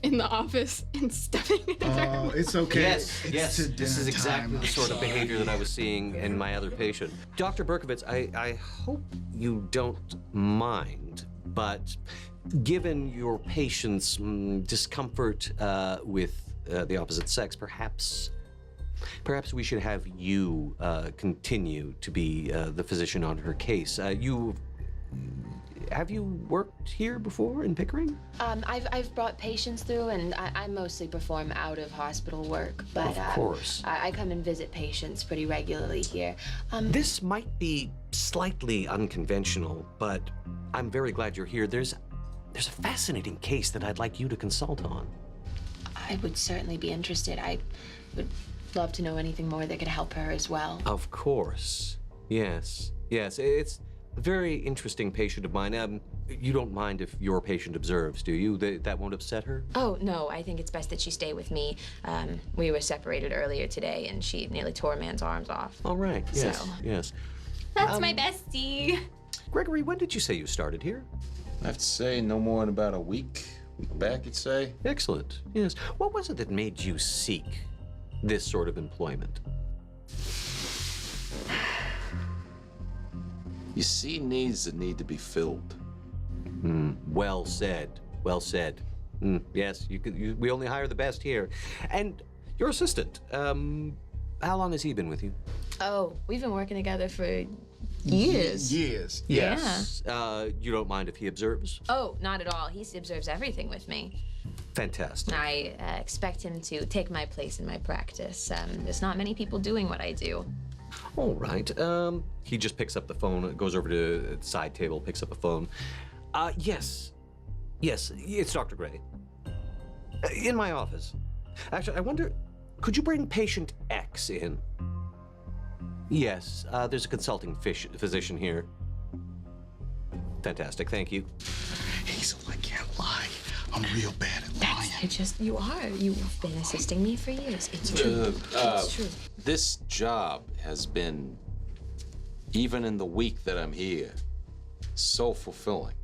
in the office and stuffing it in her. Oh, it's okay. Yes, It's yes. to This is dinner exactly time. the sort of behavior that I was seeing in my other patient. Dr. Berkovich, I hope you don't mind, but given your patient's discomfort with the opposite sex, perhaps we should have you continue to be the physician on her case. Have you worked here before in Pickering? I've brought patients through, and I mostly perform out of hospital work, but Of course. I come and visit patients pretty regularly here. This might be slightly unconventional, but I'm very glad you're here. There's a fascinating case that I'd like you to consult on. I would certainly be interested. I would love to know anything more that could help her as well. Of course. Yes. Yes, it's a very interesting patient of mine. You don't mind if your patient observes, do you? That won't upset her? Oh, no, I think it's best that she stay with me. We were separated earlier today, and she nearly tore a man's arms off. All right. Yes. So. Yes. That's my bestie. Gregory, when did you say you started here? I have to say, no more than about a week back, you'd say. Excellent. Yes. What was it that made you seek this sort of employment? You see needs that need to be filled. Well said. Well said. Yes, we only hire the best here. And your assistant, how long has he been with you? Oh, we've been working together for years. Years. Yes. You don't mind if he observes? Oh, not at all. He observes everything with me. Fantastic. I expect him to take my place in my practice. There's not many people doing what I do. All right. He just picks up the phone, goes over to the side table, picks up a phone. Yes. Yes, it's Dr. Gray. In my office. Actually, I wonder, could you bring patient X in? Yes, there's a consulting physician here. Fantastic, thank you. Hazel, I can't lie. I'm real bad at lying. You are. You've been assisting me for years. It's true. It's true. This job has been, even in the week that I'm here, so fulfilling.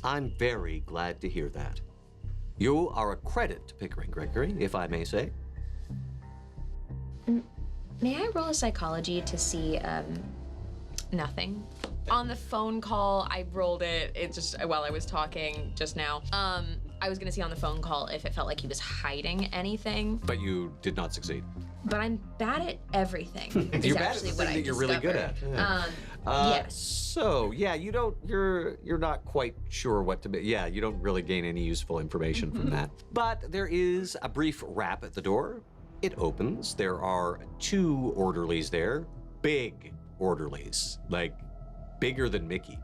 I'm very glad to hear that. You are a credit to Pickering, Gregory, if I may say. May I roll a psychology to see nothing? On the phone call, I rolled it just while I was talking just now. I was gonna see on the phone call if it felt like he was hiding anything. But you did not succeed. But I'm bad at everything. You're bad at the thing that you're really good at. Yeah. Yes. So, yeah, you're not quite sure what to be. Yeah, you don't really gain any useful information from that. But there is a brief rap at the door. It opens. There are 2 orderlies there. Big orderlies, like bigger than Mickey.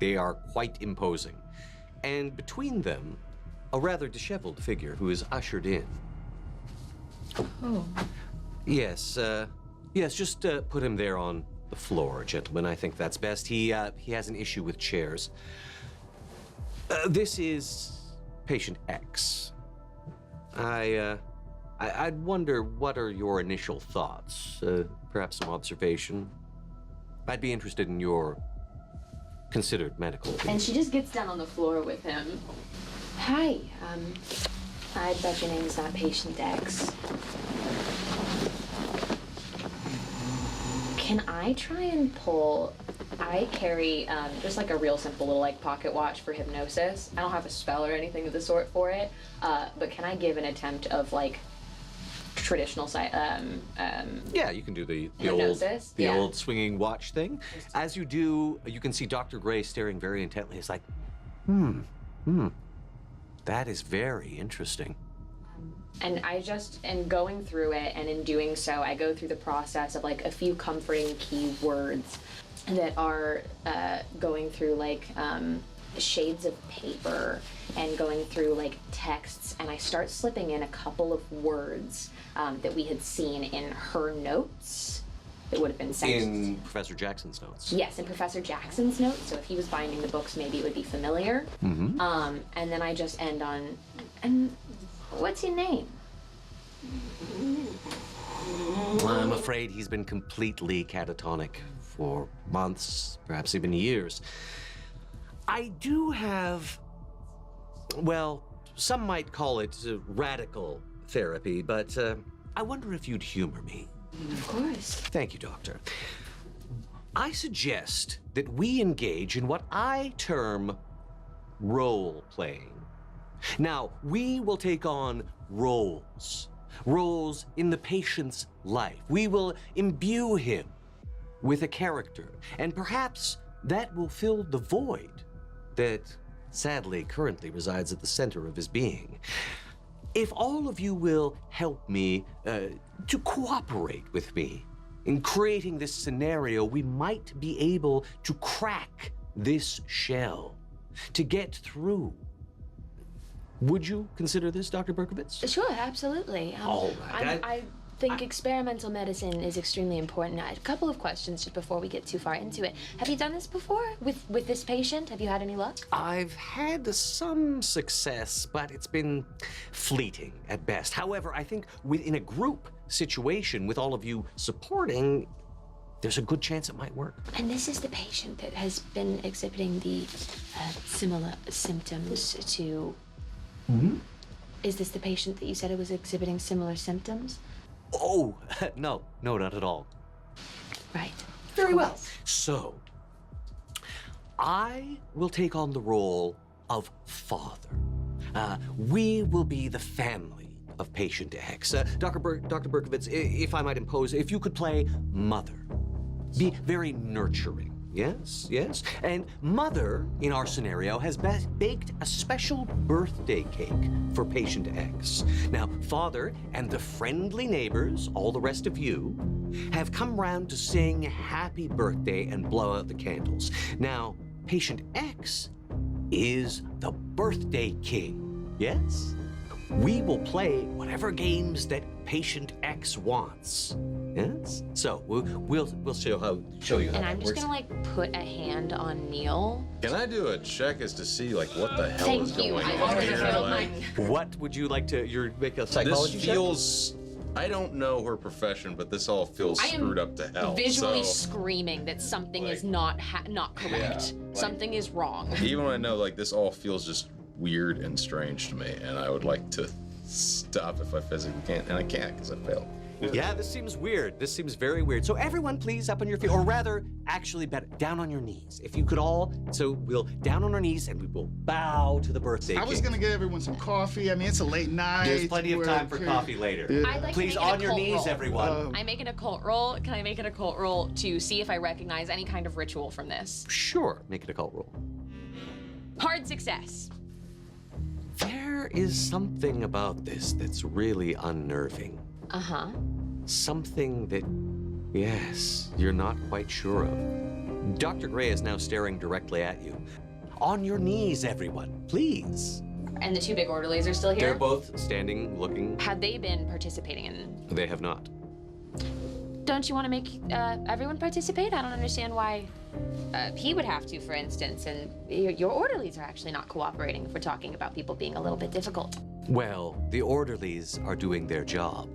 They are quite imposing. And between them, a rather disheveled figure who is ushered in. Oh. Yes, just put him there on the floor, gentlemen. I think that's best. He has an issue with chairs. This is patient X. I'd wonder, what are your initial thoughts? Perhaps some observation? I'd be interested in your considered medical opinion. And she just gets down on the floor with him. Hi, I bet your name's not Patient X. Can I try and pull... I carry just like a real simple little like pocket watch for hypnosis. I don't have a spell or anything of the sort for it, but can I give an attempt of like traditional yeah, you can do the hypnosis? old swinging watch thing. As you do, you can see Dr. Gray staring very intently. It's like, that is very interesting. And I just am going through it, and in doing so, I go through the process of like a few comforting key words that are going through like shades of paper and going through like texts, and I start slipping in a couple of words that we had seen in her notes that would have been sent. In Professor Jackson's notes. Yes, in Professor Jackson's notes. So if he was binding the books, maybe it would be familiar. Mm-hmm. And then I just end on, and what's your name? Well, I'm afraid he's been completely catatonic for months, perhaps even years. I do have, well, some might call it radical therapy, but I wonder if you'd humor me. Of course. Thank you, Doctor. I suggest that we engage in what I term role-playing. Now, we will take on roles in the patient's life. We will imbue him with a character, and perhaps that will fill the void that sadly currently resides at the center of his being. If all of you will help me to cooperate with me in creating this scenario, we might be able to crack this shell, to get through. Would you consider this, Dr. Berkovitz? Sure, absolutely. All right. I think experimental medicine is extremely important. A couple of questions just before we get too far into it. Have you done this before with this patient? Have you had any luck? I've had some success, but it's been fleeting at best. However, I think within a group situation with all of you supporting, there's a good chance it might work. And this is the patient that has been exhibiting the similar symptoms to... Mm-hmm. Is this the patient that you said it was exhibiting similar symptoms? Oh, no, not at all. Right. Very well. So, I will take on the role of father. We will be the family of patient X. Dr. Berkovitz, if I might impose, if you could play mother. Be very nurturing. Yes. And Mother, in our scenario, has baked a special birthday cake for patient X. Now, Father and the friendly neighbors, all the rest of you, have come round to sing happy birthday and blow out the candles. Now, patient X is the birthday king. Yes? We will play whatever games that patient X wants. Yes? So we'll show you how And I'm that just works. gonna like put a hand on Neil. Can I do a check as to see like what the hell Thank is you. going I on already here? failed Like, mine. What would you like to make a this psychology check? feels. I don't know her profession, but this all feels I am screwed up to hell. Visually so, screaming that something is like- not correct. Yeah, like- Something is wrong. even when I know like this all feels just weird and strange to me, and I would like to stop if I physically can't, and I can't because I failed. Yeah, this seems weird. This seems very weird. So everyone please up on your feet, or rather, actually better, down on your knees. If you could all, so we'll down on our knees and we will bow to the birthday I was king. gonna get everyone some coffee. I mean, it's a late night. There's plenty of We're time for okay. coffee later. Yeah. I'd like Please, to make it on a your cult knees, roll. everyone. I make it a cult roll. Can I make it a cult roll to see if I recognize any kind of ritual from this? Sure, make it a cult roll. Hard success. There is something about this that's really unnerving. Uh-huh. Something that, yes, you're not quite sure of. Dr. Gray is now staring directly at you. On your knees, everyone, please. And the two big orderlies are still here? They're both standing, looking. Had they been participating in... They have not. Don't you want to make everyone participate? I don't understand why he would have to, for instance, and your orderlies are actually not cooperating if we're talking about people being a little bit difficult. Well, the orderlies are doing their job.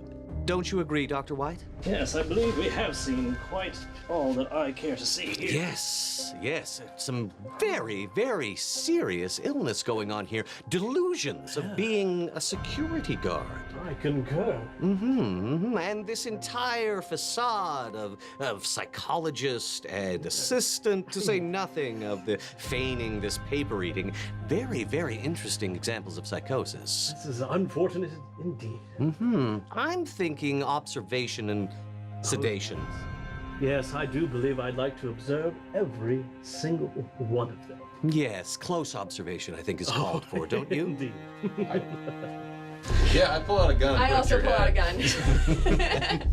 Don't you agree, Dr. White? Yes, I believe we have seen quite all that I care to see here. Yes. Some very, very serious illness going on here. Delusions of being a security guard. I concur. And this entire facade of psychologist and assistant, to say nothing of the feigning this paper eating. Very, very interesting examples of psychosis. This is unfortunate indeed. I'm thinking observation and sedation. Yes, I do believe I'd like to observe every single one of them. Yes, close observation I think is called for, don't you? Indeed. Yeah, I pull out a gun. And I put also your pull out a head. gun.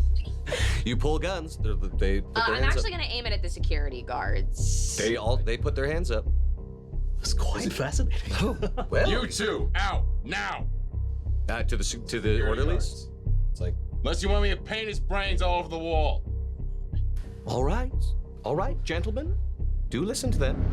You pull guns. They put their I'm hands actually up. going to aim it at the security guards. They put their hands up. It's quite fascinating. Well, You two, out now! to the orderlies. It's like, Unless you want me to paint his brains all over the wall. all right, gentlemen, do listen to them.